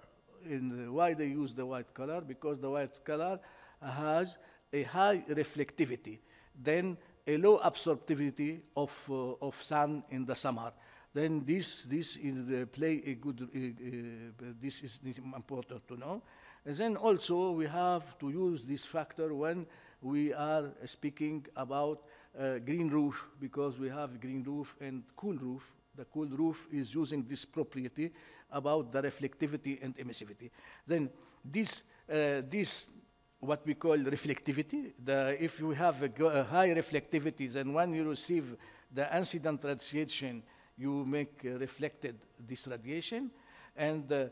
Why they use the white color? Because the white color has a high reflectivity, then a low absorptivity of sun in the summer. Then this is play a good. This is important to know. And then also we have to use this factor when we are speaking about green roof, because we have green roof and cool roof. The cool roof is using this property about the reflectivity and emissivity. Then this what we call reflectivity. If you have a high reflectivity, then when you receive the incident radiation, you make reflected this radiation, and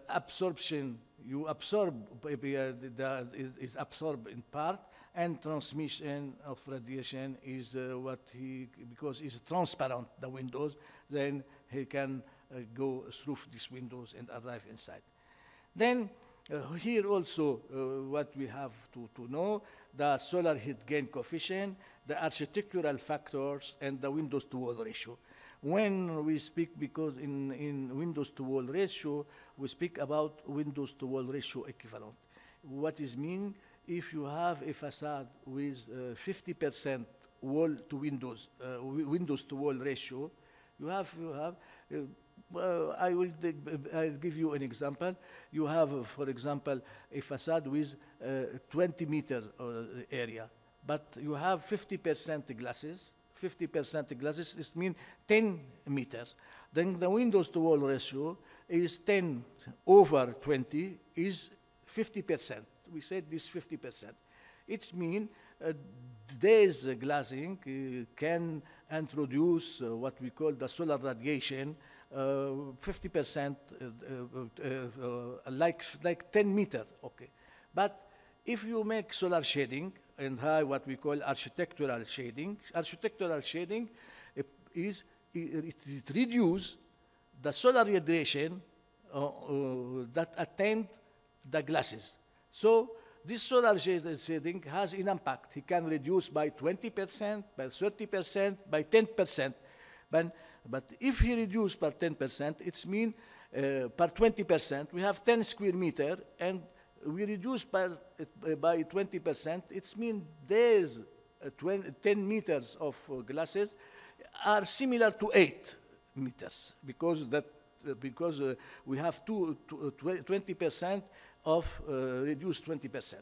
absorption, you absorb, is absorbed in part, and transmission of radiation is because it's transparent, the windows, then he can go through these windows and arrive inside. Then here also what we have to know, the solar heat gain coefficient, the architectural factors, and the windows to wall ratio. When we speak, because in windows to wall ratio, we speak about windows to wall ratio equivalent. What is mean? If you have a facade with 50% wall to windows, windows to wall ratio, I'll give you an example. You have, for example, a facade with 20 meter area, but you have 50% glasses. 50% glasses, it means 10 meters. Then the windows to wall ratio is 10 over 20 is 50%. We said this 50%. It means today's glassing can introduce what we call the solar radiation, 50%, like 10 meters, okay. But if you make solar shading and have what we call architectural shading it reduces the solar radiation that attend the glasses. So this solar shading has an impact. It can reduce by 20%, by 30%, by 10%. But if he reduces by 10%, it means per 20%, we have 10 square meter, and we reduce by 20%, it means there's 10 meters of glasses are similar to 8 meters because we have 20% of reduced 20%.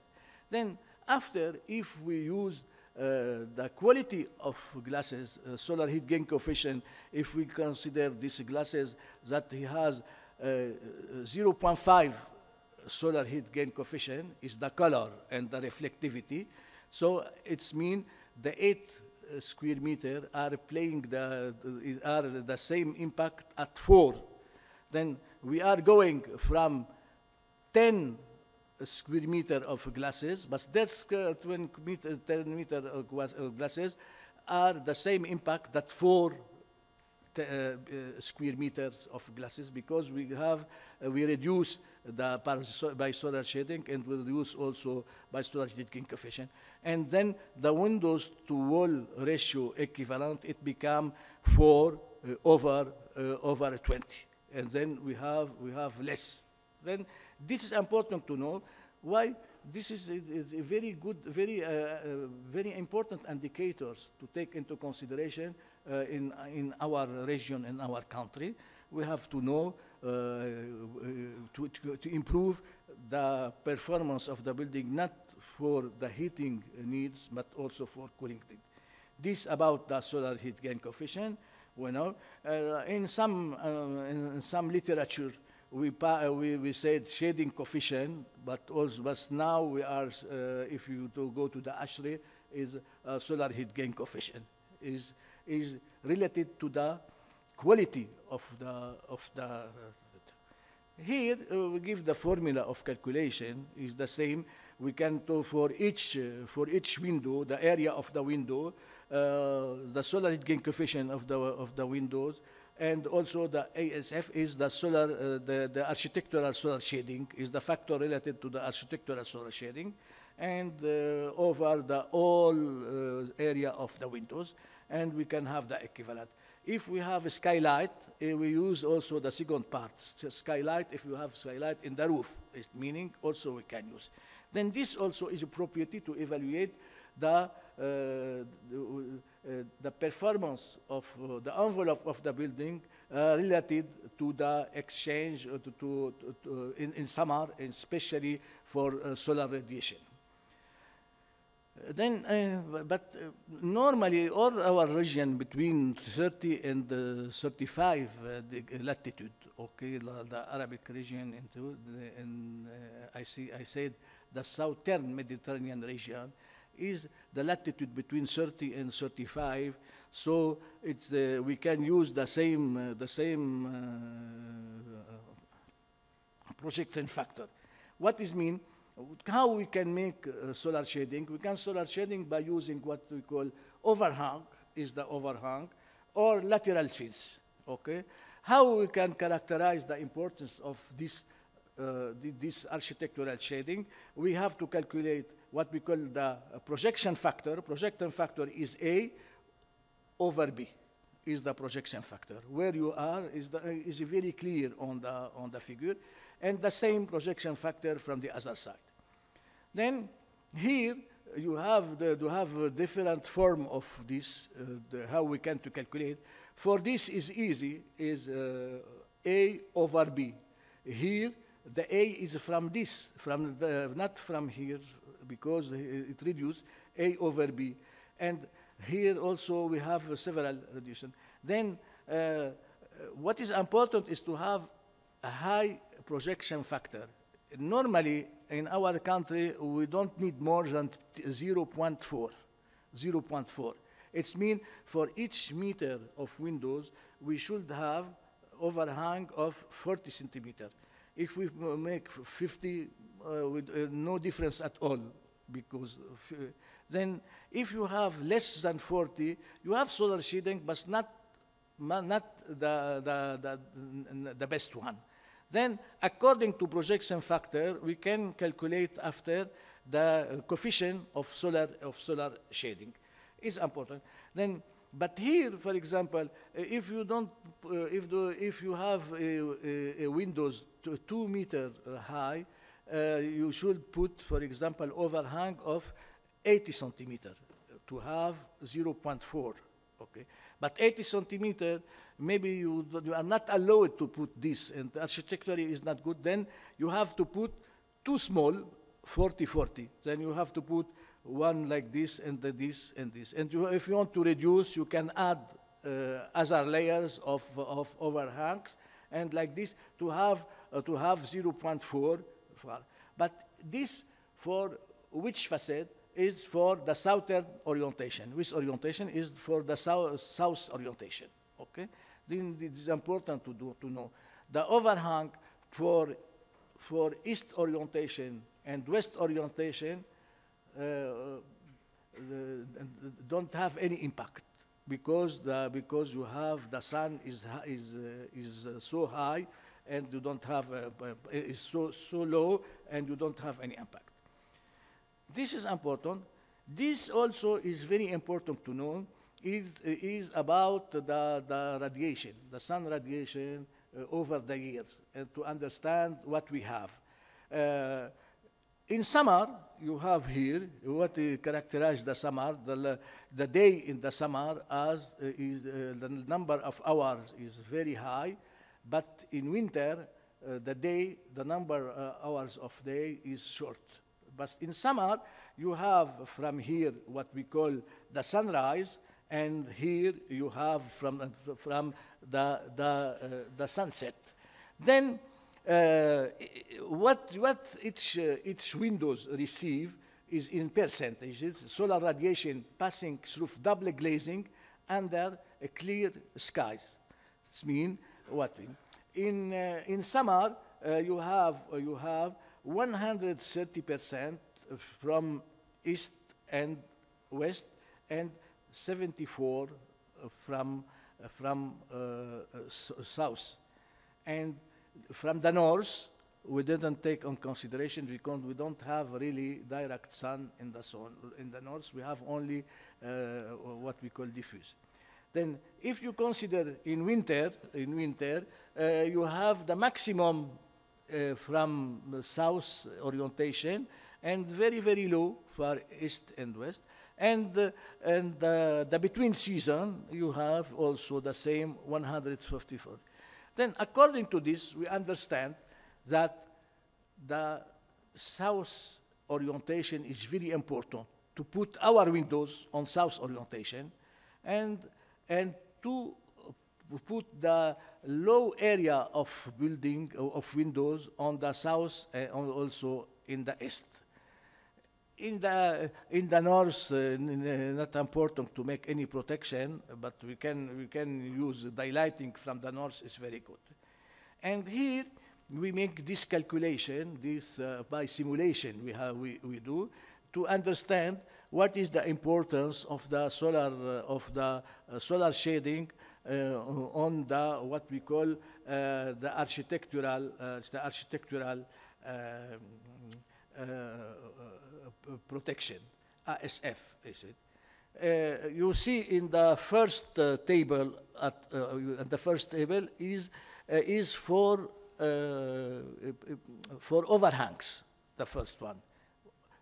Then after, if we use the quality of glasses, solar heat gain coefficient, if we consider these glasses that he has 0.5 solar heat gain coefficient is the color and the reflectivity. So it's mean the 8 square meter are playing the same impact at 4. Then we are going from 10 square meter of glasses, but that's 10 meter of glasses are the same impact that 4 square meters of glasses, because we reduce by solar shading, and we reduce also by solar heat gain coefficient. And then the windows to wall ratio equivalent, it become 4 over 20. And then we have less. Then this is important to know. Why? This is a very good, very important indicators to take into consideration in our region, in our country. We have to know to improve the performance of the building, not for the heating needs, but also for cooling needs. This about the solar heat gain coefficient. We know in some literature we said shading coefficient, but now we are if you go to the ASHRAE, is solar heat gain coefficient is related to the quality of the here we give the formula of calculation is the same. We can do for each window, the area of the window, the solar heat gain coefficient of the windows, and also the ASF is the solar the architectural solar shading is the factor related to the architectural solar shading, and over the all area of the windows, and we can have the equivalent. If we have a skylight, we use also the second part, skylight. If you have skylight in the roof, meaning also we can use. Then this also is a property to evaluate the performance of the envelope of the building related to the exchange in summer, especially for solar radiation. Then, normally, all our region between 30 and 35 latitude, okay, the Arabic region, and I said the southern Mediterranean region is the latitude between 30 and 35. So it's we can use the same projection factor. What is mean? How we can make solar shading? We can solar shading by using what we call overhang, is the overhang, or lateral fields, okay? How we can characterize the importance of this architectural shading? We have to calculate what we call the projection factor. Projection factor is A over B, is the projection factor. Where you are is very clear on the figure, and the same projection factor from the other side. Then here you have a different form of this, how we can to calculate. For this is easy, is A over B. Here the A is from this, not from here, because it reduced A over B. And here also we have several reduction. Then what is important is to have a high projection factor. normally in our country, we don't need more than 0.4. 0.4. It means for each meter of windows, we should have overhang of 40 centimeter. If we make 50, with no difference at all, because then if you have less than 40, you have solar shading, but not the best one. Then, according to projection factor, we can calculate after the coefficient of solar shading. It's important. Then, but here, for example, if you don't, if you have a windows 2 meter high, you should put, for example, overhang of 80 centimeter to have 0.4. Okay, but 80 centimeter, maybe you are not allowed to put this, and architecturally is not good. Then you have to put too small, 40-40. Then you have to put one like this and this and this. And if you want to reduce, you can add other layers of overhangs, and like this to have 0.4. But this for which facade is for the southern orientation. Which orientation is for the south orientation. Okay, then it is important to know the overhang for east orientation and west orientation. Don't have any impact because you have the sun is so high and you don't have is so low and you don't have any impact. This is important. This also is very important to know. Is about the radiation, the sun radiation over the years, and to understand what we have. In summer, you have here what characterizes the summer. The day in the summer the number of hours is very high, but in winter, the number of hours of day is short. But in summer, you have from here what we call the sunrise, and here you have from the sunset. Then what each windows receive is in percentages. Solar radiation passing through double glazing under a clear skies. This means what? In summer you have 130% from east and west, and 74 from south. And from the north, we didn't take on consideration because we don't have really direct sun in the sun. In the north, we have only what we call diffuse. Then, if you consider in winter, you have the maximum from the south orientation and very, very low for east and west. And the between season, you have also the same 154. Then, according to this, we understand that the south orientation is very important to put our windows on south orientation, and to put the low area of building of windows on the south and also in the east. In the north, not important to make any protection, but we can use daylighting from the north is very good. And here we make this calculation, by simulation we do to understand what is the importance of the solar shading on the what we call the architectural protection, ASF, is it? You see in the first table, the first table is for overhangs, the first one.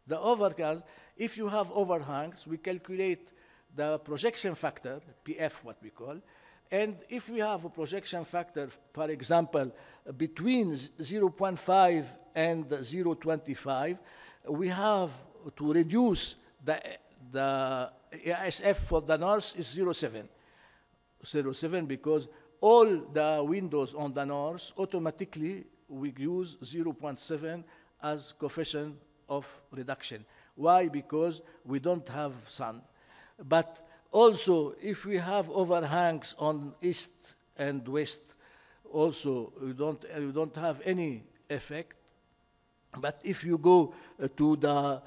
The overhangs, if you have overhangs, we calculate the projection factor, PF what we call, and if we have a projection factor, for example, between 0.5 and 0.25, we have to reduce the ASF for the north is 0.7. 0.7 because all the windows on the north automatically we use 0.7 as coefficient of reduction. Why? Because we don't have sun. But also, if we have overhangs on east and west, also you don't have any effect. But if you go to the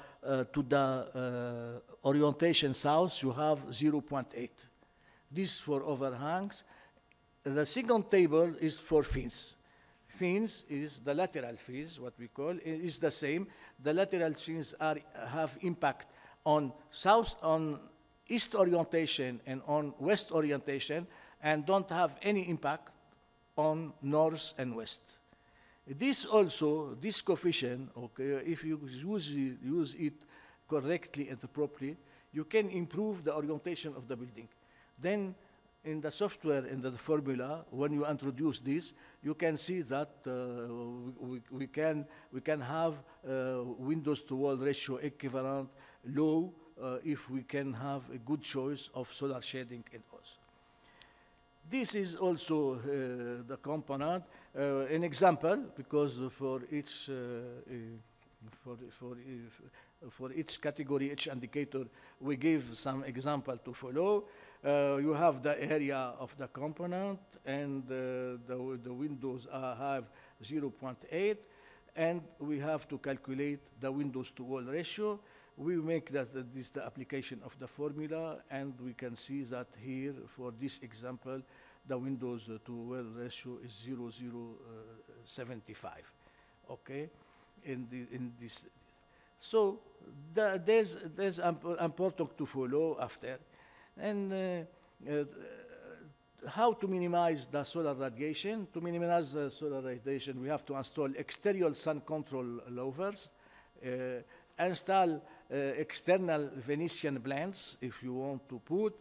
orientation south, you have 0.8. This for overhangs. The second table is for fins. Fins is the lateral fins, what we call, is the same. The lateral fins have impact on east orientation and on west orientation, and don't have any impact on north and west. This coefficient, okay, if you use it correctly and properly, you can improve the orientation of the building. Then in the software, in the formula, when you introduce this, you can see that we can have windows to wall ratio equivalent low if we can have a good choice of solar shading and also. This is also the component, an example, because for each category, each indicator, we give some example to follow. You have the area of the component, and the windows have 0.8, and we have to calculate the windows to wall ratio. We make that this the application of the formula, and we can see that here for this example, the windows to wall ratio is 0.075. Okay, in this. So there's important to follow after, and how to minimize the solar radiation. To minimize the solar radiation, we have to install exterior sun control louvers, install external Venetian blinds if you want to put.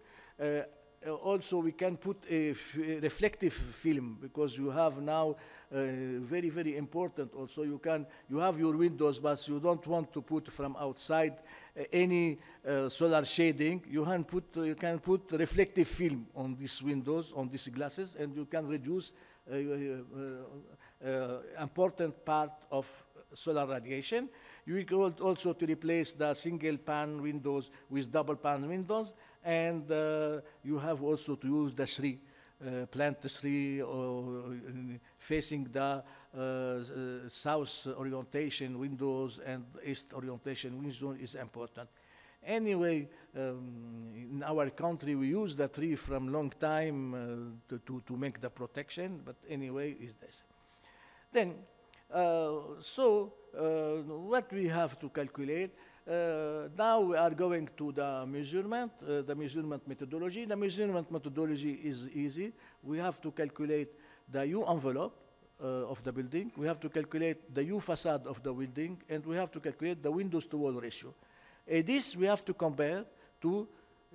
Also, we can put a reflective film, because you have now very, very important. Also, you have your windows, but you don't want to put from outside any solar shading. You can put reflective film on these windows, on these glasses, and you can reduce important part of solar radiation. You can also to replace the single pane windows with double pane windows, and you have also to use the plant three facing the south orientation windows, and east orientation windows is important. Anyway, in our country we use the tree from long time to make the protection, but anyway is this. Then, what we have to calculate, now we are going to the measurement methodology. The measurement methodology is easy. We have to calculate the U envelope of the building. We have to calculate the U facade of the building, and we have to calculate the windows to wall ratio. This we have to compare to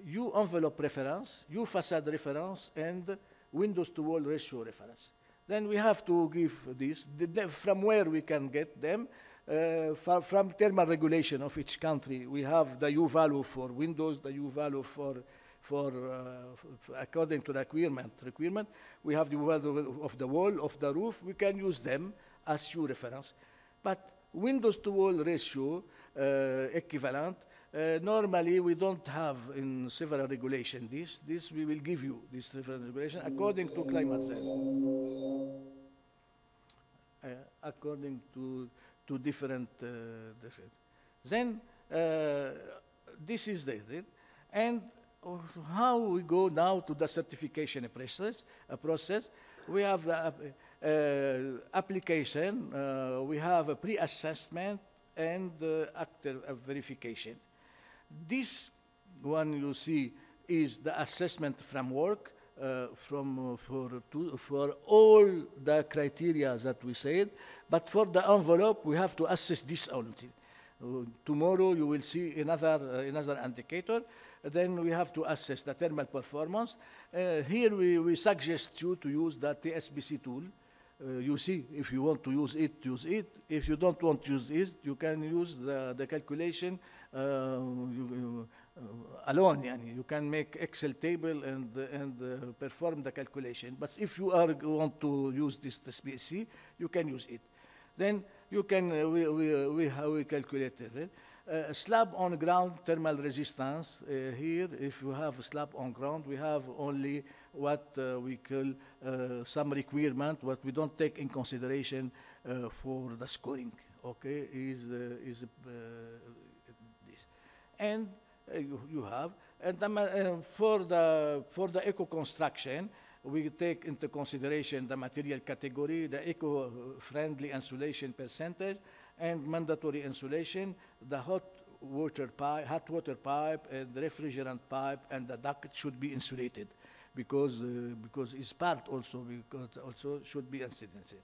U envelope reference, U facade reference, and windows to wall ratio reference. Then we have to give this, from where we can get them. From thermal regulation of each country, we have the U value for windows, the U value for according to the requirement. We have the U value of the wall, of the roof. We can use them as U reference. But windows to wall ratio equivalent, normally we don't have in several regulation this we will give you, this several regulation, according to climate zone. According to different. Then this is it. And how we go now to the certification process. We have application, we have a pre-assessment and after verification. This one you see is the assessment framework for all the criteria that we said, but for the envelope we have to assess this only. Tomorrow you will see another indicator. Then we have to assess the thermal performance. Here we suggest you to use the TSBC tool. You see, if you want to use it, use it. If you don't want to use it, you can use the calculation alone. You can make Excel table and perform the calculation. But if you want to use this TSBC, you can use it. Then you can, we calculated it. Slab on ground thermal resistance. Here, if you have a slab on ground, we have only what we call some requirement, what we don't take in consideration for the scoring. Okay, is this, and you have, and for the eco construction, we take into consideration the material category, the eco-friendly insulation percentage, and mandatory insulation, the hot water pipe, and the refrigerant pipe, and the duct should be insulated, because it's part also, because also should be insulated.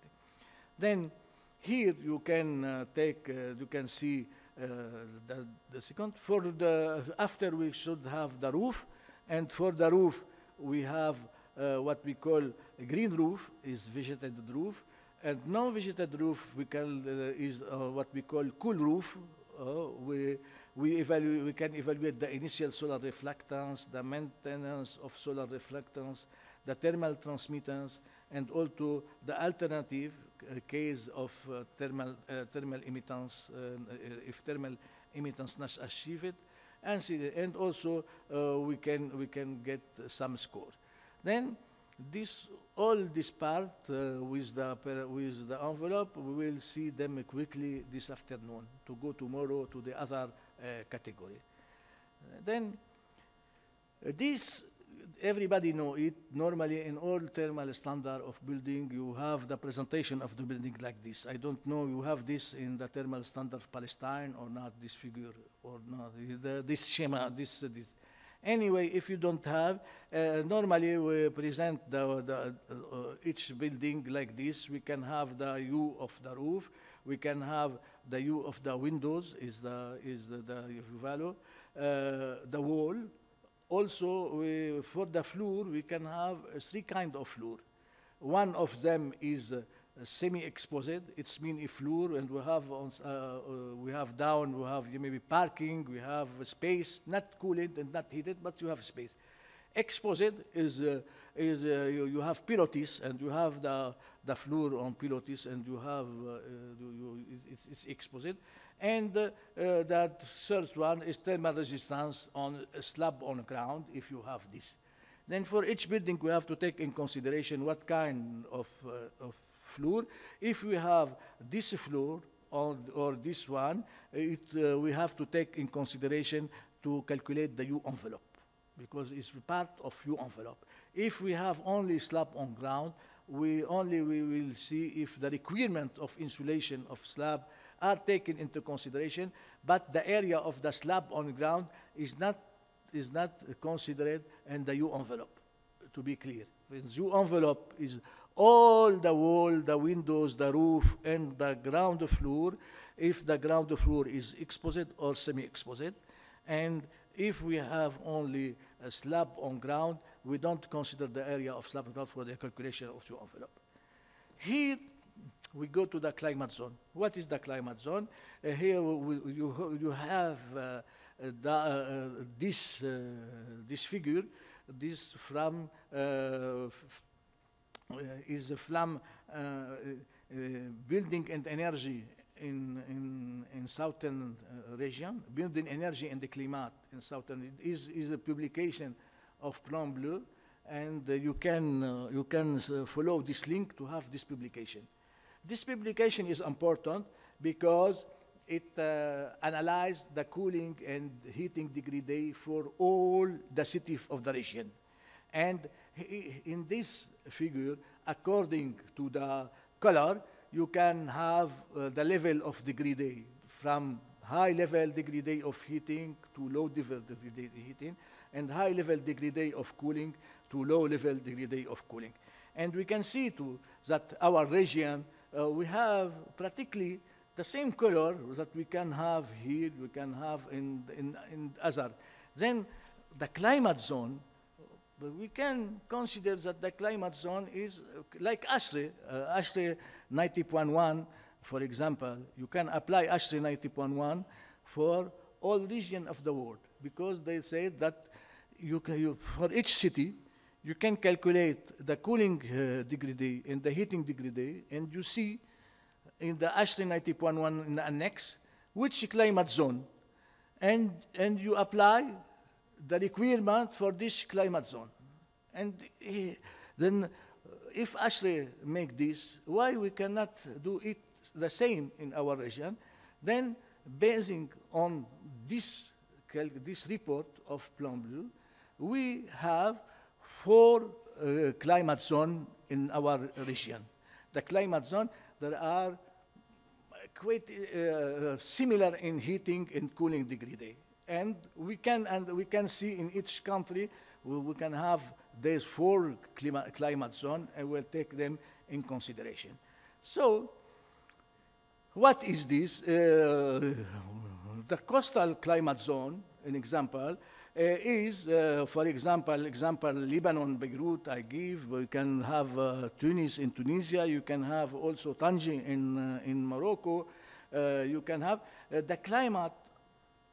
Then here you can you can see the second. For the after we should have the roof, and for the roof we have what we call a green roof, is vegetated roof, and non-vegetated roof we can is what we call cool roof. We can evaluate the initial solar reflectance, the maintenance of solar reflectance, the thermal transmittance, and also the alternative case of thermal emittance, if thermal emittance not achieved, and also we can get some score. Then all this part with the envelope, we will see them quickly this afternoon to go tomorrow to the other category. Then this, everybody know it. Normally in all thermal standard of building, you have the presentation of the building like this. I don't know you have this in the thermal standard of Palestine or not, this figure or not, this schema, this. Anyway, if you don't have, normally we present each building like this. We can have the U of the roof. We can have the U of the windows, is the value. The wall. Also, for the floor, we can have three kinds of floor. One of them is semi-exposed. It's mean a floor, and we have down, we have maybe parking, we have space, not cooled and not heated, but you have space. Exposed is you have pilotis, and you have the floor on pilotis, and you have it's exposed. And that third one is thermal resistance on a slab on ground, if you have this. Then for each building, we have to take in consideration what kind of floor. If we have this floor or this one, we have to take in consideration to calculate the U envelope, because it's part of U envelope. If we have only slab on ground, we will see if the requirement of insulation of slab are taken into consideration, but the area of the slab on ground is not considered in the U envelope, to be clear. The U envelope is all the wall, the windows, the roof, and the ground floor, if the ground floor is exposed or semi-exposed. And if we have only a slab on ground, we don't consider the area of slab on ground for the calculation of U envelope. Here, we go to the climate zone. What is the climate zone? Here you have this figure. This from is from building and energy in southern region. Building energy and the climate in southern is a publication of Plan Bleu, and you can follow this link to have this publication. This publication is important because it analyzed the cooling and heating degree for all the cities of the region. And in this figure, according to the color, you can have the level of degree day, from high level degree day of heating to low level degree day heating, and high level degree day of cooling to low level degree day of cooling. And we can see too that our region, we have practically the same color that we can have here, we can have in other. Then the climate zone, we can consider that the climate zone is like ASHRAE, ASHRAE 90.1, for example. You can apply ASHRAE 90.1 for all regions of the world, because they say that for each city, you can calculate the cooling degree day and the heating degree day, and you see in the Ashley 90.1 in the annex, which climate zone, and you apply the requirement for this climate zone. And then if Ashley make this, why we cannot do it the same in our region? Then basing on this report of Plan Bleu, we have 4 climate zones in our region. The climate zone that are quite similar in heating and cooling degree day. And we can see in each country, we can have these 4 climate zones, and we'll take them in consideration. So, what is this? The coastal climate zone, an example, is, for example, Lebanon, Beirut, I give. We can have Tunis in Tunisia. You can have also Tangier in Morocco. You can have the climate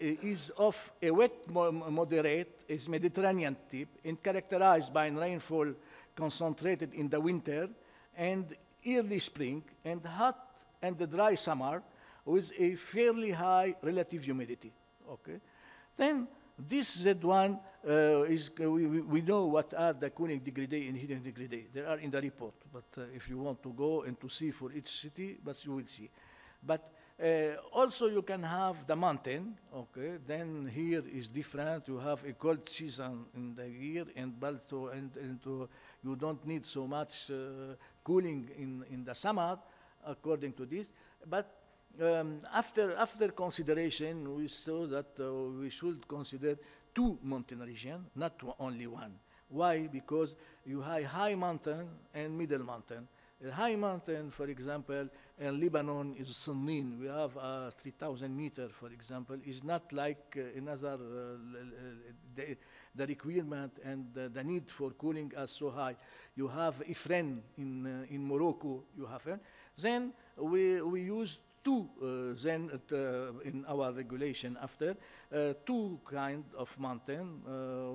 is of a wet moderate, is Mediterranean type, and characterized by rainfall concentrated in the winter and early spring, and hot and dry summer with a fairly high relative humidity. Okay, then this Z1 we know what are the cooling degree day and heating degree day. They are in the report, but if you want to go and to see for each city, but you will see. But also you can have the mountain, okay, then here is different. You have a cold season in the year, and also you don't need so much cooling in the summer, according to this. But after consideration, we saw that we should consider 2 mountain regions, not only 1. Why? Because you have high mountain and middle mountain. A high mountain, for example, in Lebanon is Sunnin. We have 3,000 meters, for example. Is not like another, the requirement and the need for cooling are so high. You have Ifren in Morocco, you have it. Then we use 2 in our regulation after 2 kind of mountain,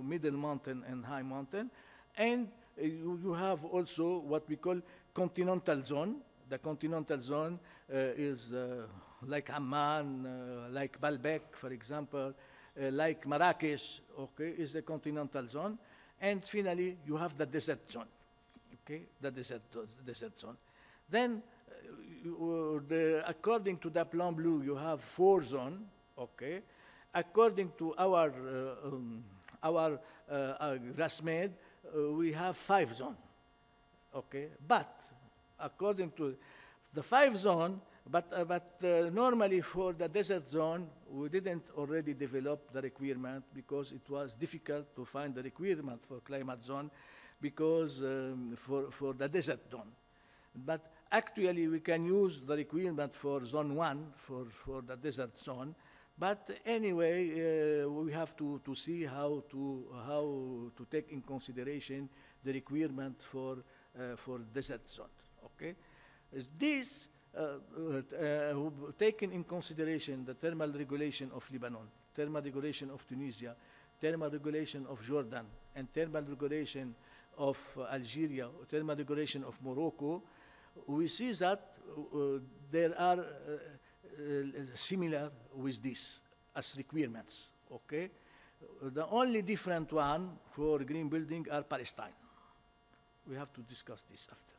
middle mountain and high mountain. And you have also what we call continental zone. The continental zone is like Amman, like Baalbek, for example, like Marrakesh, okay, is a continental zone. And finally, you have the desert zone, okay, the desert zone. Then, according to the Plan Bleu, you have 4 zones, okay. According to our GrassMED, we have 5 zones, okay. But according to the 5 zones, but normally for the desert zone, we didn't already develop the requirement because it was difficult to find the requirement for climate zone because for the desert zone. But actually, we can use the requirement for zone 1 for the desert zone. But anyway, we have to see how to take in consideration the requirement for desert zone. Okay, this taking in consideration the thermal regulation of Lebanon, thermal regulation of Tunisia, thermal regulation of Jordan, and thermal regulation of Algeria, thermal regulation of Morocco, we see that there are similar with this as requirements, okay? The only different one for green building are Palestine. We have to discuss this after.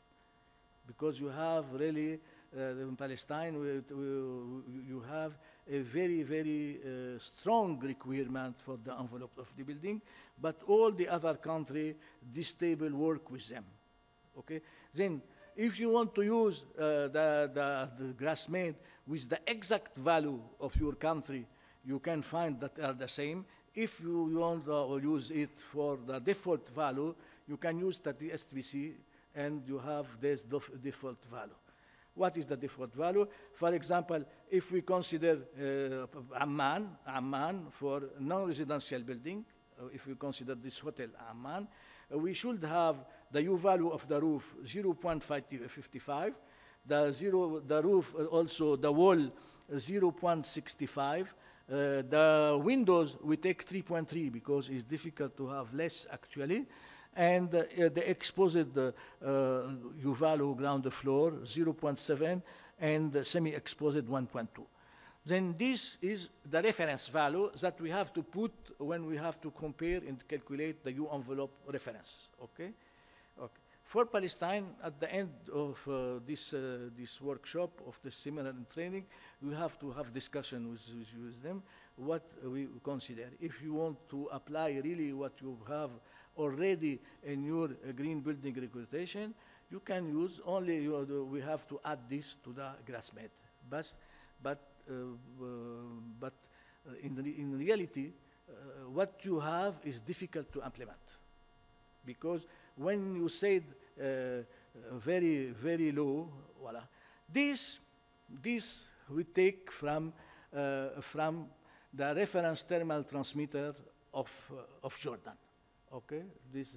Because you have really, in Palestine, you have a very, very strong requirement for the envelope of the building, but all the other countries, this table work with them, okay? Then, if you want to use the GrassMED with the exact value of your country, you can find that are the same. If you want to use it for the default value, you can use the STBC and you have this default value. What is the default value? For example, if we consider Amman for non-residential building, if we consider this hotel Amman, we should have the U value of the roof 0.55, the roof also the wall 0.65, the windows we take 3.3 because it's difficult to have less actually, and the exposed U value ground floor 0.7, and semi-exposed 1.2. Then this is the reference value that we have to put when we have to compare and calculate the U envelope reference, okay? Okay. For Palestine, at the end of this workshop of the seminar and training, we have to have discussion with them, what we consider. If you want to apply really what you have already in your green building regulation, you can use only, we have to add this to the GrassMED. But in reality, what you have is difficult to implement. Because when you said very, very low, voila, this we take from the reference thermal transmitter of Jordan. Okay, this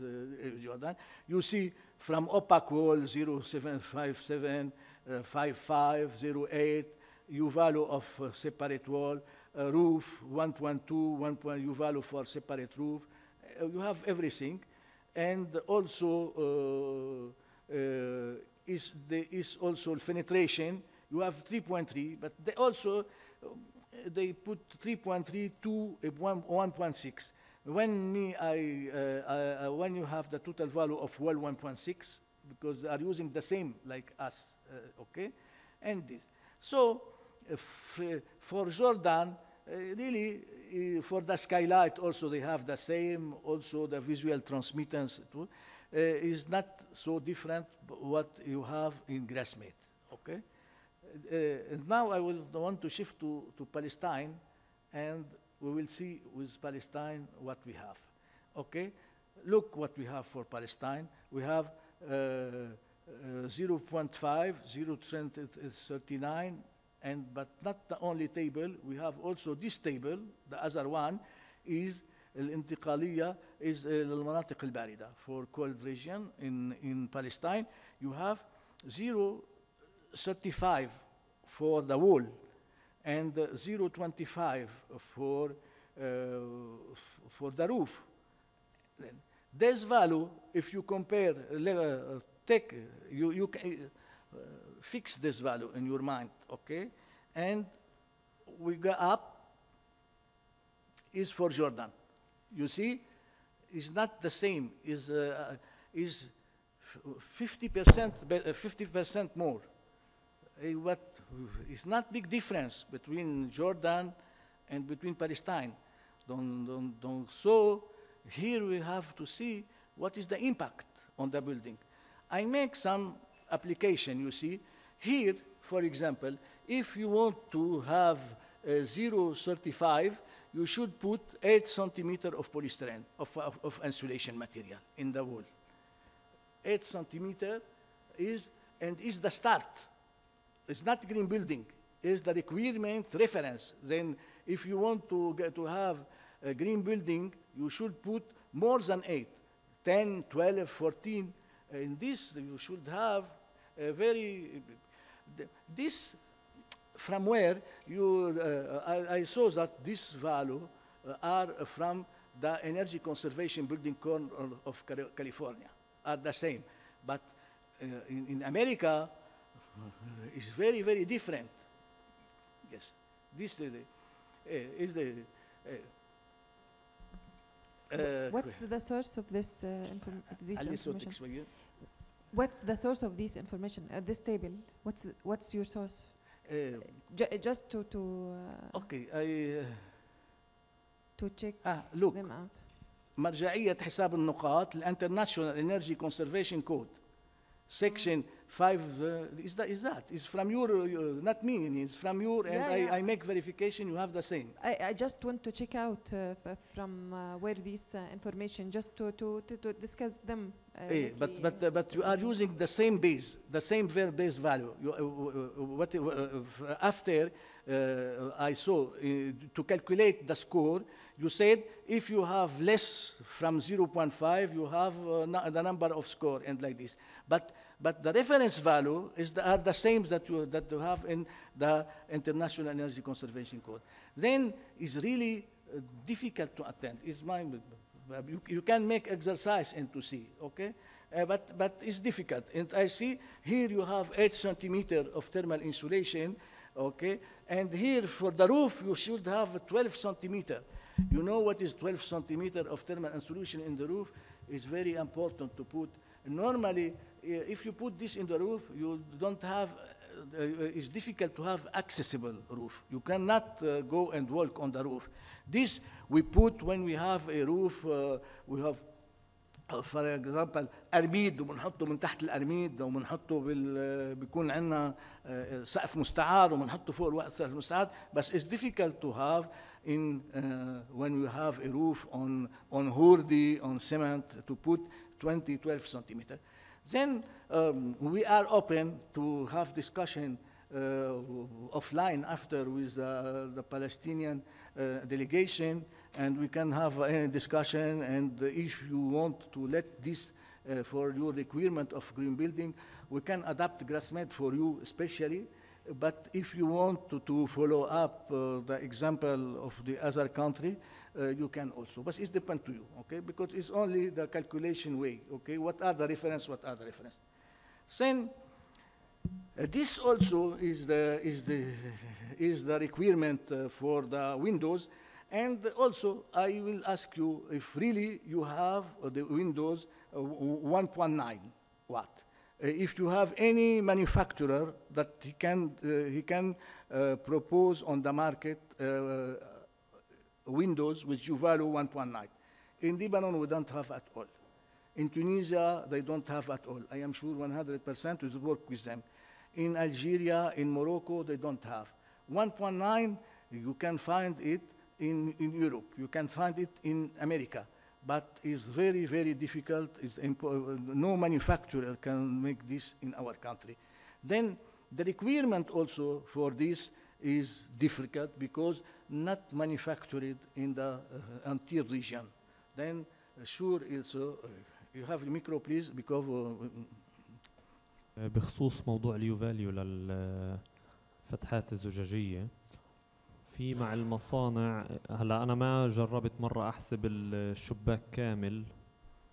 Jordan. You see from opaque wall 0757, 5508, U value of separate wall, roof 1.2, 1. U value for separate roof. You have everything, and also is also penetration. You have 3.3, but they also they put 3.3 to 1.6. When when you have the total value of well 1.6, because they are using the same like us, okay, and this. So for Jordan, really for the skylight also they have the same. Also the visual transmittance too, is not so different what you have in GrassMED, okay. Now I will want to shift to Palestine, and we will see with Palestine what we have. Okay, look what we have for Palestine. We have 0.5, 0.39, but not the only table. We have also this table. The other one is الانتقالية, is المناطق الباردة for cold region in Palestine. You have 0.35 for the wall, and 0.25 for the roof. Then this value, if you compare, you can fix this value in your mind, okay? And we go up is for Jordan. You see, it's not the same. Is 50% more. What is not big difference between Jordan and between Palestine. So here we have to see what is the impact on the building. I make some application, you see. Here, for example, if you want to have 0.35, you should put 8 centimeter of polystyrene, of insulation material in the wall. 8 centimeter is the start. It's not green building. It's the requirement reference. Then if you want to have a green building, you should put more than 8, 10, 12, 14. In this, you should have a very, this, from where you, I saw that this value are from the Energy Conservation Building Corps of California, are the same. But in America, it's very, very different. Yes, this is the what's the source of this information? What's the source of this information? This table. What's your source? Just to okay, to check look. them out. مرجعية حساب النقاط International Energy Conservation Code, Section 5 is that. It's from your, not me, it's from your, and I make verification, you have the same. I just want to check out from where this information, just to discuss them. But you are using the same base, the same base value. After I saw, to calculate the score, you said if you have less from 0.5, you have the number of score and like this. But the reference value are the same that you have in the International Energy Conservation Code. Then it's really difficult to attend. It's You can make exercise and to see, okay? But it's difficult. And I see here you have 8 centimeter of thermal insulation, okay? And here for the roof, you should have 12 centimeter. You know what is 12 centimeter of thermal insulation in the roof? It's very important to put. Normally, if you put this in the roof, you don't have, it's difficult to have accessible roof. You cannot go and walk on the roof. This we put when we have a roof, we have for example أرميد وبنحطه من تحت الأرميد وبنحطه بيكون عندنا سقف مستعار وبنحطه فوق الوقت سقف مستعار. But it's difficult to have in when you have a roof on hurdy, on cement, to put 12 centimeter. Then we are open to have discussion offline after with the Palestinian delegation, and we can have a discussion. And if you want to let this for your requirement of green building, we can adapt GrassMED for you especially. But if you want to follow up the example of the other country, you can also. But it depends to you, okay? Because it's only the calculation way, okay? What are the reference? What are the reference? Then this also is the requirement for the windows. And also, I will ask you if really you have the windows 1.9 watt. If you have any manufacturer that he can propose on the market windows with U-value 1.9. In Lebanon, we don't have at all. In Tunisia, they don't have at all. I am sure 100% we work with them. In Algeria, in Morocco, they don't have. 1.9, you can find it in Europe. You can find it in America. But it's very, very difficult. No manufacturer can make this in our country. Then the requirement also for this is difficult because not manufactured in the Antille region. Then sure also, you have the micro please because بخصوص موضوع اليو فاليو للفتحات الزجاجية في مع المصانع. هلا أنا ما جربت مرة أحسب الشباك كامل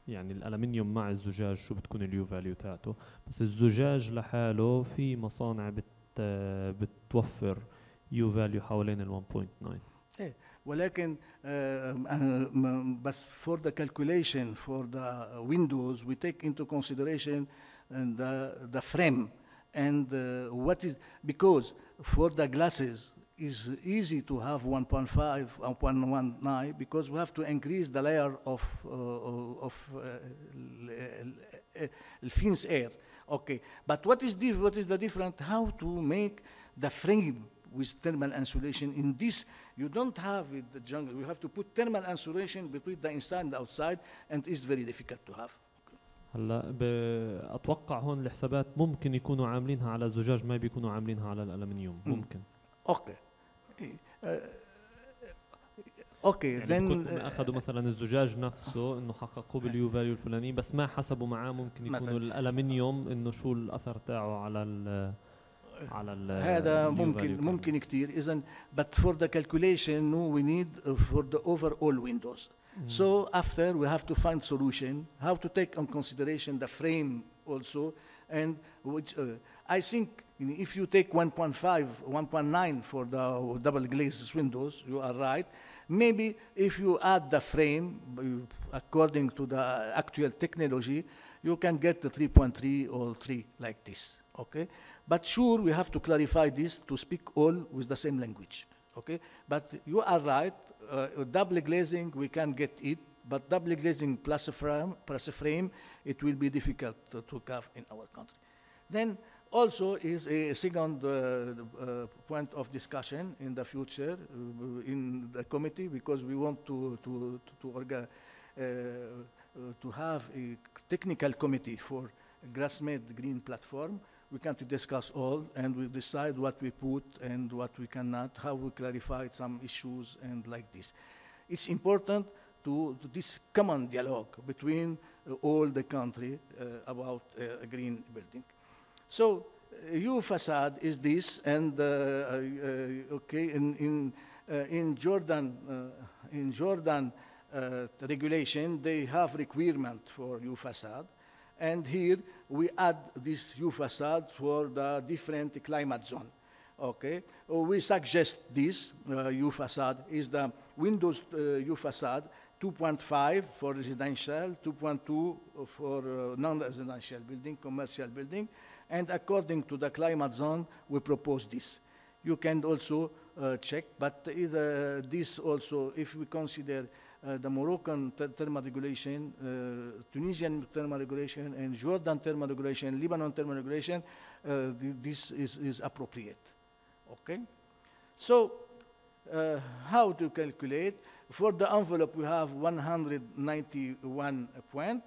يعني الألمنيوم مع الزجاج شو بتكون اليو فاليو تاعته، بس الزجاج لحاله في مصانع بتوفر يو فاليو حوالين ال 1.9. ولكن بس for the calculation for the windows we take into consideration the frame and what is, because for the glasses is easy to have 1.5 or 1.19 because we have to increase the layer of fines air. Okay, but what is the difference? How to make the frame with thermal insulation? In this, you don't have it, the jungle. You have to put thermal insulation between the inside and the outside, and it's very difficult to have. هلا اتوقع هون الحسابات ممكن يكونوا عاملينها على الزجاج، ما بيكونوا عاملينها على الالمنيوم. ممكن. اوكي. اوكي يعني then اخذوا مثلا الزجاج نفسه انه حققوه باليو فاليو الفلاني، بس ما حسبوا معاه ممكن يكونوا الالمنيوم انه شو الاثر تاعه على ال هذا ممكن كثير. اذا but for the calculation we need for the overall windows. So after we have to find solution how to take on consideration the frame also, and which I think if you take 1.5, 1.9 for the double glazed windows, you are right. Maybe if you add the frame according to the actual technology, you can get the 3.3 or 3 like this. Okay, but sure we have to clarify this to speak all with the same language. Okay, but you are right. Double glazing we can get it, but double glazing plus a frame it will be difficult to have in our country. Then also is a second point of discussion in the future in the committee, because we want to have a technical committee for GrassMED green platform. We can discuss all and we decide what we put and what we cannot, how we clarify some issues and like this. It's important to this common dialogue between all the country about green building. So your facade is this, and okay, in Jordan, regulation, they have requirement for U facade. And here we add this U facade for the different climate zone. Okay, we suggest this U facade is the windows U facade 2.5 for residential, 2.2 for non-residential building, commercial building, and according to the climate zone, we propose this. You can also check, but this also, if we consider the Moroccan thermal regulation, Tunisian thermal regulation, and Jordan thermal regulation, Lebanon thermal regulation, this is appropriate. Okay? So, how to calculate? For the envelope, we have 191 points,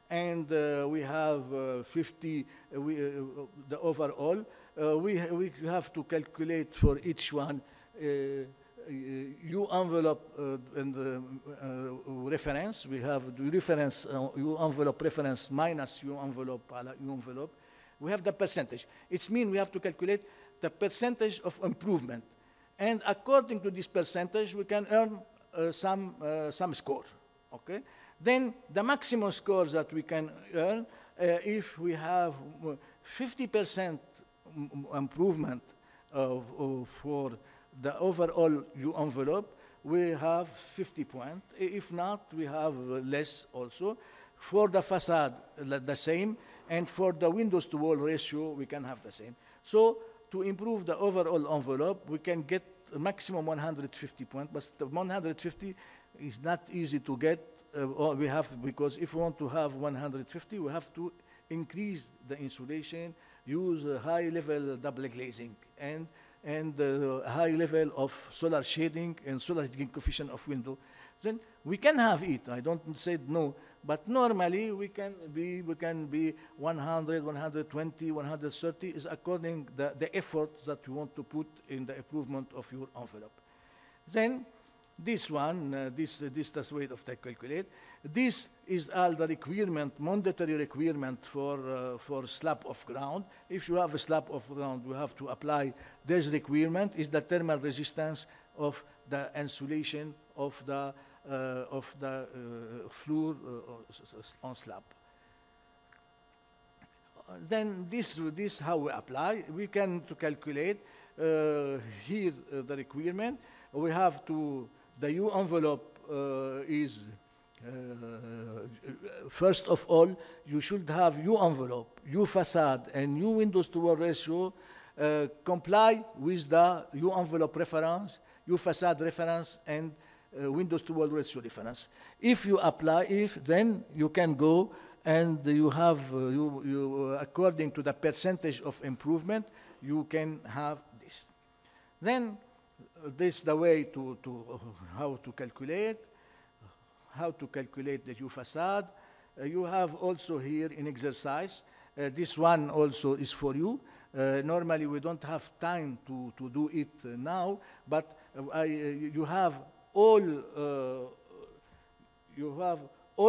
and we have 50, the overall. We have to calculate for each one U envelope and reference. We have the reference U envelope reference minus U envelope U envelope. We have the percentage. It means we have to calculate the percentage of improvement. And according to this percentage, we can earn some score. Okay? Then the maximum score that we can earn, if we have 50% improvement for the overall U envelope, we have 50 points. If not, we have less also. For the facade, the same. And for the windows to wall ratio, we can have the same. So to improve the overall envelope, we can get a maximum 150 points, but the 150 is not easy to get. Because if we want to have 150, we have to increase the insulation, use a high-level double glazing, and high level of solar shading and solar heating coefficient of window. Then we can have it. I don't say no, but normally we can be 100, 120, 130 is according the effort that you want to put in the improvement of your envelope. Then this one, this is the way of the calculate. This is all the requirement, mandatory requirement for slab of ground. If you have a slab of ground, you have to apply this requirement. Is the thermal resistance of the insulation of the floor on slab. Then this how we apply. We can to calculate here the requirement. We have to the U envelope is. First of all, you should have U envelope, U facade, and U windows to wall ratio comply with the U envelope reference, U facade reference, and windows to wall ratio reference. If you apply, then you can go and you have, according to the percentage of improvement, you can have this. Then this is the way to how to calculate. How to calculate the U facade. You have also here in exercise. This one also is for you. Normally we don't have time to do it now, but you have all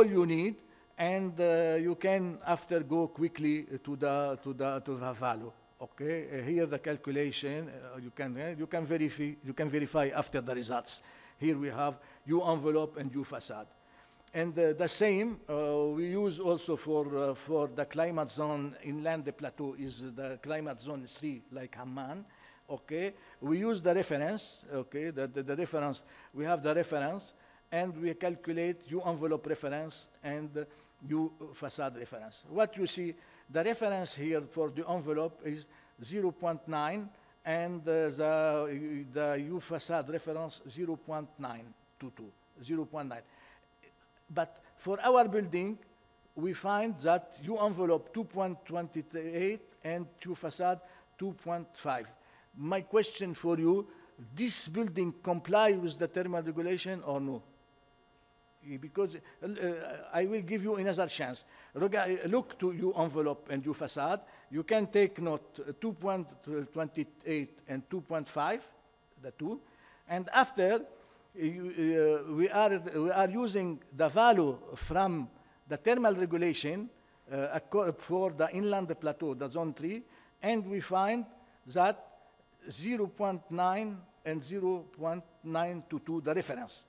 you need, and you can after go quickly to the value. Okay, here the calculation you can verify after the results. Here we have U envelope and U facade. And the same we use also for the climate zone inland the plateau is the climate zone 3 like Amman. Okay, we use the reference. Okay, the reference, we have the reference, and we calculate U envelope reference and U facade reference. What you see, the reference here for the envelope is 0.9, and the U facade reference 0.922, 0.9. But for our building, we find that U envelope 2.28 and U facade 2.5. My question for you, this building comply with the thermal regulation or no? Because I will give you another chance. Look to U envelope and U facade. You can take note 2.28 and 2.5, the two. And after, we are using the value from the thermal regulation for the inland plateau, the zone 3, and we find that 0.9 and 0.922, the reference.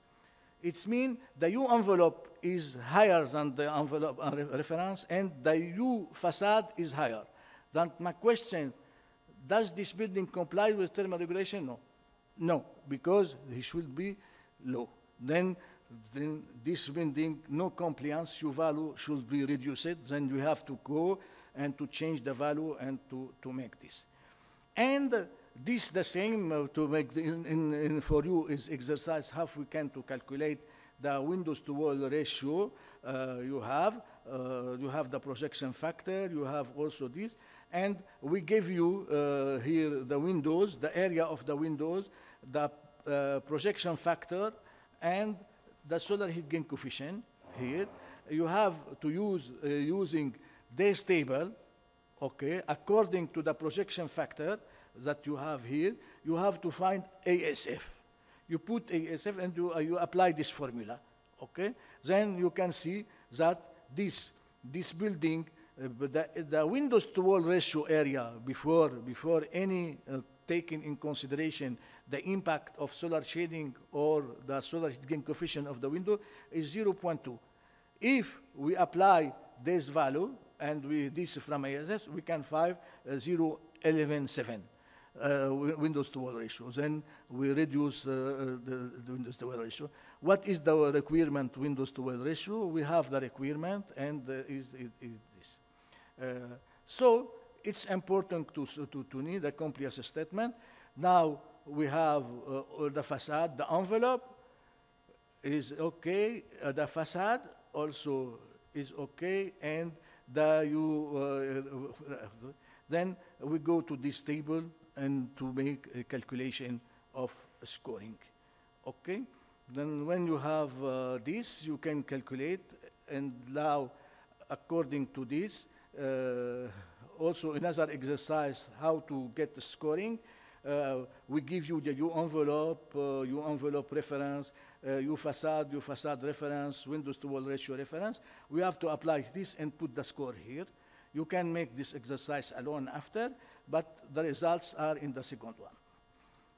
It means the U envelope is higher than the envelope reference, and the U facade is higher. Then my question, does this building comply with thermal regulation? No. No, because it should be low. Then this building, no compliance, U value should be reduced. Then you have to go and to change the value and to make this. And this the same to make for you is exercise how we can to calculate the windows to wall ratio. You have the projection factor, you have also this, and we give you here the windows, the area of the windows, the projection factor, and the solar heat gain coefficient here. You have to use using this table, okay, according to the projection factor that you have here, you have to find ASF. You put ASF and you apply this formula, okay? Then you can see that this building, the windows to wall ratio area before any taking in consideration the impact of solar shading or the solar heat gain coefficient of the window is 0.2. If we apply this value and this from ASF, we can find 0.117. Windows to wall ratio. Then we reduce the windows to wall ratio. What is the requirement windows to wall ratio? We have the requirement, and is this. So it's important to need a compliance statement. Now we have the facade, the envelope is okay, the facade also is okay, and then we go to this table and to make a calculation of scoring, okay? Then when you have this, you can calculate, and now according to this, also another exercise how to get the scoring. We give you the U envelope reference, U facade reference, windows to wall ratio reference. We have to apply this and put the score here. You can make this exercise alone after, but the results are in the second one.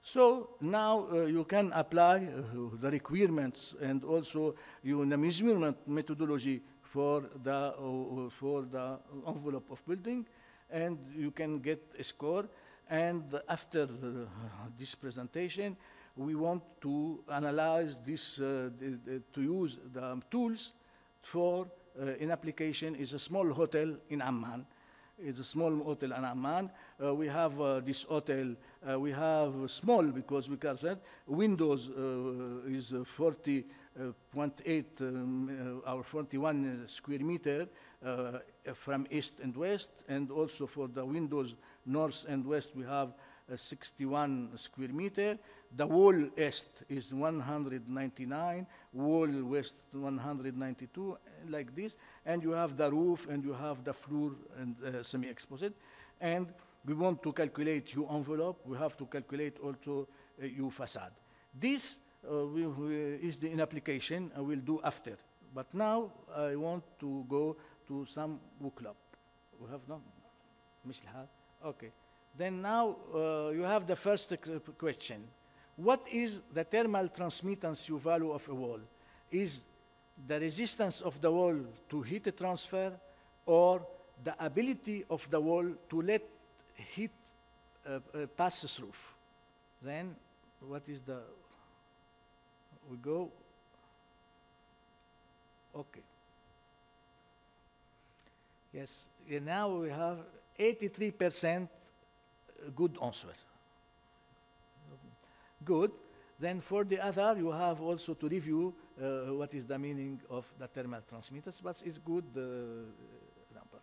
So now you can apply the requirements and also the measurement methodology for the envelope of building, and you can get a score. And after this presentation, we want to analyze this, to use the tools for in application is a small hotel in Amman. It's a small hotel in Amman. We have this hotel, we have small because we can say windows is 40.8 or 41 square meter from east and west, and also for the windows north and west we have 61 square meter. The wall east is 199, wall west 192, like this, and you have the roof and you have the floor and semi-exposed. And we want to calculate U envelope, we have to calculate also U facade. This is the in application I will do after. But now I want to go to some workshop. We have no? Okay. Then now you have the first question. What is the thermal transmittance U value of a wall? Is the resistance of the wall to heat transfer, or the ability of the wall to let heat pass through? Then what is the, we go, okay. Yes, and now we have 83% good answers. Good. Then for the other, you have also to review what is the meaning of the thermal transmittance, but it's good number.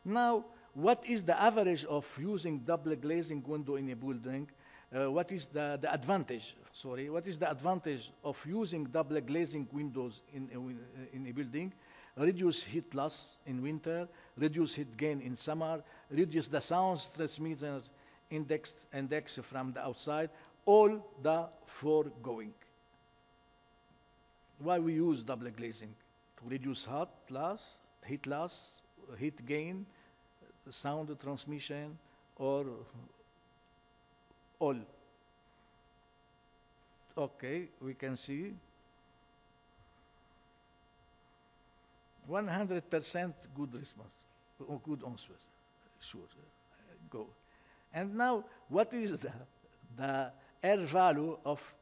Now, what is the average of using double glazing window in a building? What is the advantage, sorry, what is the advantage of using double glazing windows in a building? Reduce heat loss in winter, reduce heat gain in summer, reduce the sound transmitter index from the outside, all the foregoing. Why we use double glazing? To reduce heat loss, heat gain, sound transmission, or all. Okay, we can see. 100% good response, or good answer. Sure, go. And now, what is the R value of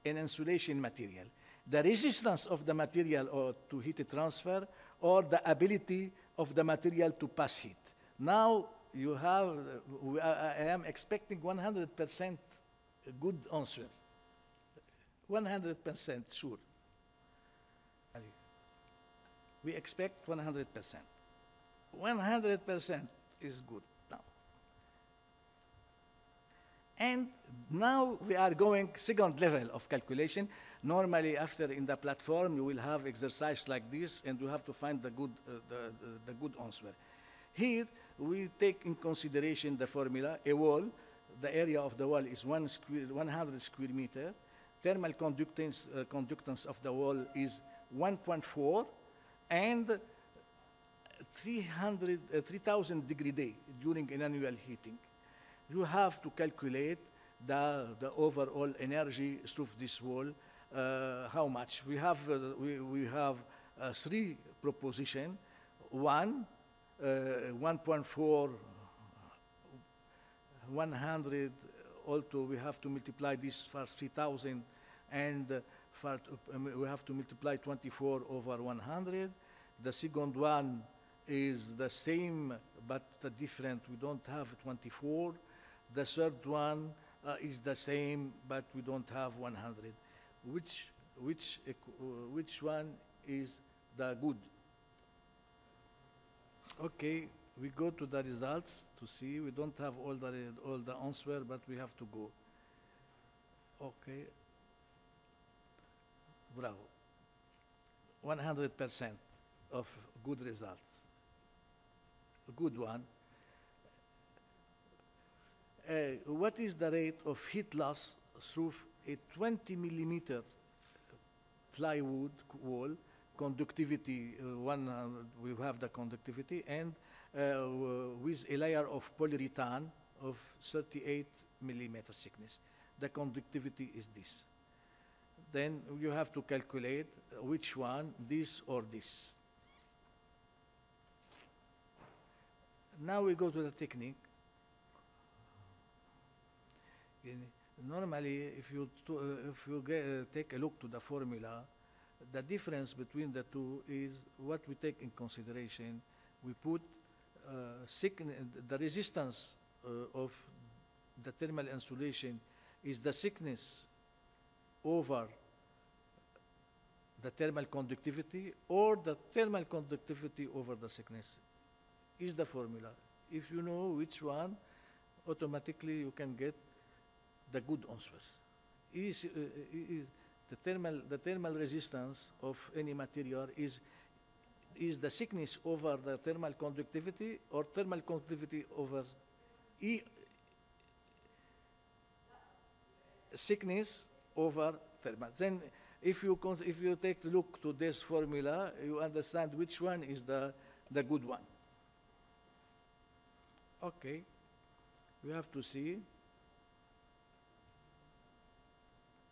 an insulation material? The resistance of the material or to heat transfer, or the ability of the material to pass heat. Now, you have, I am expecting 100% good answer. 100% sure. We expect 100%. 100% is good now. And now we are going second level of calculation. Normally, after in the platform, you will have exercise like this, and you have to find the good answer. Here, we take in consideration the formula, a wall. The area of the wall is 100 square meter. Thermal conductance of the wall is 1.4, and 3,000 degree day during an annual heating. You have to calculate the overall energy through this wall, how much. We have three propositions. One, 1.4, 100, also we have to multiply this for 3,000, and we have to multiply 24 over 100. The second one is the same, but different. We don't have 24. The third one is the same, but we don't have 100. Which one is the good? Okay, we go to the results to see. We don't have all the answer, but we have to go. Okay. Bravo. 100% of good results. A good one. What is the rate of heat loss through a 20 millimeter plywood wall? Conductivity, we have the conductivity, and with a layer of polyurethane of 38 millimeter thickness. The conductivity is this. Then you have to calculate which one, this or this. Now we go to the technique. Normally, if you take a look to the formula, the difference between the two is what we take in consideration. We put the resistance of the thermal insulation is the thickness over the thermal conductivity, or the thermal conductivity over the thickness is the formula. If you know which one, automatically you can get the good answers. The thermal resistance of any material is the thickness over the thermal conductivity, or thermal conductivity over thickness over thermal. Then if you take a look to this formula, you understand which one is the good one. Okay, we have to see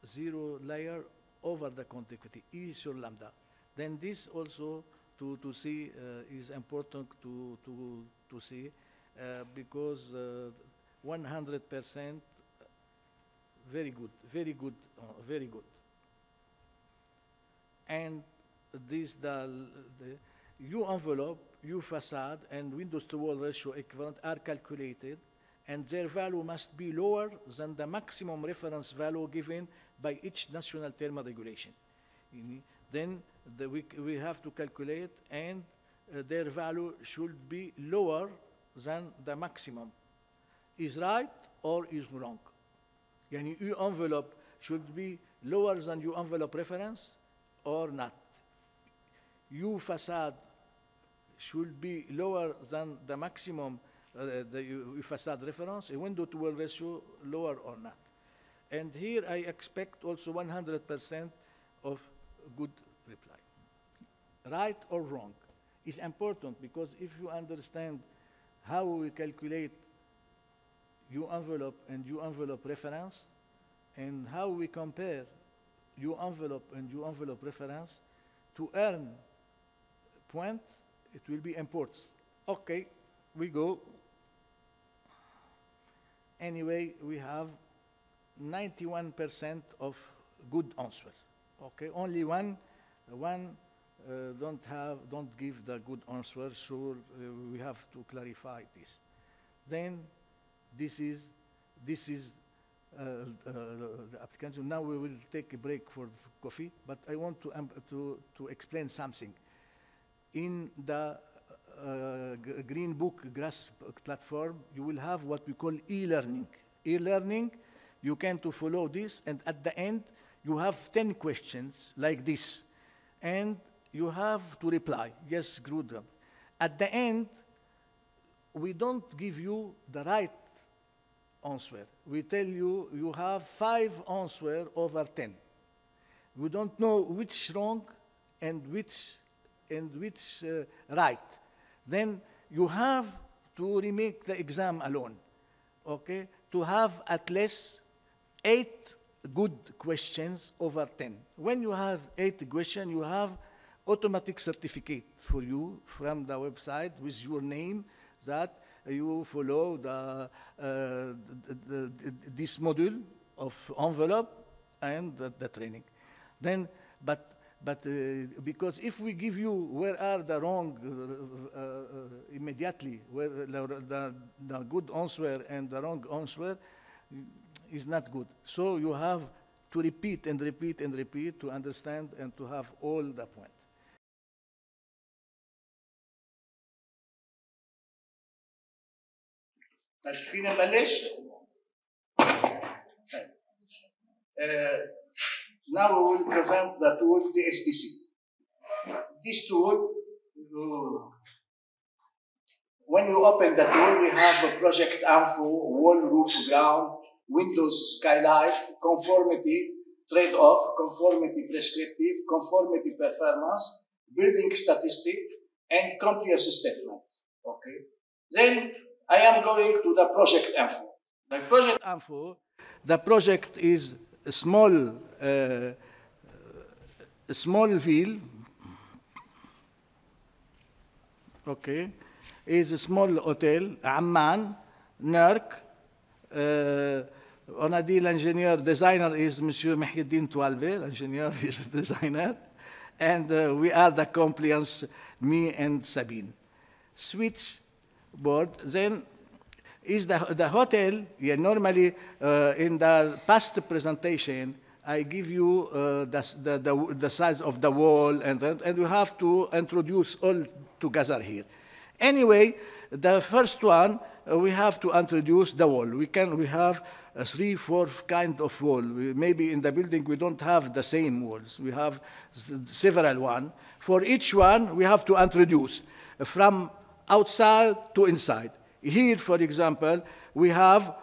zero layer over the conductivity, E sur lambda. Then this also to see is important to see because 100% very good, very good, very good. And this the U envelope, U facade, and windows to wall ratio equivalent are calculated, and their value must be lower than the maximum reference value given by each national thermal regulation. Then we have to calculate, and their value should be lower than the maximum. Is right or is wrong? Yani U envelope should be lower than U envelope reference or not. U facade should be lower than the maximum the U facade reference, a window to wall ratio lower or not. And here I expect also 100% of good reply. Right or wrong is important, because if you understand how we calculate U envelope and U envelope reference, and how we compare U envelope and U envelope reference to earn point, it will be imports. Okay, we go. Anyway, we have 91% of good answer. Okay, only one don't give the good answer, so we have to clarify this. Then this is the application. Now we will take a break for coffee, but I want to explain something. In the Green Book Grass platform, you will have what we call e-learning. E-learning, you can to follow this, and at the end, you have 10 questions like this, and you have to reply, yes, good. At the end, we don't give you the right answer. We tell you, you have 5 answers over 10. We don't know which wrong and which right. Then you have to remake the exam alone, okay? To have at least 8 good questions over 10. When you have 8 questions, you have automatic certificate for you from the website with your name that you follow this module of envelope and the training. Then, because if we give you where are the wrong immediately, where the good answer and the wrong answer is not good. So you have to repeat and repeat and repeat to understand and to have all the points. فينا نبلش؟ Now we will present the tool TSPC. This tool, when you open the tool, we have a project info, wall, roof, ground, windows, skylight, conformity, trade-off, conformity prescriptive, conformity performance, building statistic, and compliance statement. Okay. Then I am going to the project info. The project info, the project is a small wheel, okay, is a small hotel, Amman, NERC. On a dit l'ingénieur designer is Monsieur Mahieddin Toualve, l'ingénieur is the designer, and we are the compliance, me and Sabine. Switchboard, then is the hotel. Yeah, normally in the past presentation, I give you the size of the wall, and we have to introduce all together here. Anyway, the first one, we have to introduce the wall. We have 3, 4 kind of wall. Maybe in the building we don't have the same walls. We have several ones. For each one, we have to introduce from outside to inside. Here, for example, we have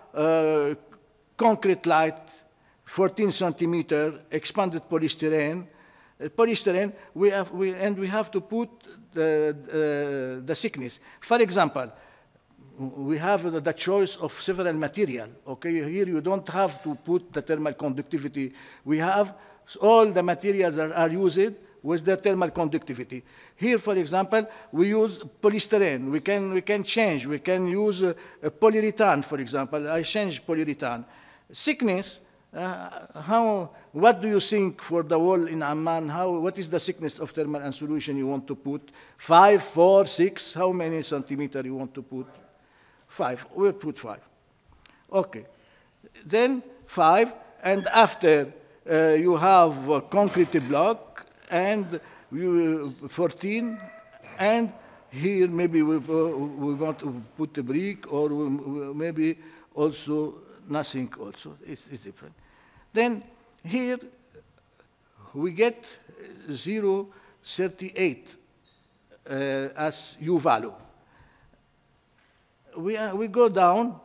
concrete light, 14 centimeter, expanded polystyrene. Polystyrene, we have to put the thickness. For example, we have the choice of several material. Okay, here you don't have to put the thermal conductivity. We have all the materials that are used with the thermal conductivity. Here, for example, we use polystyrene. We can change. We can use polyurethane, for example. I change polyurethane. Thickness. What do you think for the wall in Amman? What is the thickness of thermal insulation you want to put? 5, 4, 6? How many centimeter you want to put? 5. We'll put 5. Okay. Then 5, and after you have a concrete block, and 14, and here maybe we want to put a brick, or maybe also nothing also. It's different. Then here we get 0.38 as U value. We go down,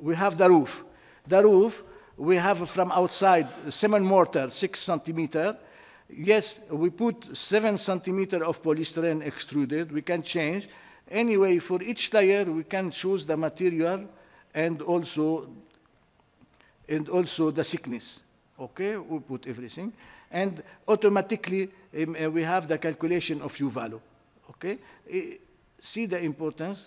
we have the roof. The roof, we have from outside cement mortar, 6 centimeter. Yes, we put 7 centimeter of polystyrene extruded. We can change. Anyway, for each layer, we can choose the material and also the thickness. Okay, we put everything. And automatically, we have the calculation of U value. Okay? See the importance.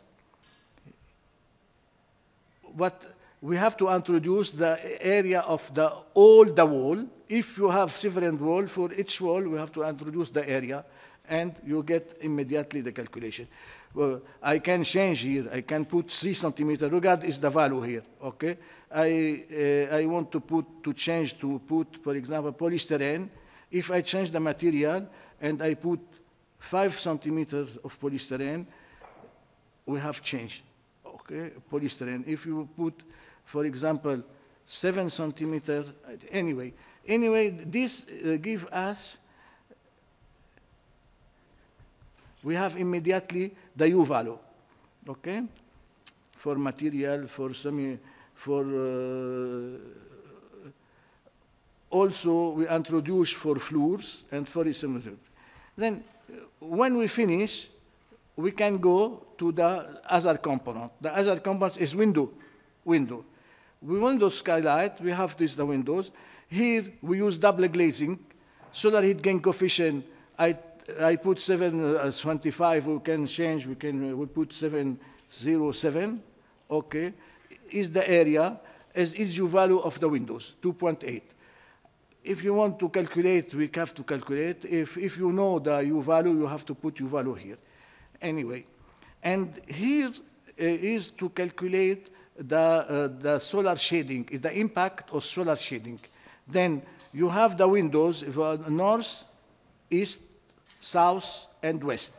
But we have to introduce the area of all the wall. If you have different wall, for each wall, we have to introduce the area, and you get immediately the calculation. Well, I can change here. I can put 3 centimeters. Regard is the value here. Okay. I want to change to put, for example, polystyrene. If I change the material and I put 5 centimeters of polystyrene, we have changed. Okay, polystyrene. If you put, for example, 7 centimeters, anyway, this gives us. We have immediately the U value, okay, for material, also we introduce for floors and for isometry. Then when we finish, we can go to the other component. The other component is window. Window skylight, we have the windows. Here we use double glazing. Solar heat gain coefficient, I put 725, we can change, we put 707, okay. Is the area, is U value of the windows, 2.8. If you want to calculate, we have to calculate. If you know the U value, you have to put U value here. Anyway, and here is to calculate the solar shading, the impact of solar shading. Then you have the windows, north, east, south, and west.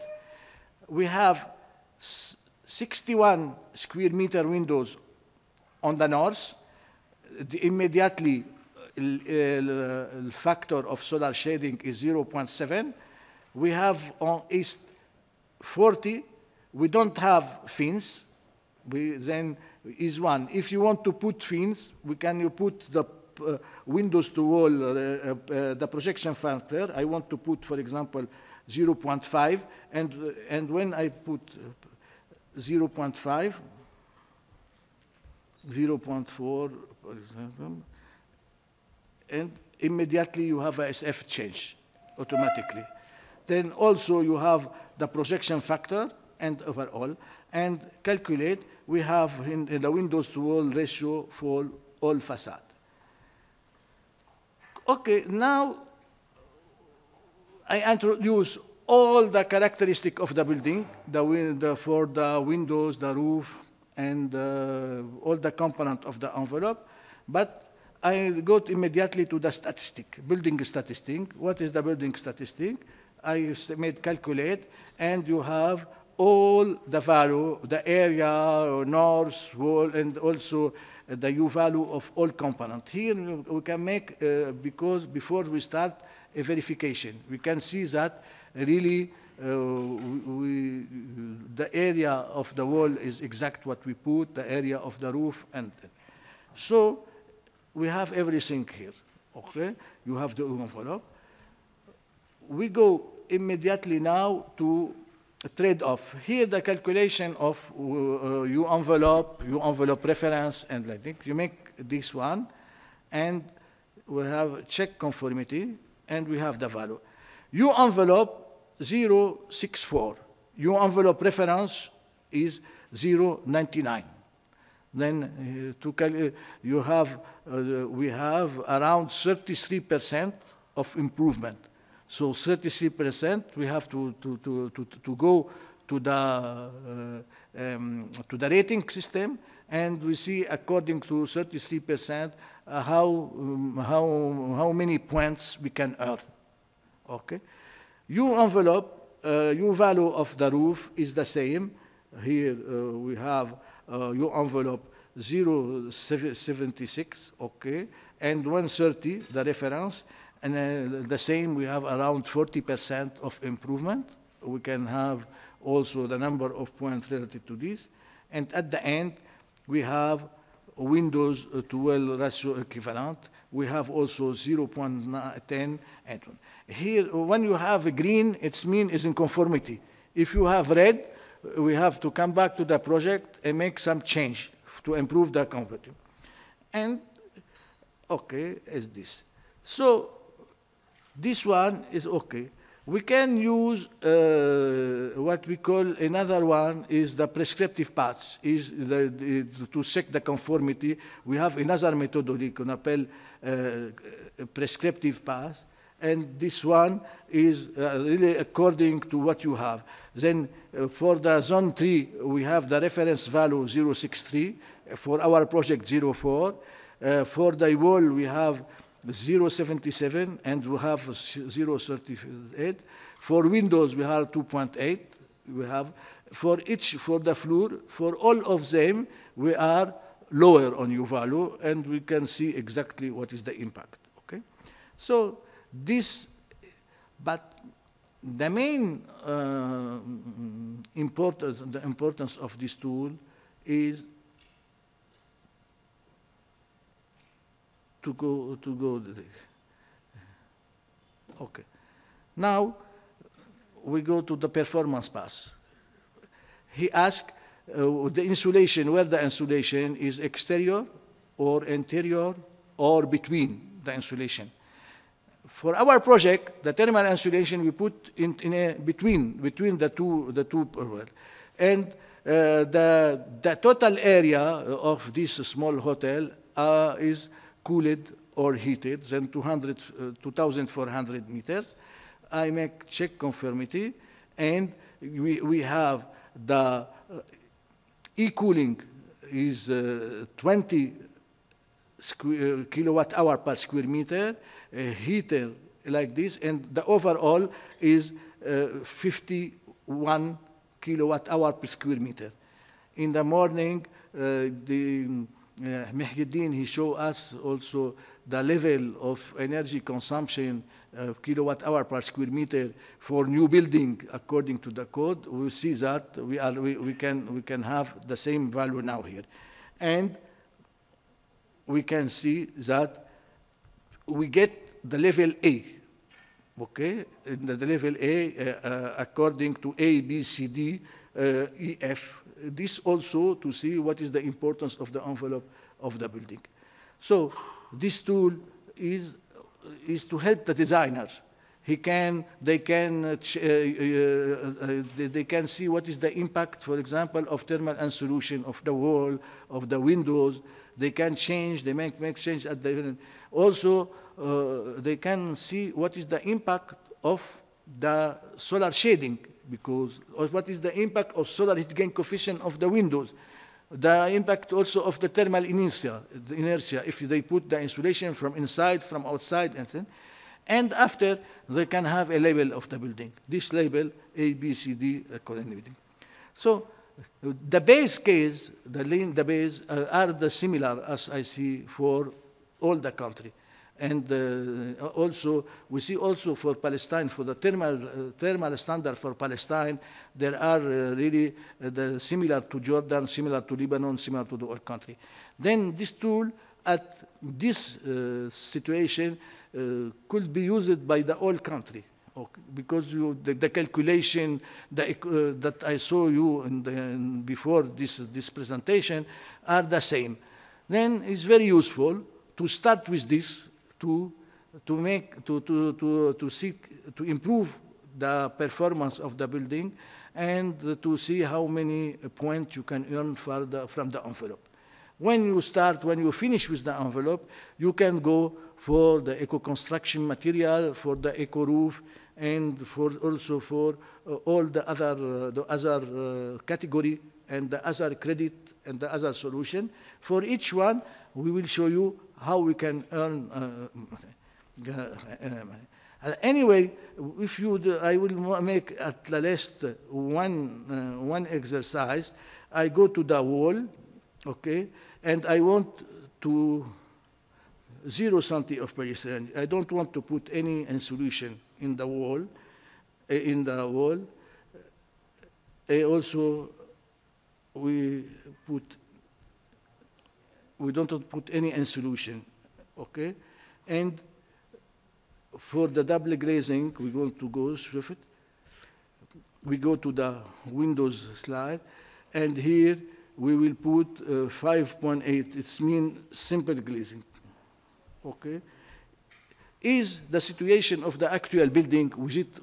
We have 61 square meter windows on the north. Immediately, the factor of solar shading is 0.7. We have on east 40. We don't have fins. Then is 1. If you want to put fins, you put the windows to wall, the projection factor. I want to put, for example, 0.5, and when I put 0.5, 0.4, for example, and immediately you have a SF change automatically. Then also you have the projection factor and overall, and calculate, we have in the windows to wall ratio for all facade. Okay, now I introduce all the characteristics of the building, for the windows, the roof, and all the components of the envelope, but I go immediately to the statistic, building statistic. What is the building statistic? I made calculate, and you have all the value, the area, north, wall, and also the U value of all components. Here we can make, because before we start a verification, we can see that really the area of the wall is exact what we put, the area of the roof, and so we have everything here, okay? You have the envelope. We go immediately now to trade-off. Here the calculation of U envelope reference, and I think you make this one, and we have check conformity, and we have the value. U envelope 0.64. U envelope reference is 0.99. Then we have around 33% of improvement. So 33%, we have to go to the rating system, and we see according to 33% how many points we can earn. Okay, U envelope, U value of the roof is the same. Here we have U envelope 0.76, okay, and 130 the reference. And the same, we have around 40% of improvement. We can have also the number of points related to this. And at the end, we have windows to wall ratio equivalent. We have also 0.10. And here, when you have a green, its mean is in conformity. If you have red, we have to come back to the project and make some change to improve the conformity. And, okay, is this. So, this one is okay. We can use what we call another one is the prescriptive paths, is to check the conformity. We have another methodology qu'on appelle prescriptive path, and this one is really according to what you have. Then for the zone 3, we have the reference value 063, for our project 04. For the wall, we have 0.77 and we have 0.38. For windows, we have 2.8. We have for the floor, for all of them, we are lower on U value, and we can see exactly what is the impact. Okay, so this, but the main importance of this tool is to go. Okay. Now we go to the performance pass. He asked the insulation, where the insulation is exterior or interior or between the insulation. For our project, the thermal insulation we put in a between the two, and the total area of this small hotel is cooled or heated, then 2,400 meters. I make check conformity, and we have the e-cooling is 20 kilowatt hour per square meter, a heater like this, and the overall is 51 kilowatt hour per square meter. In the morning, Muhyiddin, he showed us also the level of energy consumption, kilowatt hour per square meter for new building according to the code. We see that we can have the same value now here, and we can see that we get the level A. Okay, and the level A according to A, B, C, D, E, F. This also to see what is the importance of the envelope of the building. So this tool is to help the designer. They can see what is the impact, for example, of thermal insulation of the wall, of the windows. They can change. They make change at the also. They can see what is the impact of the solar shading, because of what is the impact of solar heat gain coefficient of the windows, the impact also of the thermal inertia, if they put the insulation from inside, from outside, and after they can have a label of the building. This label, A, B, C, D, everything. So the base case, the base are the similar as I see for all the country. And also, we see also for Palestine, for the thermal standard for Palestine, there are really similar to Jordan, similar to Lebanon, similar to the whole country. Then this tool at this situation could be used by the whole country, okay, because the calculation that I saw you before this presentation are the same. Then it's very useful to start with this, to improve the performance of the building, and to see how many points you can earn from the envelope. When you finish with the envelope, you can go for the eco-construction material, for the eco-roof, and also for all the other category and the other credit and the other solution. For each one, we will show you how we can earn anyway, I will make at least one exercise. I go to the wall, okay, and I want to 0 centi of polyethylene. I don't want to put any insulation in the wall. Also, we don't put any insulation, okay? And for the double glazing, we're going to go with it. We go to the Windows slide, and here we will put 5.8. It's mean simple glazing, okay? is the situation of the actual building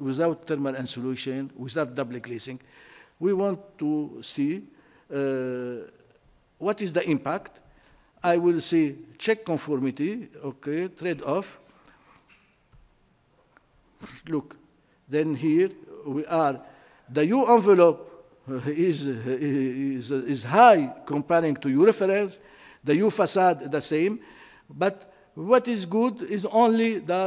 without thermal insulation, without double glazing. We want to see what is the impact. I will say check conformity, okay, trade-off. Look, then here we are. The U envelope is high comparing to U reference. The U facade the same, but what is good is only the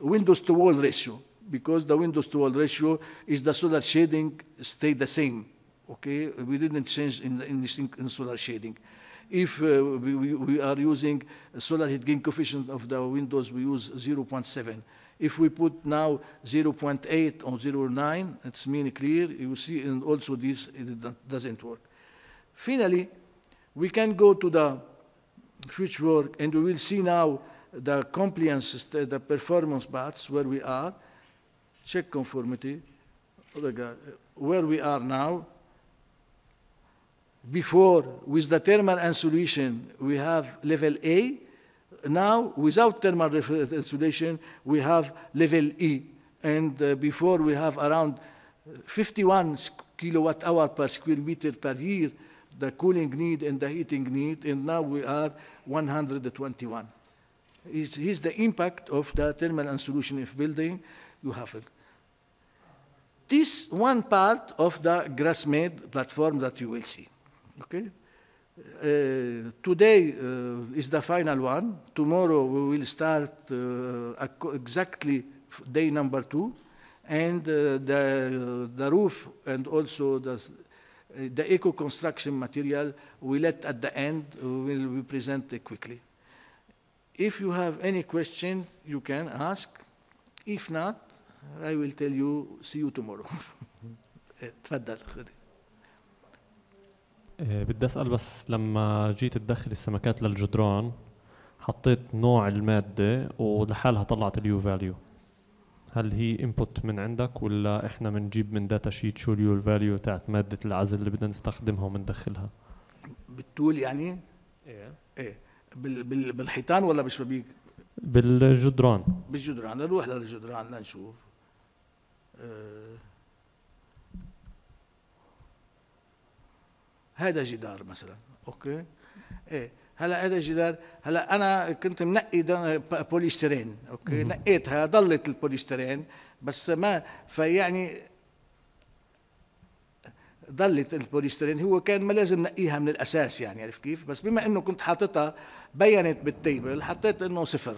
windows to wall ratio, because the windows to wall ratio is the solar shading stayed the same. Okay, we didn't change anything in solar shading. If we are using a solar heat gain coefficient of the windows, we use 0.7. If we put now 0.8 or 0.9, it's mean clear. You see, and also this it doesn't work. Finally, we can go to the future work, and we will see now the compliance, the performance paths where we are. Check conformity. Where we are now. Before, with the thermal insulation, we have level A. Now, without thermal insulation, we have level E. And before, we have around 51 kilowatt hour per square meter per year, the cooling need and the heating need, and now we are 121. Here's the impact of the thermal insulation of building. You have it. This one part of the GrassMED platform that you will see. Okay. Today is the final one. Tomorrow we will start exactly day number 2, and the roof and also the eco construction material we let at the end. We present quickly. If you have any question, you can ask. If not, I will tell you. See you tomorrow. تفضل. بدي أسأل بس لما جيت تدخل السمكات للجدران حطيت نوع المادة ولحالها طلعت اليو فاليو، هل هي انبوت من عندك ولا احنا بنجيب من داتا شيت شو اليو فاليو تاعت مادة العزل اللي بدنا نستخدمها وبندخلها؟ بالطول يعني؟ ايه بالحيطان ولا بالشبابيك؟ بالجدران. بالجدران. نروح للجدران لنشوف. هذا جدار مثلا، اوكي؟ ايه هلا هذا جدار، هلا انا كنت منقي بوليسترين، اوكي؟ نقيتها ضلت البوليسترين بس ما فيعني ضلت البوليسترين، هو كان ما لازم نقيها من الاساس يعني، عرف كيف؟ بس بما انه كنت حاططها بينت بالتيبل حطيت انه 0.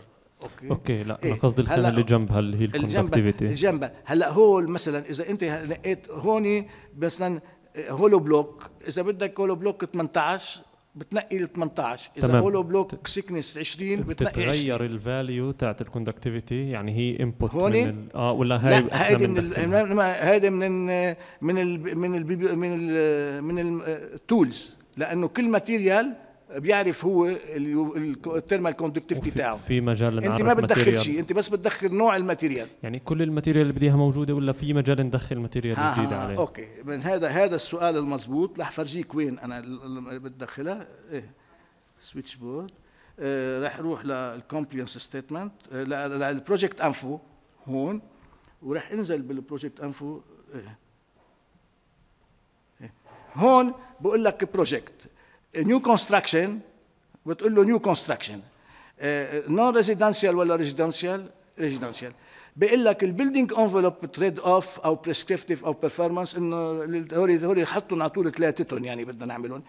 اوكي لا انا قصدي الخانه اللي جنبها اللي هي الكونتاكتيفيتي الجنبها. هلا هو مثلا اذا انت نقيت هون مثلا هولو بلوك، اذا بدك هولو بلوك 18 بتنقي ال 18، اذا هولو بلوك سيكنس 20 بتنقي 20. بتتغير الفاليو تاعت الكوندكتيفيتي يعني هي انبوت من ولا هاي هيدي هيدي من التولز، لانه كل ماتيريال بيعرف هو الثيرمال كوندكتيفيتي تاعه. في مجال نعرف انت ما بتدخل شيء، انت بس بتدخل نوع الماتيريال. يعني كل الماتيريال اللي بديها موجوده ولا في مجال ندخل ماتيريال جديده عليه؟ اوكي، من هذا السؤال المضبوط رح فرجيك وين انا بدخلها. ايه سويتش بورد. رح اروح للكومبلينس ستيتمنت للبروجكت انفو هون، ورح انزل بالبروجكت انفو. هون بقول لك بروجكت نيو كونستراكشن، بتقول له نيو كونستراكشن نون ريزيدنشال ولا ريزيدنشال. بيقول لك البيلدينج انفلوب تريد اوف او بريسكريبتيف او بيرفورمانس، انه هول يحطوا على طول ثلاثتهم يعني بدنا نعملهم.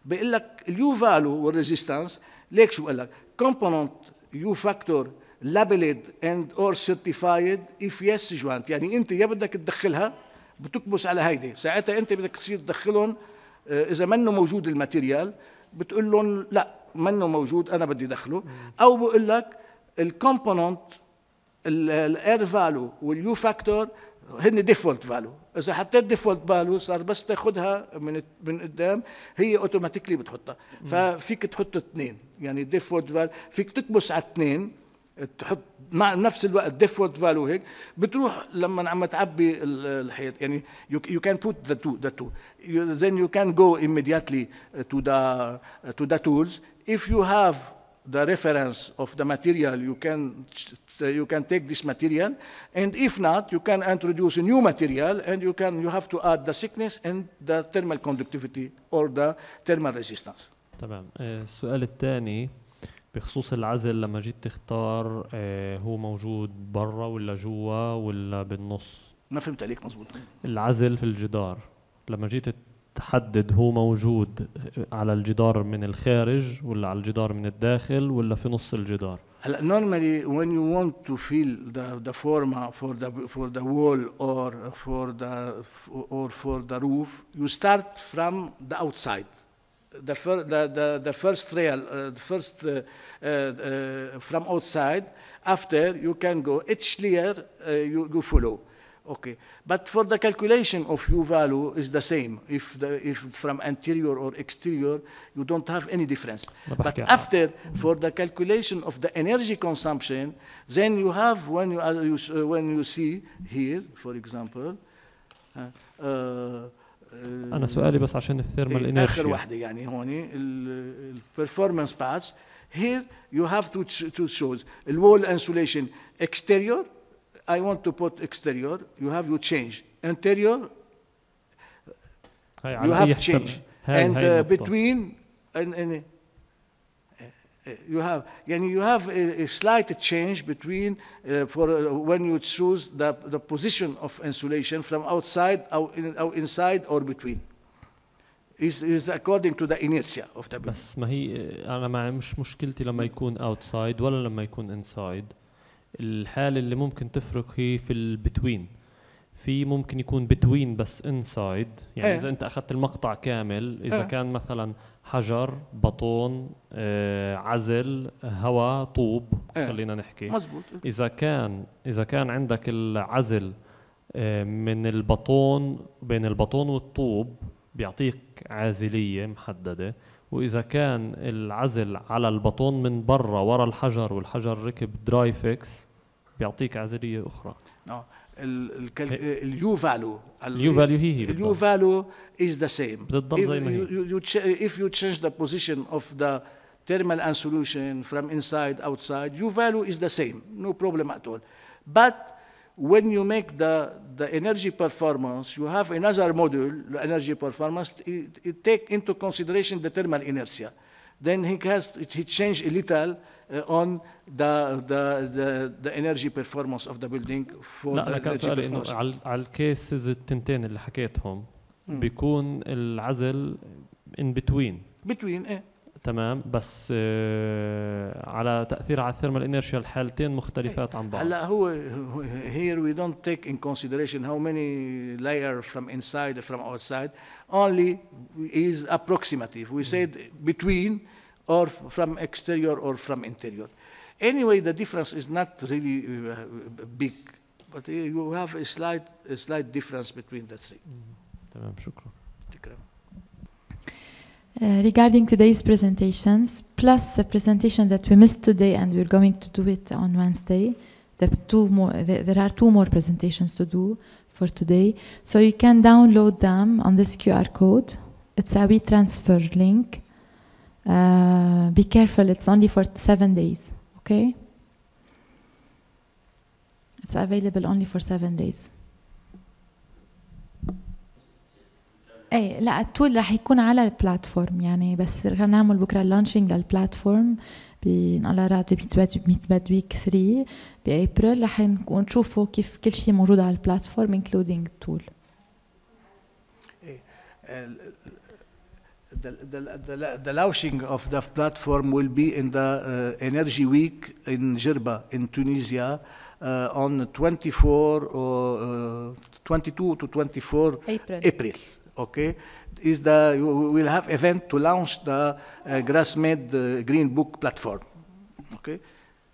بيقول لك اليو فاليو والريزيستنس. ليك شو بقول لك؟ كومبوننت يو فاكتور لابلد اند اور سيرتيفايد اف يس جوانت، يعني انت يا بدك تدخلها بتكبس على هيدي، ساعتها انت بدك تصير تدخلهم. إذا منه موجود الماتيريال بتقول لهم لا منه موجود أنا بدي دخله، أو بقول لك الكومبوننت الاير فاليو واليو فاكتور هن ديفولت فاليو، إذا حطيت ديفولت فاليو صار بس تاخذها من قدام هي اوتوماتيكلي بتحطها. ففيك تحط 2 يعني ديفولت فاليو، فيك تكبس على 2 تحط مع نفس الوقت ديفولت فاليو هيك بتروح لما عم تعبي الحيط يعني you can put the two then you can go immediately to the tools. If you have the reference of the material, you can take this material, and if not, you can introduce a new material, and you have to add the thickness and the thermal conductivity or the thermal resistance. تمام. السؤال الثاني بخصوص العزل، لما جيت تختار هو موجود برا ولا جوا ولا بالنص؟ ما فهمت عليك مزبوط. العزل في الجدار لما جيت تحدد هو موجود على الجدار من الخارج ولا على الجدار من الداخل ولا في نص الجدار؟ هلا normally when you want to feel the forma for the wall or for the roof, you start from the outside. The first rail, from outside. After you can go each layer, you follow. Okay, but for the calculation of U value is the same. If from anterior or exterior, you don't have any difference. But after, for the calculation of the energy consumption, then you have when you see here, for example. أنا سؤالي بس عشان الثيرمال إنرجي. آخر واحدة يعني هوني performance parts. Here you have to choose the wall insulation exterior. I want to put exterior. You have to change interior. You have change and between and you have a slight change between for when you choose the position of insulation from outside or inside or between. Is according to the inertia of the building. بس ما هي أنا مش مشكلتي لما يكون outside ولا لما يكون inside. الحالة اللي ممكن تفرق هي في البتوين. في ممكن يكون بتوين بس inside، يعني إذا أنت أخذت المقطع كامل، إذا كان مثلا حجر، بطون، عزل، هواء، طوب، خلينا نحكي. مزبوط. إذا كان عندك العزل من البطون بين البطون والطوب بيعطيك عازلية محددة، وإذا كان العزل على البطون من برا ورا الحجر والحجر ركب دراي فيكس بيعطيك عازلية أخرى. اليو فاليو هي اليو فاليو is the same. بتضل زي ما هي. If you change the position of the thermal insulation from inside outside, U value is the same, no problem at all. But when you make the energy performance, you have another module, the energy performance. It take into consideration the thermal inertia. Then he change a little on the energy performance of the building for لا the energy performance. على الكيسز التنتين اللي حكيتهم بيكون العزل in between. تمام، بس على تأثير على الثيرمال انرشيا الحالتين مختلفات عن بعض. هلا هو here we don't take in consideration how many layer from inside from outside, only is approximative. We said between or from exterior or from interior. Anyway, the difference is not really big, but you have a slight difference between the three. تمام، شكرا. Regarding today's presentations, plus the presentation that we missed today, and we're going to do it on Wednesday, there are two more presentations to do for today. So you can download them on this QR code. It's a WeTransfer link. Be careful, it's only for 7 days, okay? It's available only for 7 days. اي لا، التول راح يكون على البلاتفورم، يعني بس رح نعمل بكره اللانشينج للبلاتفورم على راتب ميت ويك 3 بأبريل. رح نشوفوا كيف كل شيء موجود على البلاتفورم including التول. The launching of the platform will be in the Energy Week in Jerba in Tunisia on 22 to 24 April. Okay, we will have event to launch the GrassMED Green Book platform. Okay.